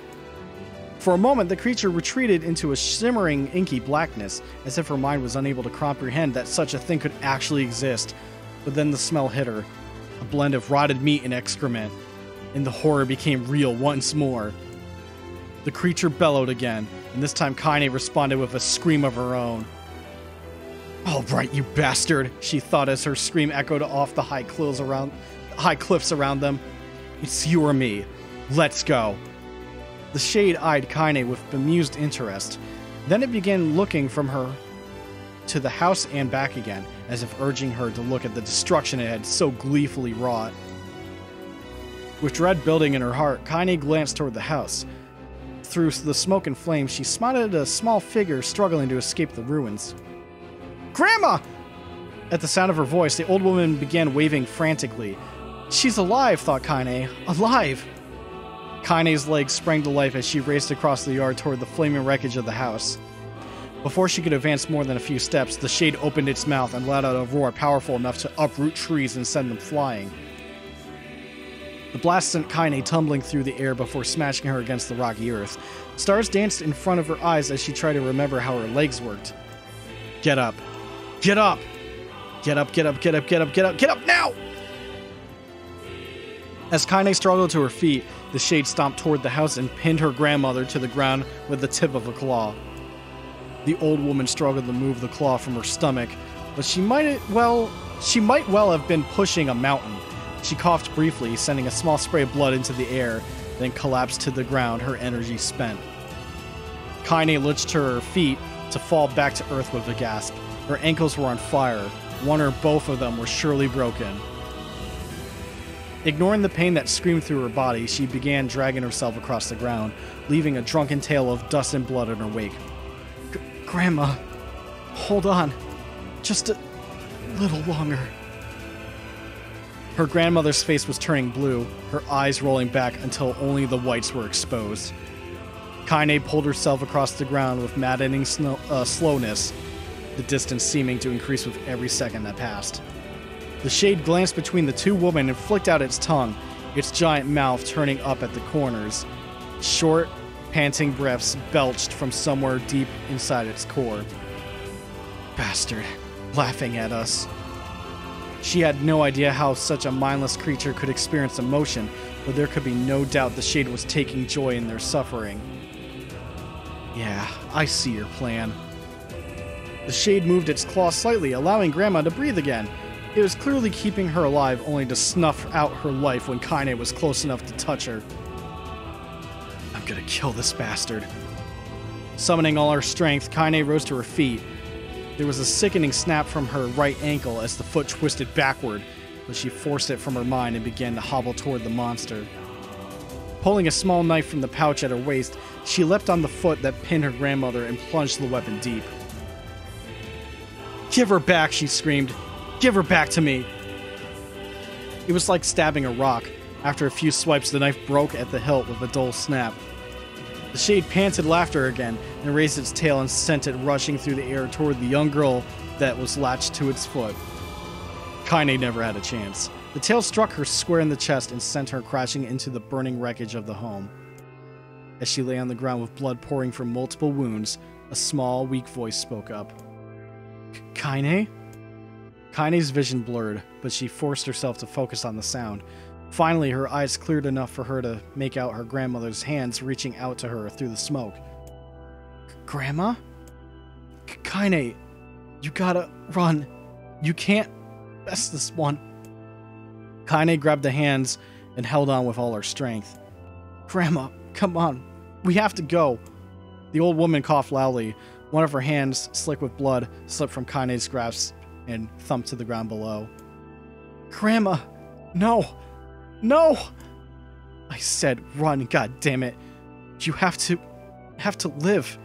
For a moment, the creature retreated into a shimmering, inky blackness, as if her mind was unable to comprehend that such a thing could actually exist. But then the smell hit her, a blend of rotted meat and excrement, and the horror became real once more. The creature bellowed again, and this time Kaine responded with a scream of her own. All right, you bastard, she thought as her scream echoed off the high cliffs around them. It's you or me. Let's go. The shade eyed Kaine with bemused interest. Then it began looking from her to the house and back again, as if urging her to look at the destruction it had so gleefully wrought. With dread building in her heart, Kaine glanced toward the house. Through the smoke and flames, she spotted a small figure struggling to escape the ruins. Grandma! At the sound of her voice, the old woman began waving frantically. She's alive, thought Kaine. Alive! Kaine's legs sprang to life as she raced across the yard toward the flaming wreckage of the house. Before she could advance more than a few steps, the shade opened its mouth and let out a roar powerful enough to uproot trees and send them flying. The blast sent Kaine tumbling through the air before smashing her against the rocky earth. Stars danced in front of her eyes as she tried to remember how her legs worked. Get up. Get up! Get up, get up, get up, get up, get up, get up now! As Kaine struggled to her feet, the shade stomped toward the house and pinned her grandmother to the ground with the tip of a claw. The old woman struggled to move the claw from her stomach, but she might well have been pushing a mountain. She coughed briefly, sending a small spray of blood into the air, then collapsed to the ground, her energy spent. Kaine lurched to her feet to fall back to earth with a gasp. Her ankles were on fire. One or both of them were surely broken. Ignoring the pain that screamed through her body, she began dragging herself across the ground, leaving a drunken tail of dust and blood in her wake. Grandma, hold on. Just a little longer. Her grandmother's face was turning blue, her eyes rolling back until only the whites were exposed. Kaine pulled herself across the ground with maddening slowness, the distance seeming to increase with every second that passed. The shade glanced between the two women and flicked out its tongue, its giant mouth turning up at the corners. Short, panting breaths belched from somewhere deep inside its core. Bastard, laughing at us. She had no idea how such a mindless creature could experience emotion, but there could be no doubt the shade was taking joy in their suffering. Yeah, I see your plan. The shade moved its claw slightly, allowing Grandma to breathe again. It was clearly keeping her alive, only to snuff out her life when Kaine was close enough to touch her. I'm gonna kill this bastard. Summoning all her strength, Kaine rose to her feet. There was a sickening snap from her right ankle as the foot twisted backward, but she forced it from her mind and began to hobble toward the monster. Pulling a small knife from the pouch at her waist, she leapt on the foot that pinned her grandmother and plunged the weapon deep. Give her back, she screamed. Give her back to me. It was like stabbing a rock. After a few swipes, the knife broke at the hilt with a dull snap. The shade panted laughter again and raised its tail and sent it rushing through the air toward the young girl that was latched to its foot. Kaine never had a chance. The tail struck her square in the chest and sent her crashing into the burning wreckage of the home. As she lay on the ground with blood pouring from multiple wounds, a small, weak voice spoke up. Kaine? Kaine's vision blurred, but she forced herself to focus on the sound. Finally, her eyes cleared enough for her to make out her grandmother's hands reaching out to her through the smoke. Grandma? Kaine, you gotta run. You can't mess this one. Kaine grabbed the hands and held on with all her strength. Grandma, come on. We have to go. The old woman coughed loudly. One of her hands, slick with blood, slipped from Kaine's grasp and thumped to the ground below. Grandma, no. No! I said run, god damn it. You have to live.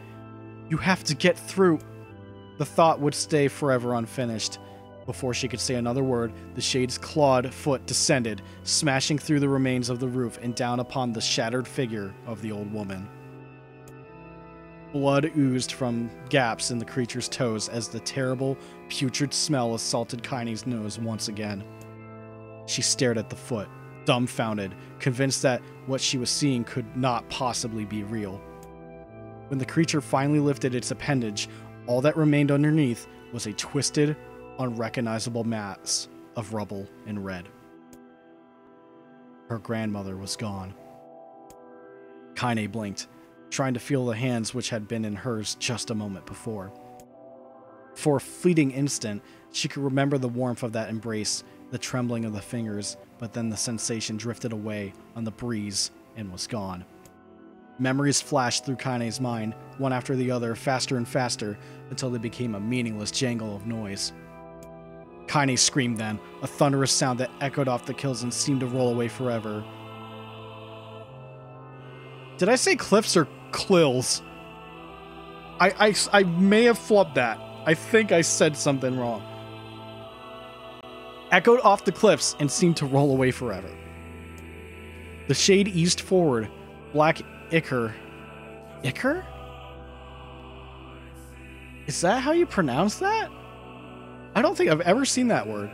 You have to get through. The thought would stay forever unfinished. Before she could say another word, the shade's clawed foot descended, smashing through the remains of the roof and down upon the shattered figure of the old woman. Blood oozed from gaps in the creature's toes as the terrible, putrid smell assaulted Kaine's nose once again. She stared at the foot, dumbfounded, convinced that what she was seeing could not possibly be real. When the creature finally lifted its appendage, all that remained underneath was a twisted, unrecognizable mass of rubble and red. Her grandmother was gone. Kaine blinked, trying to feel the hands which had been in hers just a moment before. For a fleeting instant, she could remember the warmth of that embrace, the trembling of the fingers, but then the sensation drifted away on the breeze and was gone. Memories flashed through Kaine's mind, one after the other, faster and faster, until they became a meaningless jangle of noise. Kaine screamed then, a thunderous sound that echoed off the hills and seemed to roll away forever. Did I say cliffs or clills? I may have flubbed that. I think I said something wrong. Echoed off the cliffs and seemed to roll away forever. The shade eased forward. Black ichor. Ichor? Is that how you pronounce that? I don't think I've ever seen that word.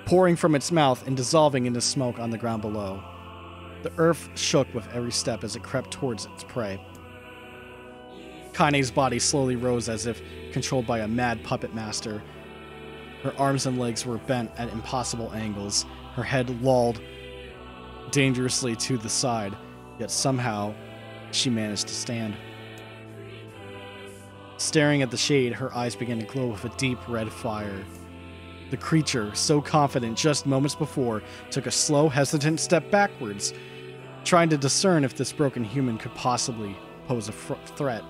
Pouring from its mouth and dissolving into smoke on the ground below. The earth shook with every step as it crept towards its prey. Kaine's body slowly rose as if controlled by a mad puppet master. Her arms and legs were bent at impossible angles. Her head lolled dangerously to the side, yet somehow she managed to stand. Staring at the shade, her eyes began to glow with a deep red fire. The creature, so confident just moments before, took a slow, hesitant step backwards, trying to discern if this broken human could possibly pose a threat.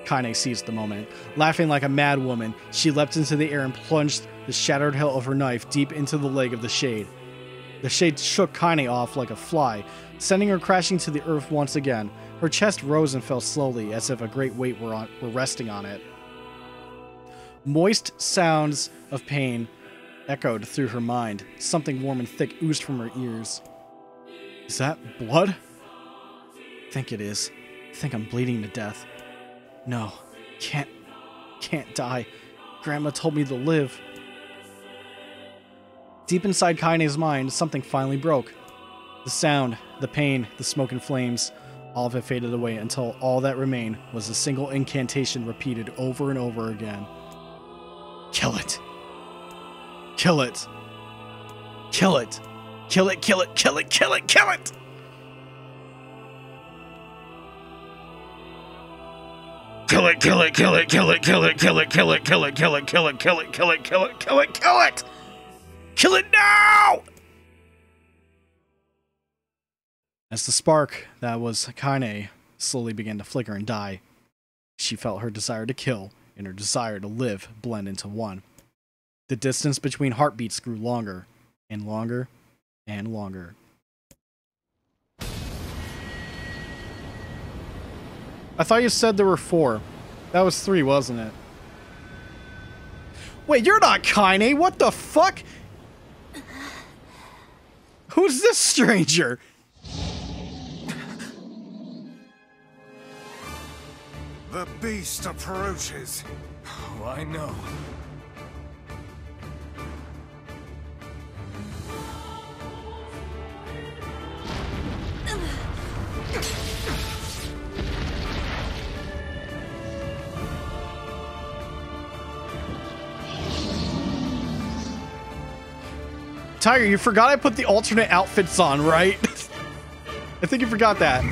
Kaine seized the moment. Laughing like a mad woman, she leapt into the air and plunged the shattered hilt of her knife deep into the leg of the shade. The shade shook Kaine off like a fly, sending her crashing to the earth once again. Her chest rose and fell slowly, as if a great weight were resting on it. Moist sounds of pain echoed through her mind. Something warm and thick oozed from her ears. Is that blood? I think it is. I think I'm bleeding to death. No, can't die. Grandma told me to live. Deep inside Kaine's mind, something finally broke. The sound, the pain, the smoke and flames, all of it faded away until all that remained was a single incantation repeated over and over again. Kill it. Kill it. Kill it. Kill it, kill it, kill it, kill it, kill it! Kill it, kill it, kill it, kill it, kill it, kill it, kill it, kill it, kill it, kill it, kill it, kill it, kill it, kill it, kill it! Kill it now! As the spark that was Kaine slowly began to flicker and die, she felt her desire to kill and her desire to live blend into one. The distance between heartbeats grew longer and longer and longer. I thought you said there were 4. That was 3, wasn't it? Wait, you're not Kaine! What the fuck? Who's this stranger? The beast approaches. Oh, I know. Tiger, you forgot I put the alternate outfits on, right? I think you forgot that.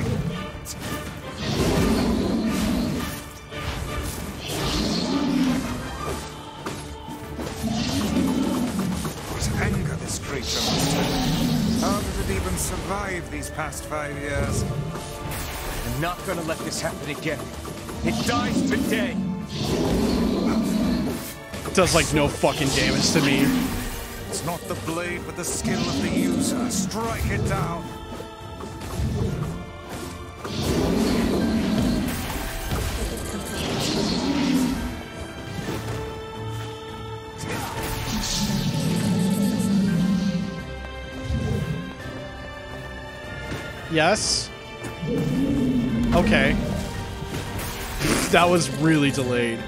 What anger this creature must have. How did it even survive these past 5 years? I'm not gonna let this happen again. It dies today. It does like no fucking damage to me. It's not the blade, but the skill of the user. Strike it down. Yes. Okay. That was really delayed.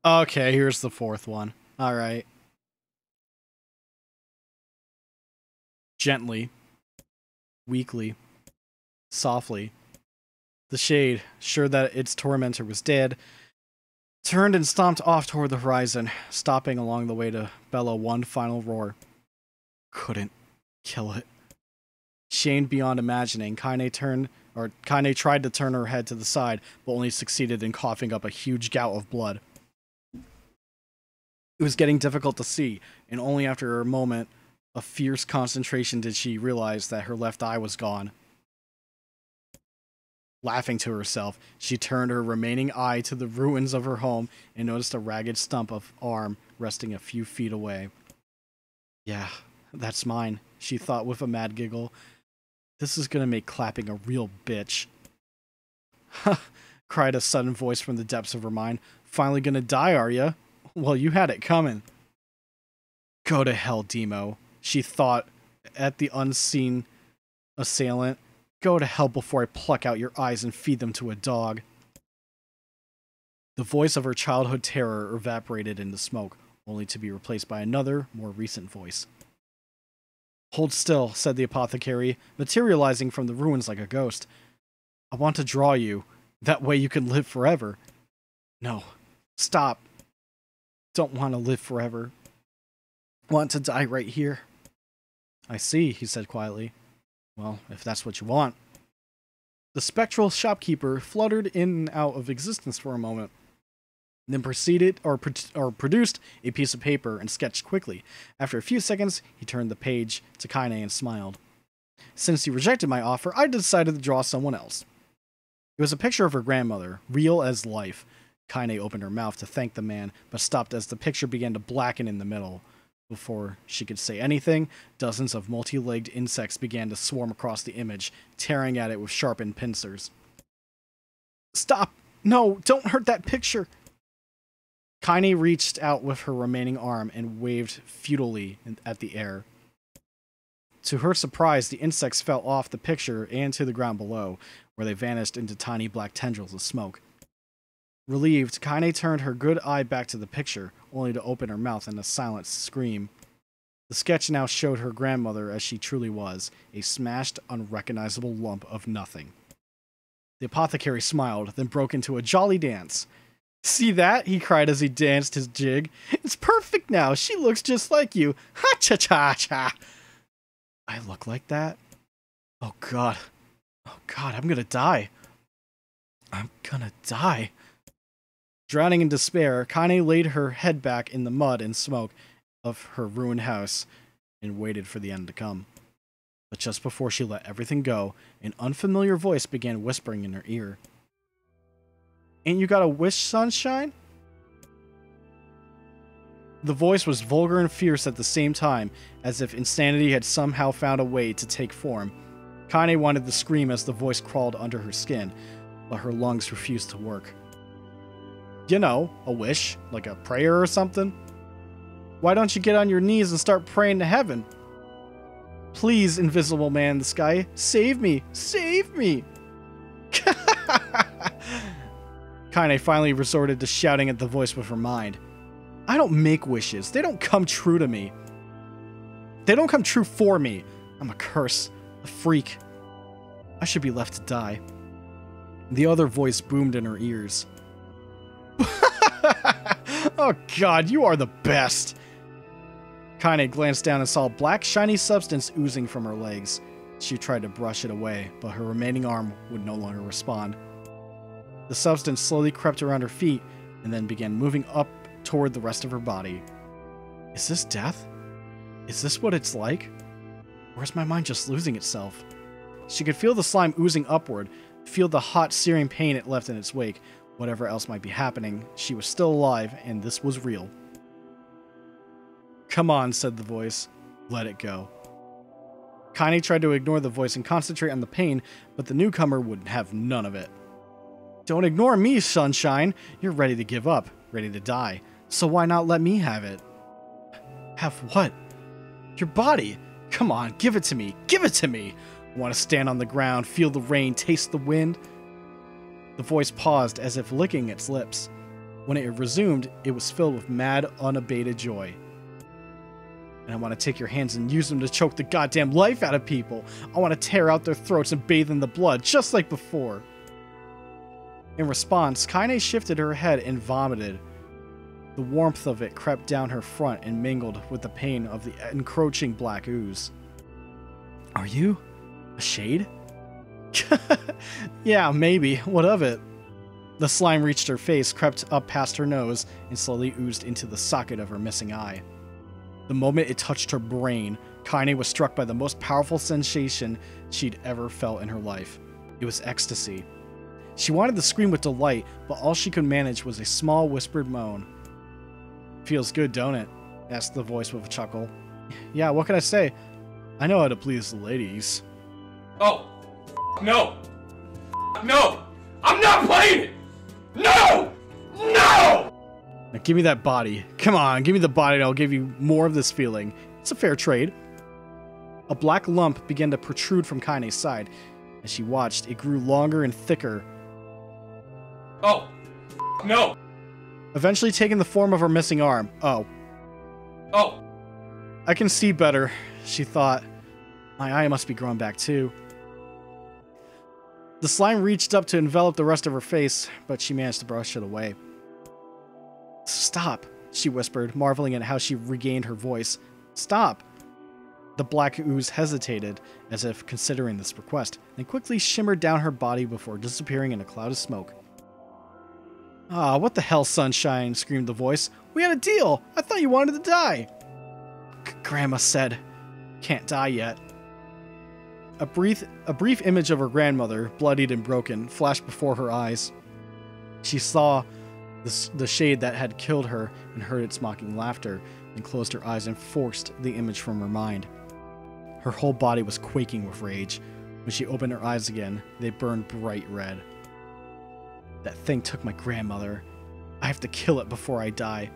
Okay, here's the 4th one. All right. Gently, weakly, softly, The shade, sure that its tormentor was dead, turned and stomped off toward the horizon, stopping along the way to bellow one final roar. Couldn't kill it. Shamed beyond imagining, Kaine tried to turn her head to the side, but only succeeded in coughing up a huge gout of blood. It was getting difficult to see, and only after a moment of fierce concentration did she realize that her left eye was gone. Laughing to herself, she turned her remaining eye to the ruins of her home and noticed a ragged stump of arm resting a few feet away. Yeah, that's mine, she thought with a mad giggle. This is gonna make clapping a real bitch. Ha! Cried a sudden voice from the depths of her mind. Finally gonna die, are ya? Well, you had it coming. Go to hell, Demo, she thought at the unseen assailant. Go to hell before I pluck out your eyes and feed them to a dog. The voice of her childhood terror evaporated into smoke, only to be replaced by another, more recent voice. Hold still, said the apothecary, materializing from the ruins like a ghost. I want to draw you. That way you can live forever. No. Stop. Don't want to live forever. Want to die right here. I see, he said quietly. Well, if that's what you want. The spectral shopkeeper fluttered in and out of existence for a moment, then proceeded or produced a piece of paper and sketched quickly. After a few seconds, he turned the page to Kaine and smiled. Since you rejected my offer, I decided to draw someone else. It was a picture of her grandmother, real as life. Kaine opened her mouth to thank the man, but stopped as the picture began to blacken in the middle. Before she could say anything, dozens of multi-legged insects began to swarm across the image, tearing at it with sharpened pincers. Stop! No, don't hurt that picture! Kaine reached out with her remaining arm and waved futilely at the air. To her surprise, the insects fell off the picture and to the ground below, where they vanished into tiny black tendrils of smoke. Relieved, Kaine turned her good eye back to the picture, only to open her mouth in a silent scream. The sketch now showed her grandmother as she truly was, a smashed, unrecognizable lump of nothing. The apothecary smiled, then broke into a jolly dance. See that? He cried as he danced his jig. It's perfect now. She looks just like you. Ha-cha-cha-cha. I look like that? Oh God. Oh God, I'm gonna die. I'm gonna die. Drowning in despair, Kaine laid her head back in the mud and smoke of her ruined house and waited for the end to come. But just before she let everything go, an unfamiliar voice began whispering in her ear. Ain't you got a wish, sunshine? The voice was vulgar and fierce at the same time, as if insanity had somehow found a way to take form. Kaine wanted to scream as the voice crawled under her skin, but her lungs refused to work. You know, a wish, like a prayer or something. Why don't you get on your knees and start praying to heaven? Please, invisible man in the sky, save me! Save me! Kaine finally resorted to shouting at the voice with her mind. I don't make wishes. They don't come true to me. They don't come true for me. I'm a curse. A freak. I should be left to die. The other voice boomed in her ears. Oh God, you are the best! Kaine glanced down and saw a black, shiny substance oozing from her legs. She tried to brush it away, but her remaining arm would no longer respond. The substance slowly crept around her feet and then began moving up toward the rest of her body. Is this death? Is this what it's like? Or is my mind just losing itself? She could feel the slime oozing upward, feel the hot, searing pain it left in its wake. Whatever else might be happening, she was still alive, and this was real. Come on, said the voice. Let it go. Kaine tried to ignore the voice and concentrate on the pain, but the newcomer would have none of it. Don't ignore me, sunshine. You're ready to give up, ready to die. So why not let me have it? Have what? Your body. Come on, give it to me. Give it to me. I want to stand on the ground, feel the rain, taste the wind. The voice paused as if licking its lips. When it resumed, it was filled with mad, unabated joy. And I want to take your hands and use them to choke the goddamn life out of people. I want to tear out their throats and bathe in the blood, just like before. In response, Kaine shifted her head and vomited. The warmth of it crept down her front and mingled with the pain of the encroaching black ooze. Are you a shade? Yeah, maybe. What of it? The slime reached her face, crept up past her nose, and slowly oozed into the socket of her missing eye. The moment it touched her brain, Kaine was struck by the most powerful sensation she'd ever felt in her life. It was ecstasy. She wanted to scream with delight, but all she could manage was a small whispered moan. Feels good, don't it? Asked the voice with a chuckle. Yeah, what can I say? I know how to please the ladies. Oh, no! No! I'm not playing it! No! No! Now give me that body. Come on, give me the body and I'll give you more of this feeling. It's a fair trade. A black lump began to protrude from Kaine's side. As she watched, it grew longer and thicker. Oh, no! Eventually taking the form of her missing arm. Oh. I can see better, she thought. My eye must be growing back too. The slime reached up to envelop the rest of her face, but she managed to brush it away. Stop, she whispered, marveling at how she regained her voice. Stop! The black ooze hesitated, as if considering this request, then quickly shimmered down her body before disappearing in a cloud of smoke. Ah, what the hell, Sunshine, screamed the voice. We had a deal! I thought you wanted to die! Grandma said, can't die yet. A brief image of her grandmother, bloodied and broken, flashed before her eyes. She saw the shade that had killed her and heard its mocking laughter, and closed her eyes and forced the image from her mind. Her whole body was quaking with rage. When she opened her eyes again, they burned bright red. That thing took my grandmother. I have to kill it before I die.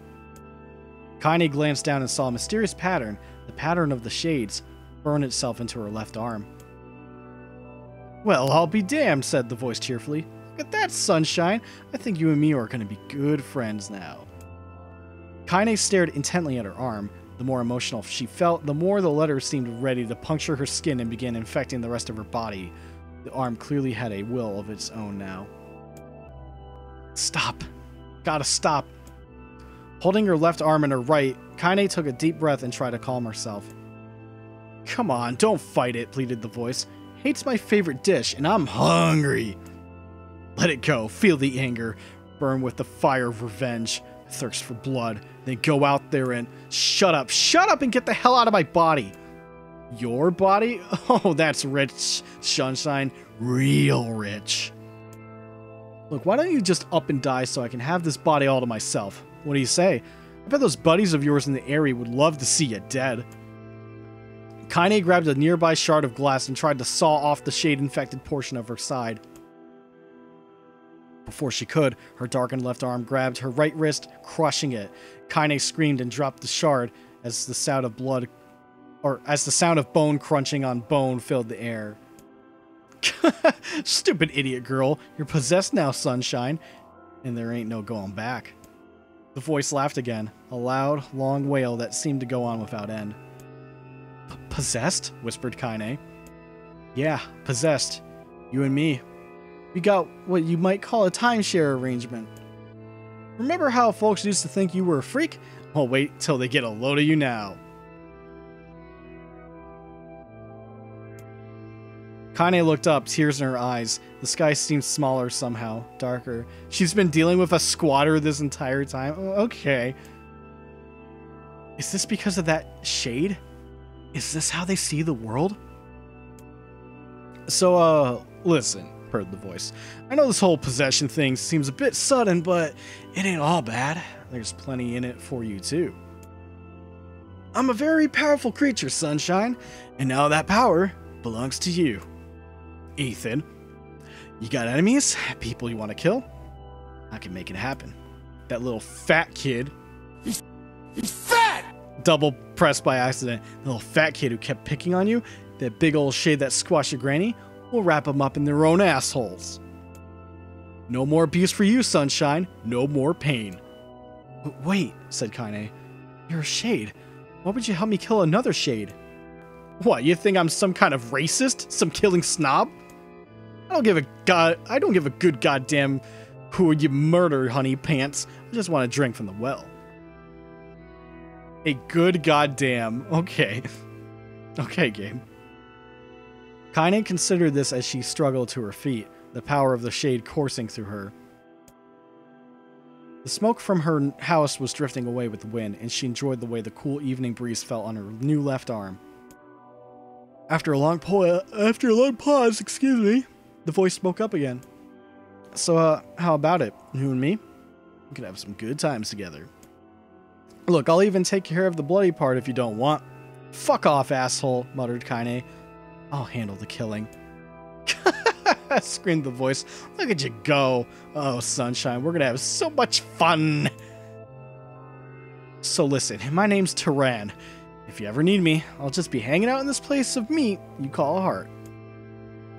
Kaine glanced down and saw a mysterious pattern, the pattern of the shades, burn itself into her left arm. Well, I'll be damned, said the voice cheerfully. Look at that, Sunshine. I think you and me are going to be good friends now. Kaine stared intently at her arm. The more emotional she felt, the more the letters seemed ready to puncture her skin and begin infecting the rest of her body. The arm clearly had a will of its own now. Stop. Gotta stop. Holding her left arm in her right, Kaine took a deep breath and tried to calm herself. Come on, don't fight it, pleaded the voice. Hate's my favorite dish, and I'm hungry. Let it go. Feel the anger. Burn with the fire of revenge. Thirst for blood. Then go out there and... Shut up. Shut up and get the hell out of my body. Your body? Oh, that's rich, Sunshine. Real rich. Look, why don't you just up and die so I can have this body all to myself? What do you say? I bet those buddies of yours in the area would love to see you dead. Kaine grabbed a nearby shard of glass and tried to saw off the shade-infected portion of her side. Before she could, her darkened left arm grabbed her right wrist, crushing it. Kaine screamed and dropped the shard as the sound of bone crunching on bone filled the air. Stupid idiot girl, you're possessed now, Sunshine, and there ain't no going back. The voice laughed again, a loud, long wail that seemed to go on without end. Possessed? Whispered Kaine. Yeah, possessed. You and me. We got what you might call a timeshare arrangement. Remember how folks used to think you were a freak? Well, wait till they get a load of you now. Kaine looked up, tears in her eyes. The sky seemed smaller somehow, darker. She's been dealing with a squatter this entire time? Okay. Is this because of that shade? Is this how they see the world? So, listen, purred the voice. I know this whole possession thing seems a bit sudden, but it ain't all bad. There's plenty in it for you, too. I'm a very powerful creature, Sunshine, and now that power belongs to you. Ethan, you got enemies? People you want to kill? I can make it happen. That little fat kid. He's fat! Double pressed by accident. The little fat kid who kept picking on you, that big old shade that squashed your granny, we'll wrap them up in their own assholes. No more abuse for you, Sunshine. No more pain. Wait, said Kaine. You're a shade. Why would you help me kill another shade? What, you think I'm some kind of racist? Some killing snob? I don't give a good goddamn Who would you murder, honey pants? I just want to drink from the well. A good goddamn. Okay. Okay, game. Kaine considered this as she struggled to her feet, the power of the shade coursing through her. The smoke from her house was drifting away with the wind, and she enjoyed the way the cool evening breeze fell on her new left arm. After a long pause, excuse me, the voice spoke up again. So, how about it? You and me? We could have some good times together. Look, I'll even take care of the bloody part if you don't want. Fuck off, asshole, muttered Kaine. I'll handle the killing. Screamed the voice. Look at you go. Oh, sunshine, we're gonna have so much fun. So listen, my name's Tyran. If you ever need me, I'll just be hanging out in this place of meat you call a heart.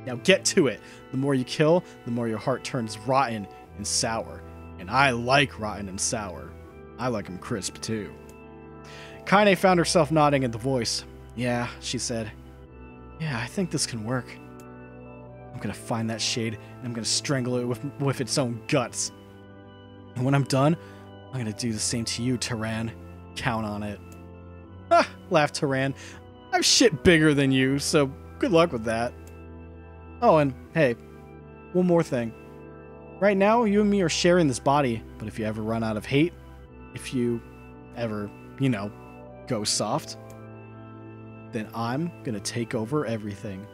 Now get to it. The more you kill, the more your heart turns rotten and sour. And I like rotten and sour. I like them crisp too. Kaine found herself nodding at the voice. Yeah, she said. Yeah, I think this can work. I'm gonna find that shade and I'm gonna strangle it with its own guts. And when I'm done, I'm gonna do the same to you, Tyran. Count on it. Ha! Laughed Tyran. I've shit bigger than you, so good luck with that. Oh, and hey, one more thing. Right now, you and me are sharing this body, but if you ever run out of hate, if you ever, you know, go soft, then I'm gonna take over everything.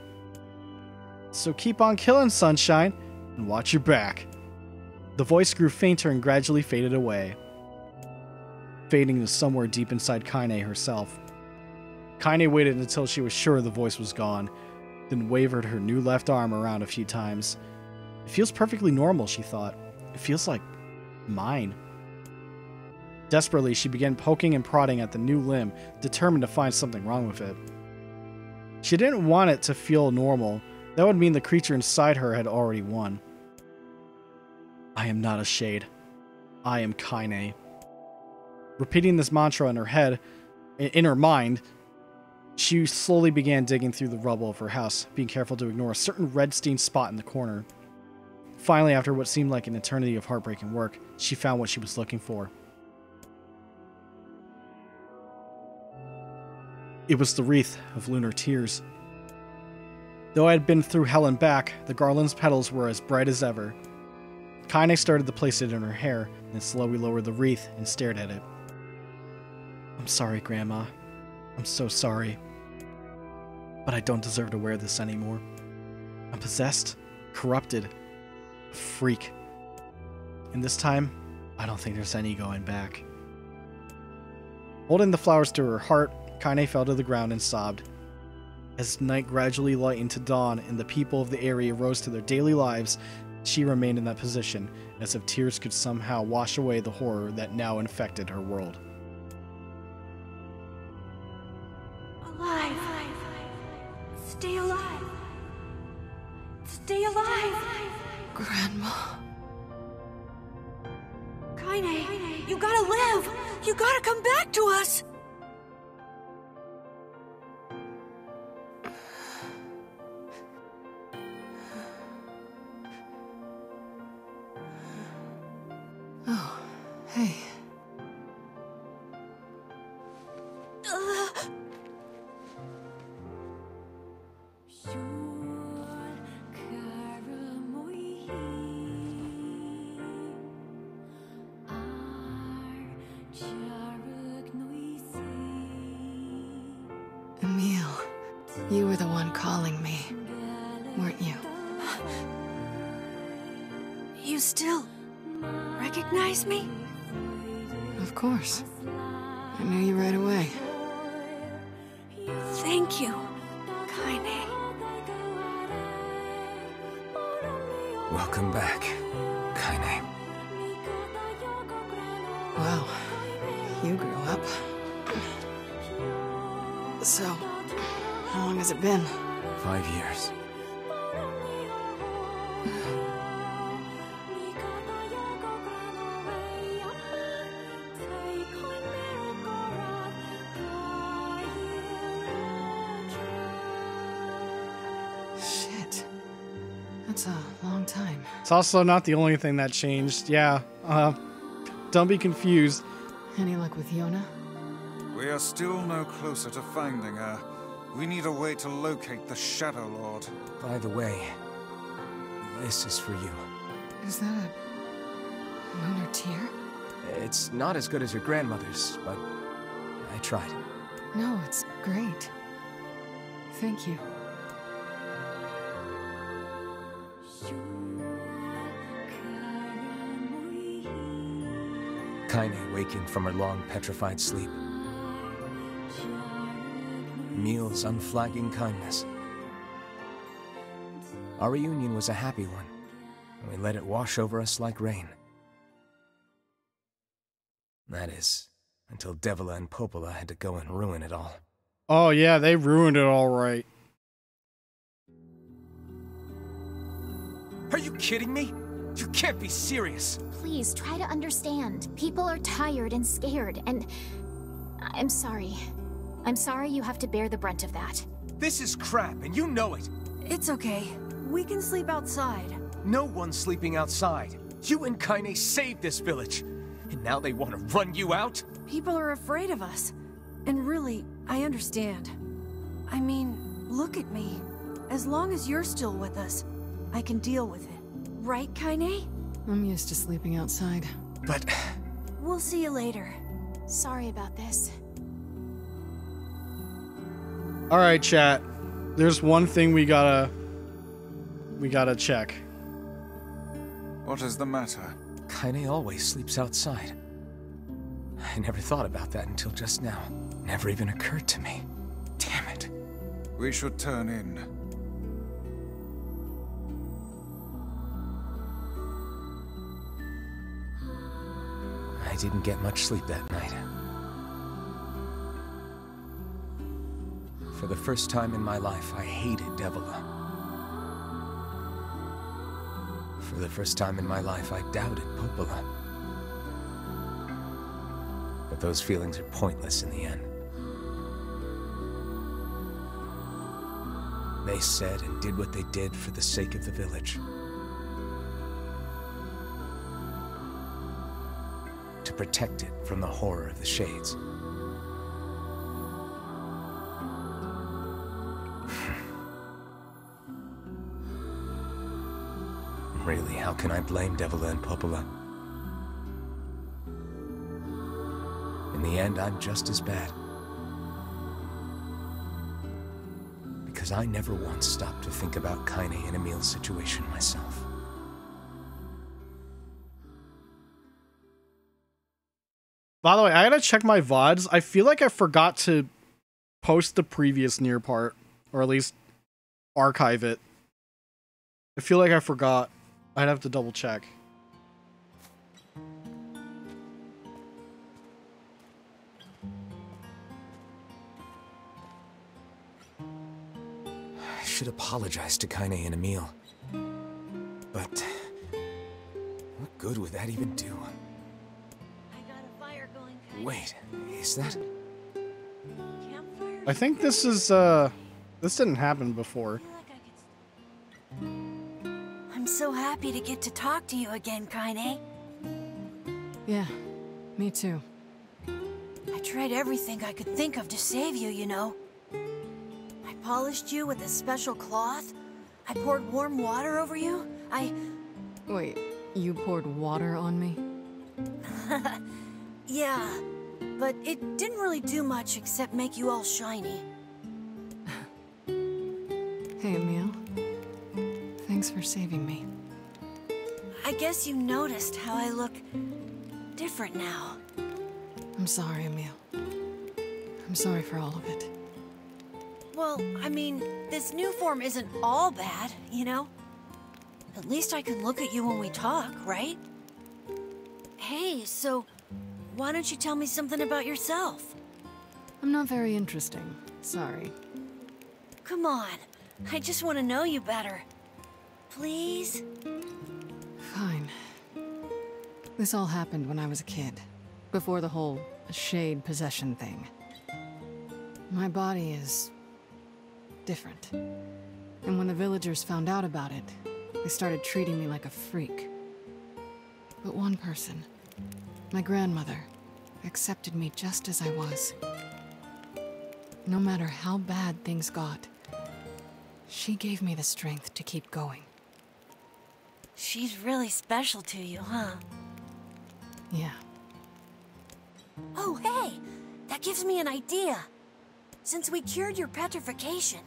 So keep on killing, sunshine, and watch your back. The voice grew fainter and gradually faded away, fading to somewhere deep inside Kaine herself. Kaine waited until she was sure the voice was gone, then wavered her new left arm around a few times. It feels perfectly normal, she thought. It feels like mine. Desperately, she began poking and prodding at the new limb, determined to find something wrong with it. She didn't want it to feel normal. That would mean the creature inside her had already won. I am not a shade. I am Kaine. Repeating this mantra in her head, in her mind, she slowly began digging through the rubble of her house, being careful to ignore a certain red-stained spot in the corner. Finally, after what seemed like an eternity of heartbreaking work, she found what she was looking for. It was the wreath of lunar tears. Though I had been through hell and back, the garland's petals were as bright as ever. Kaine started to place it in her hair, and slowly lowered the wreath and stared at it. I'm sorry, Grandma. I'm so sorry. But I don't deserve to wear this anymore. I'm possessed, corrupted, a freak. And this time, I don't think there's any going back. Holding the flowers to her heart, Kaine fell to the ground and sobbed. As night gradually lightened to dawn and the people of the area rose to their daily lives, she remained in that position, as if tears could somehow wash away the horror that now infected her world. Alive! Stay alive! Stay alive! Grandma. Kaine, you gotta live! You gotta come back to us! Oh, hey. Emil, you were the one calling me, weren't you? You still recognize me? Of course. I knew you right away. Thank you, Kaine. Welcome back, Kaine. Wow, you grew up. So, how long has it been? 5 years. That's a long time. It's also not the only thing that changed. Yeah, don't be confused. Any luck with Yona? We are still no closer to finding her. We need a way to locate the Shadow Lord. By the way, this is for you. Is that a lunar tear? It's not as good as your grandmother's, but I tried. No, it's great. Thank you. Kaine waking from her long petrified sleep. Emil's unflagging kindness. Our reunion was a happy one, and we let it wash over us like rain. That is, until Devila and Popola had to go and ruin it all. Oh yeah, they ruined it all right. Are you kidding me? You can't be serious. Please, try to understand. People are tired and scared, and I'm sorry. I'm sorry you have to bear the brunt of that. This is crap, and you know it. It's okay. We can sleep outside. No one's sleeping outside. You and Kaine saved this village, and now they want to run you out? People are afraid of us. And really, I understand. I mean, look at me. As long as you're still with us, I can deal with it. Right, Kaine? I'm used to sleeping outside. But... We'll see you later. Sorry about this. Alright, chat. There's one thing we gotta check. What is the matter? Kaine always sleeps outside. I never thought about that until just now. Never even occurred to me. Damn it. We should turn in. I didn't get much sleep that night. For the first time in my life, I hated Devila. For the first time in my life, I doubted Popola. But those feelings are pointless in the end. They said and did what they did for the sake of the village. To protect it from the horror of the Shades. Really, how can I blame Devila and Popola? In the end, I'm just as bad. Because I never once stopped to think about Kaine and Emil's situation myself. By the way, I gotta check my VODs. I feel like I forgot to post the previous NieR part, or at least archive it. I feel like I forgot. I'd have to double check. I should apologize to Kaine and Emil. But what good would that even do? Wait, is that... I think this is, this didn't happen before. I'm so happy to get to talk to you again, Kaine. Yeah, me too. I tried everything I could think of to save you, you know. I polished you with a special cloth. I poured warm water over you. Wait, you poured water on me? Yeah, but it didn't really do much except make you all shiny. Hey, Emil. Thanks for saving me. I guess you noticed how I look different now. I'm sorry, Emil. I'm sorry for all of it. Well, I mean, this new form isn't all bad, you know? At least I can look at you when we talk, right? Hey, so why don't you tell me something about yourself? I'm not very interesting. Sorry. Come on. I just want to know you better. Please? Fine. This all happened when I was a kid. Before the whole shade possession thing. My body is... different. And when the villagers found out about it, they started treating me like a freak. But one person, my grandmother, accepted me just as I was. No matter how bad things got, she gave me the strength to keep going. She's really special to you, huh? Yeah. Oh, hey! That gives me an idea. Since we cured your petrification,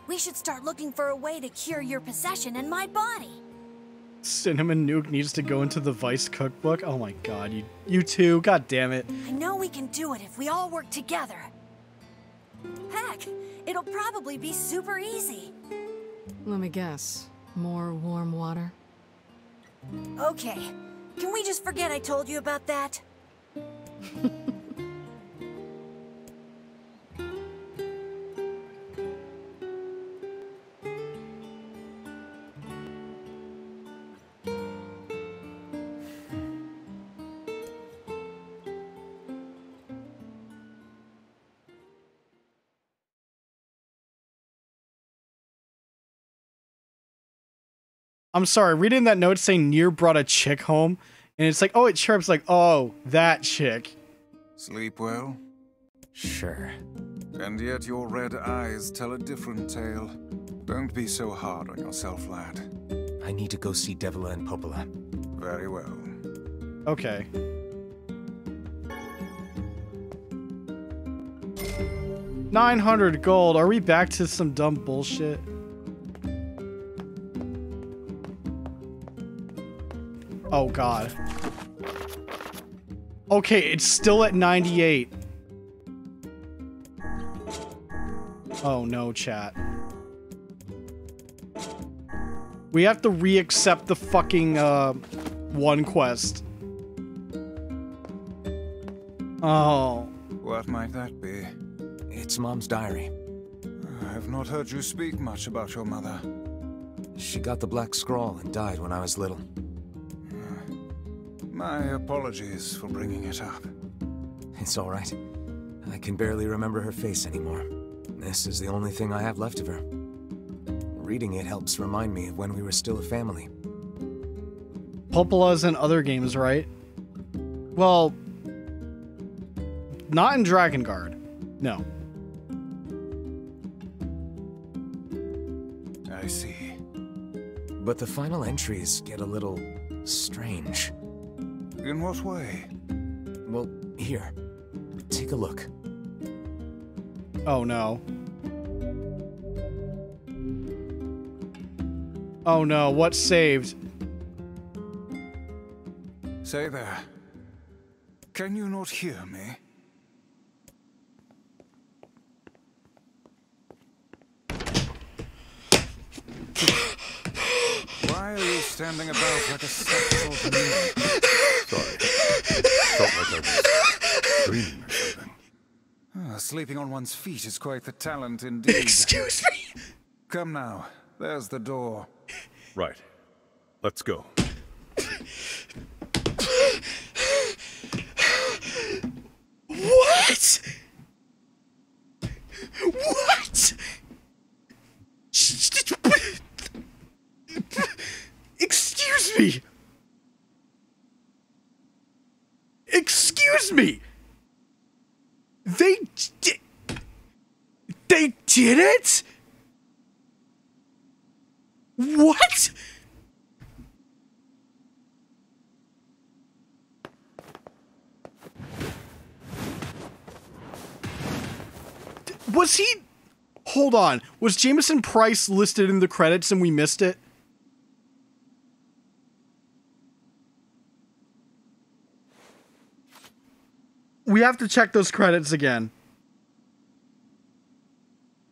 we should start looking for a way to cure your possession in my body. Cinnamon Nuke needs to go into the Vice cookbook. Oh my god, you two, god damn it. I know we can do it if we all work together. Heck, it'll probably be super easy. Let me guess. More warm water? Okay. Can we just forget I told you about that? I'm sorry, reading that note saying NieR brought a chick home, and it's like, oh, it chirps like, oh, that chick. Sleep well? Sure. And yet your red eyes tell a different tale. Don't be so hard on yourself, lad. I need to go see Devila and Popola. Very well. Okay. $900 gold. Are we back to some dumb bullshit? Oh god. Okay, it's still at 98. Oh no, chat. We have to re-accept the fucking one quest. Oh. What might that be? It's Mom's diary. I've not heard you speak much about your mother. She got the Black Scrawl and died when I was little. My apologies for bringing it up. It's all right. I can barely remember her face anymore. This is the only thing I have left of her. Reading it helps remind me of when we were still a family. Popola's in other games, right? Well, not in Drakengard. No. I see. But the final entries get a little strange. In what way? Well, here. Take a look. Oh no. Oh no, what's saved? Say there. Can you not hear me? Why are you standing about like a sexual demon? Sorry. Felt like I was dreaming or something. Sleeping on one's feet is quite the talent indeed. Excuse me! Come now. There's the door. Right. Let's go. What? What? Excuse me. Excuse me. They did it? What? Was he... Hold on. Was Jameson Price listed in the credits and we missed it? We have to check those credits again.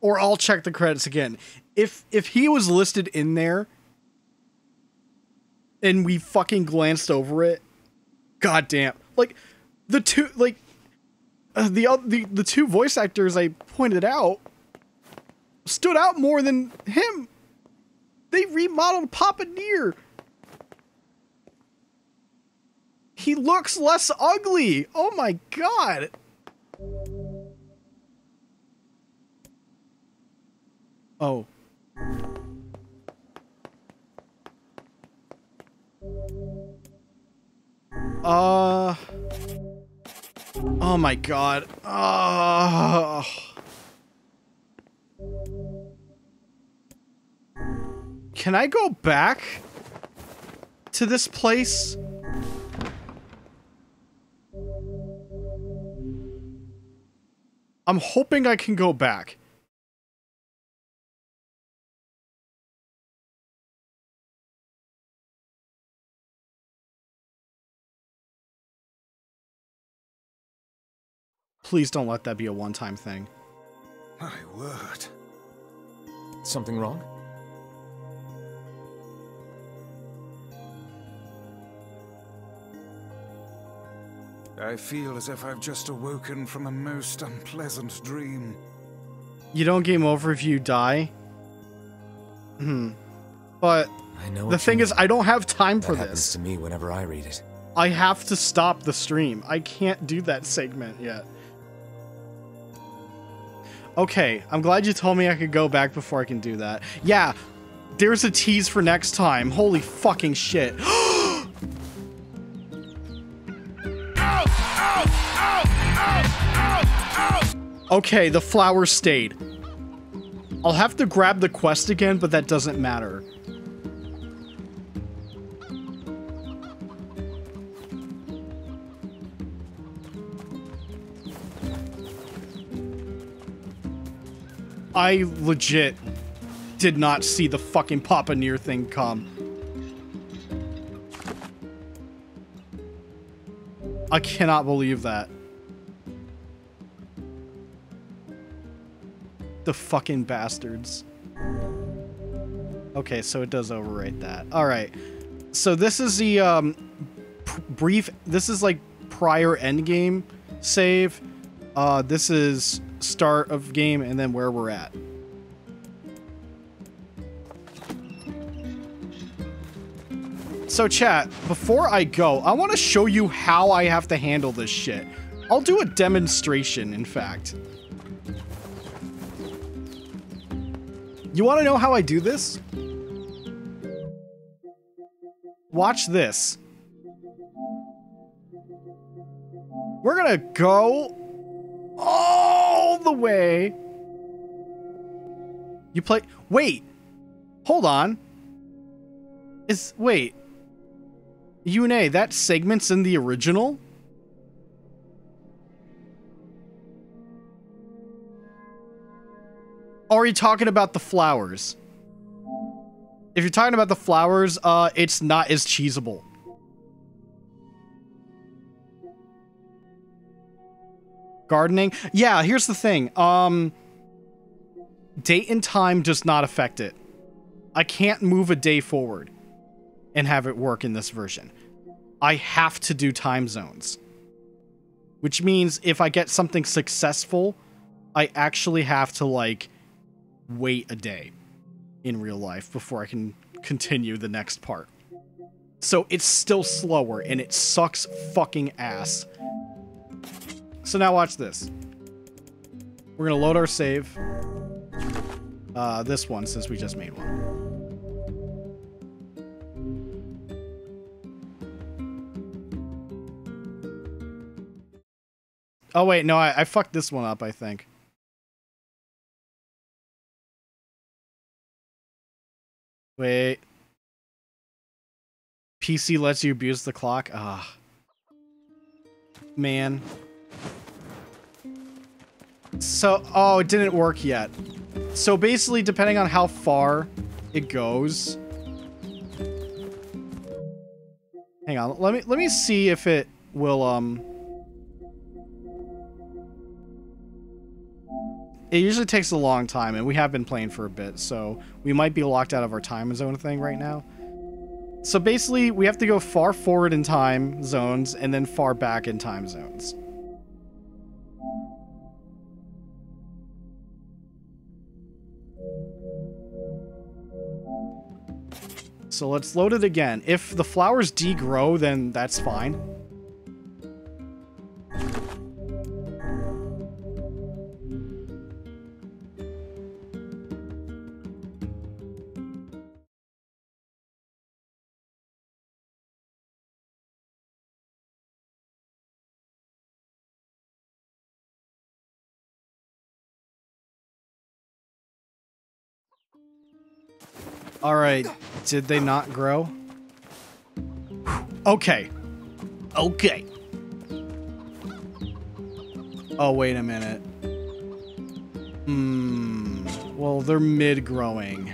Or I'll check the credits again. If he was listed in there and we fucking glanced over it, goddamn. Like the two the two voice actors I pointed out stood out more than him. They remodeled Papa NieR. He looks less ugly. Oh my god. Oh. Oh my god. Can I go back to this place? I'm hoping I can go back. Please don't let that be a one-time thing. My word. Something wrong? I feel as if I've just awoken from a most unpleasant dream. You don't game over if you die? But I know the thing is, I don't have time for that happens this. to me whenever I read it. I have to stop the stream. I can't do that segment yet. Okay, I'm glad you told me I could go back before I can do that. Yeah, there's a tease for next time. Holy fucking shit. Okay, the flower stayed. I'll have to grab the quest again, but that doesn't matter. I legit did not see the fucking Papa NieR thing come. I cannot believe that. The fucking bastards. Okay, so it does overwrite that. Alright. So this is the this is like prior endgame save. This is start of game and then where we're at. So chat, before I go, I want to show you how I have to handle this shit. I'll do a demonstration, in fact. You want to know how I do this? Watch this. We're gonna go all the way. You play... Wait. Hold on. Wait. Yune, that segment's in the original? Or are you talking about the flowers? If you're talking about the flowers, it's not as cheesable. Gardening? Yeah, here's the thing. Date and time does not affect it. I can't move a day forward and have it work in this version. I have to do time zones. Which means if I get something successful, I actually have to, like, wait a day in real life before I can continue the next part. So it's still slower and it sucks fucking ass. So now watch this. We're gonna load our save. This one, since we just made one. Oh wait, no, I fucked this one up, I think. Wait. PC lets you abuse the clock? Ah. Man. So, oh, it didn't work yet. So basically, depending on how far it goes. Hang on, let me see if it will, It usually takes a long time, and we have been playing for a bit, so we might be locked out of our time zone thing right now. So basically, we have to go far forward in time zones, and then far back in time zones. So let's load it again. If the flowers degrow, then that's fine. Alright, did they not grow? Okay. Okay. Oh, wait a minute. Well, they're mid-growing.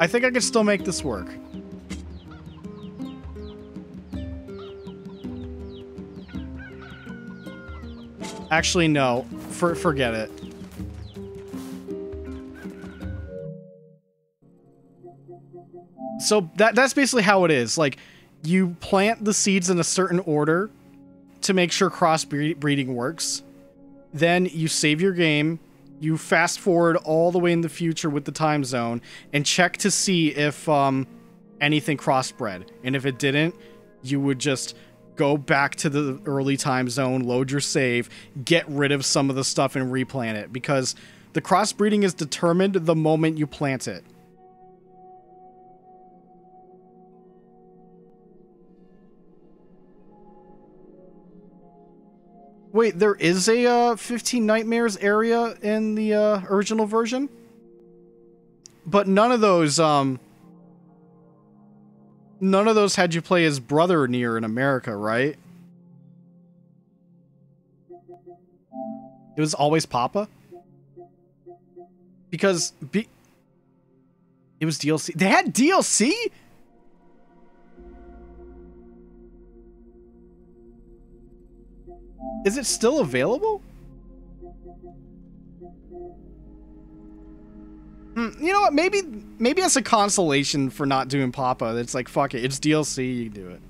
I think I could still make this work. Actually, no. Forget it. So that's basically how it is. Like, you plant the seeds in a certain order to make sure crossbreeding works. Then you save your game. You fast forward all the way in the future with the time zone and check to see if anything crossbred. And if it didn't, you would just go back to the early time zone, load your save, get rid of some of the stuff and replant it. Because the crossbreeding is determined the moment you plant it. Wait, there is a 15 Nightmares area in the original version? But none of those had you play as brother NieR in America, right? It was always Papa? Because it was DLC. They had DLC? Is it still available? You know what? Maybe as a consolation for not doing Papa, it's like, fuck it. It's DLC. You can do it.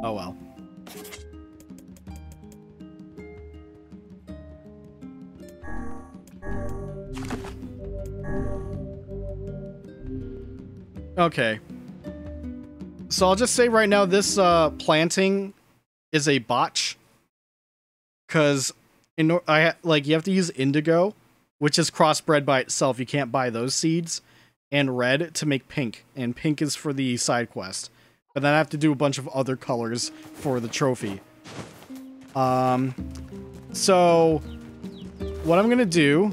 Oh well. Okay. So I'll just say right now, this planting is a botch, because you have to use indigo, which is crossbred by itself. You can't buy those seeds, and red to make pink, and pink is for the side quest. But then I have to do a bunch of other colors for the trophy. So what I'm gonna do,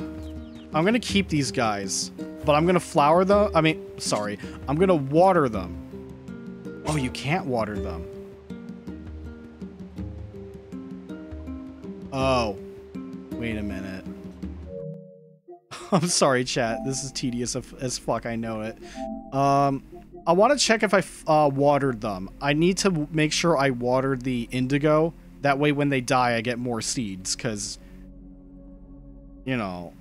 I'm gonna keep these guys, but I'm gonna flower them. I'm gonna water them. Oh, you can't water them. Oh. Wait a minute. I'm sorry, chat. This is tedious as fuck, I know it. I want to check if I watered them. I need to make sure I watered the indigo. That way when they die, I get more seeds, because... You know,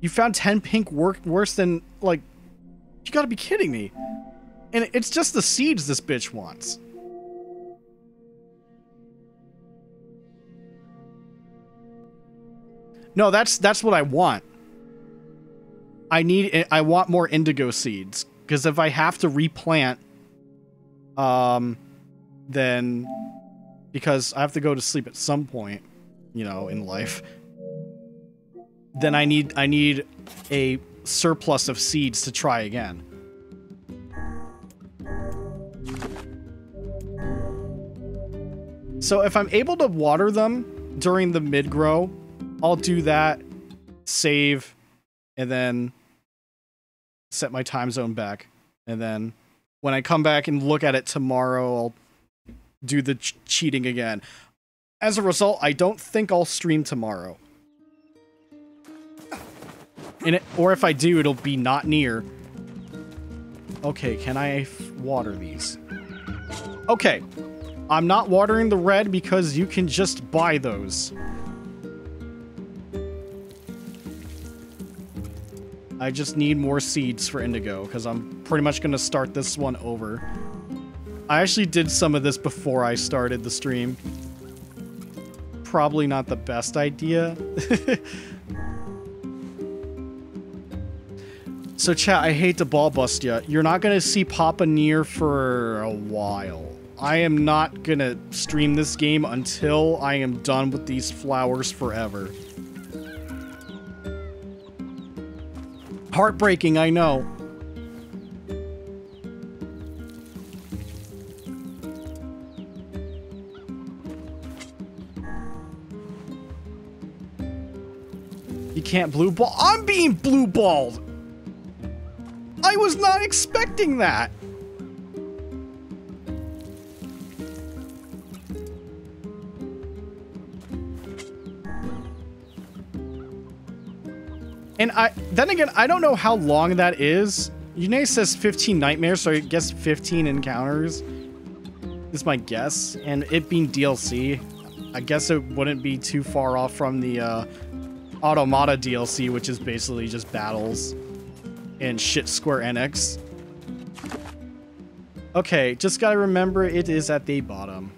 You found 10 pink worse than, like... You gotta be kidding me. And it's just the seeds this bitch wants. No, that's what I want. I want more indigo seeds. Because if I have to replant, then... Because I have to go to sleep at some point, you know, in life. Then I need a surplus of seeds to try again. So if I'm able to water them during the mid-grow, I'll do that, save, and then set my time zone back. And then when I come back and look at it tomorrow, I'll do the cheating again. As a result, I don't think I'll stream tomorrow. Or if I do, it'll be not NieR. Okay, can I water these? Okay. I'm not watering the red because you can just buy those. I just need more seeds for indigo because I'm pretty much going to start this one over. I actually did some of this before I started the stream. Probably not the best idea. So chat, I hate to ball bust ya. You're not gonna see Papa NieR for a while. I am not gonna stream this game until I am done with these flowers forever. Heartbreaking, I know. can't blue ball. I'm being blue balled. I was not expecting that. And then again, I don't know how long that is. Yune says 15 nightmares, so I guess 15 encounters is my guess. And it being DLC, I guess it wouldn't be too far off from the Automata DLC, which is basically just battles and shit Square Enix. Okay, just gotta remember it is at the bottom.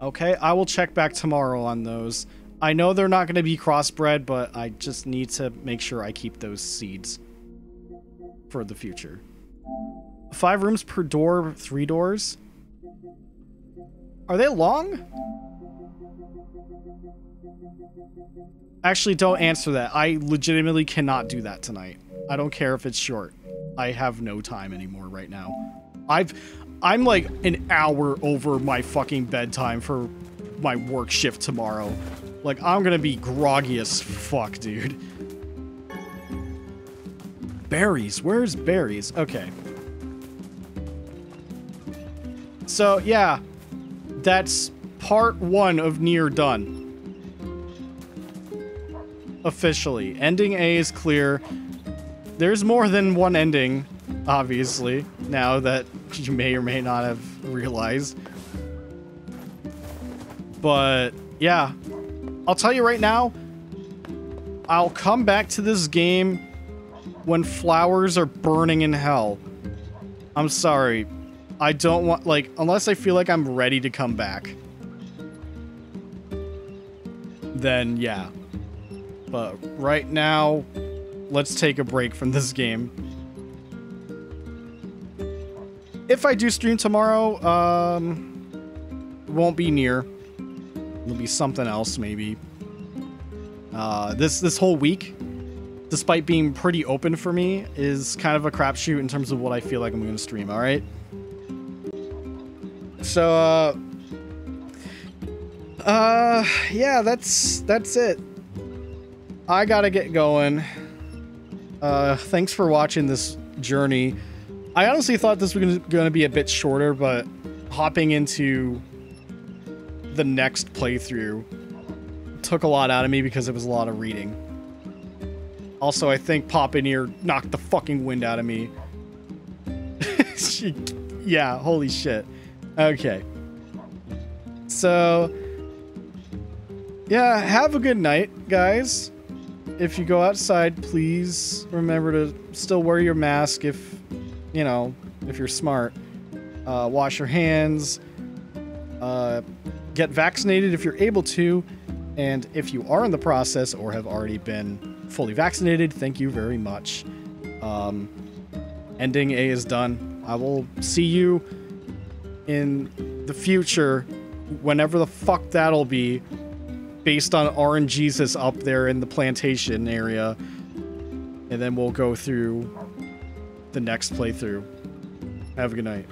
Okay, I will check back tomorrow on those. I know they're not going to be crossbred, but I just need to make sure I keep those seeds for the future. 5 rooms per door, 3 doors. Are they long? Actually, don't answer that. I legitimately cannot do that tonight. I don't care if it's short. I have no time anymore right now. I'm like an hour over my fucking bedtime for my work shift tomorrow. Like, I'm gonna be groggy as fuck, dude. Berries. Where's berries? Okay. So, yeah. That's part 1 of NieR done. Officially. Ending A is clear. There's more than one ending, obviously, now that you may or may not have realized. But, yeah. I'll tell you right now, I'll come back to this game when flowers are burning in hell. I'm sorry. I don't want, like, unless I feel like I'm ready to come back. Then, yeah. But right now, let's take a break from this game. If I do stream tomorrow, it won't be NieR. It'll be something else, maybe. This whole week, despite being pretty open for me, is kind of a crapshoot in terms of what I feel like I'm going to stream, alright? So, yeah, that's it. I gotta get going. Thanks for watching this journey. I honestly thought this was going to be a bit shorter, but hopping into the next playthrough took a lot out of me because it was a lot of reading. Also, I think popping here knocked the fucking wind out of me. Yeah, holy shit. Okay. So, yeah, have a good night, guys. If you go outside, please remember to still wear your mask if, you know, if you're smart. Wash your hands. Get vaccinated if you're able to. And if you are in the process or have already been fully vaccinated, thank you very much. Ending A is done. I will see you in the future, whenever the fuck that'll be, based on RNGesus up there in the plantation area. And then we'll go through the next playthrough. Have a good night.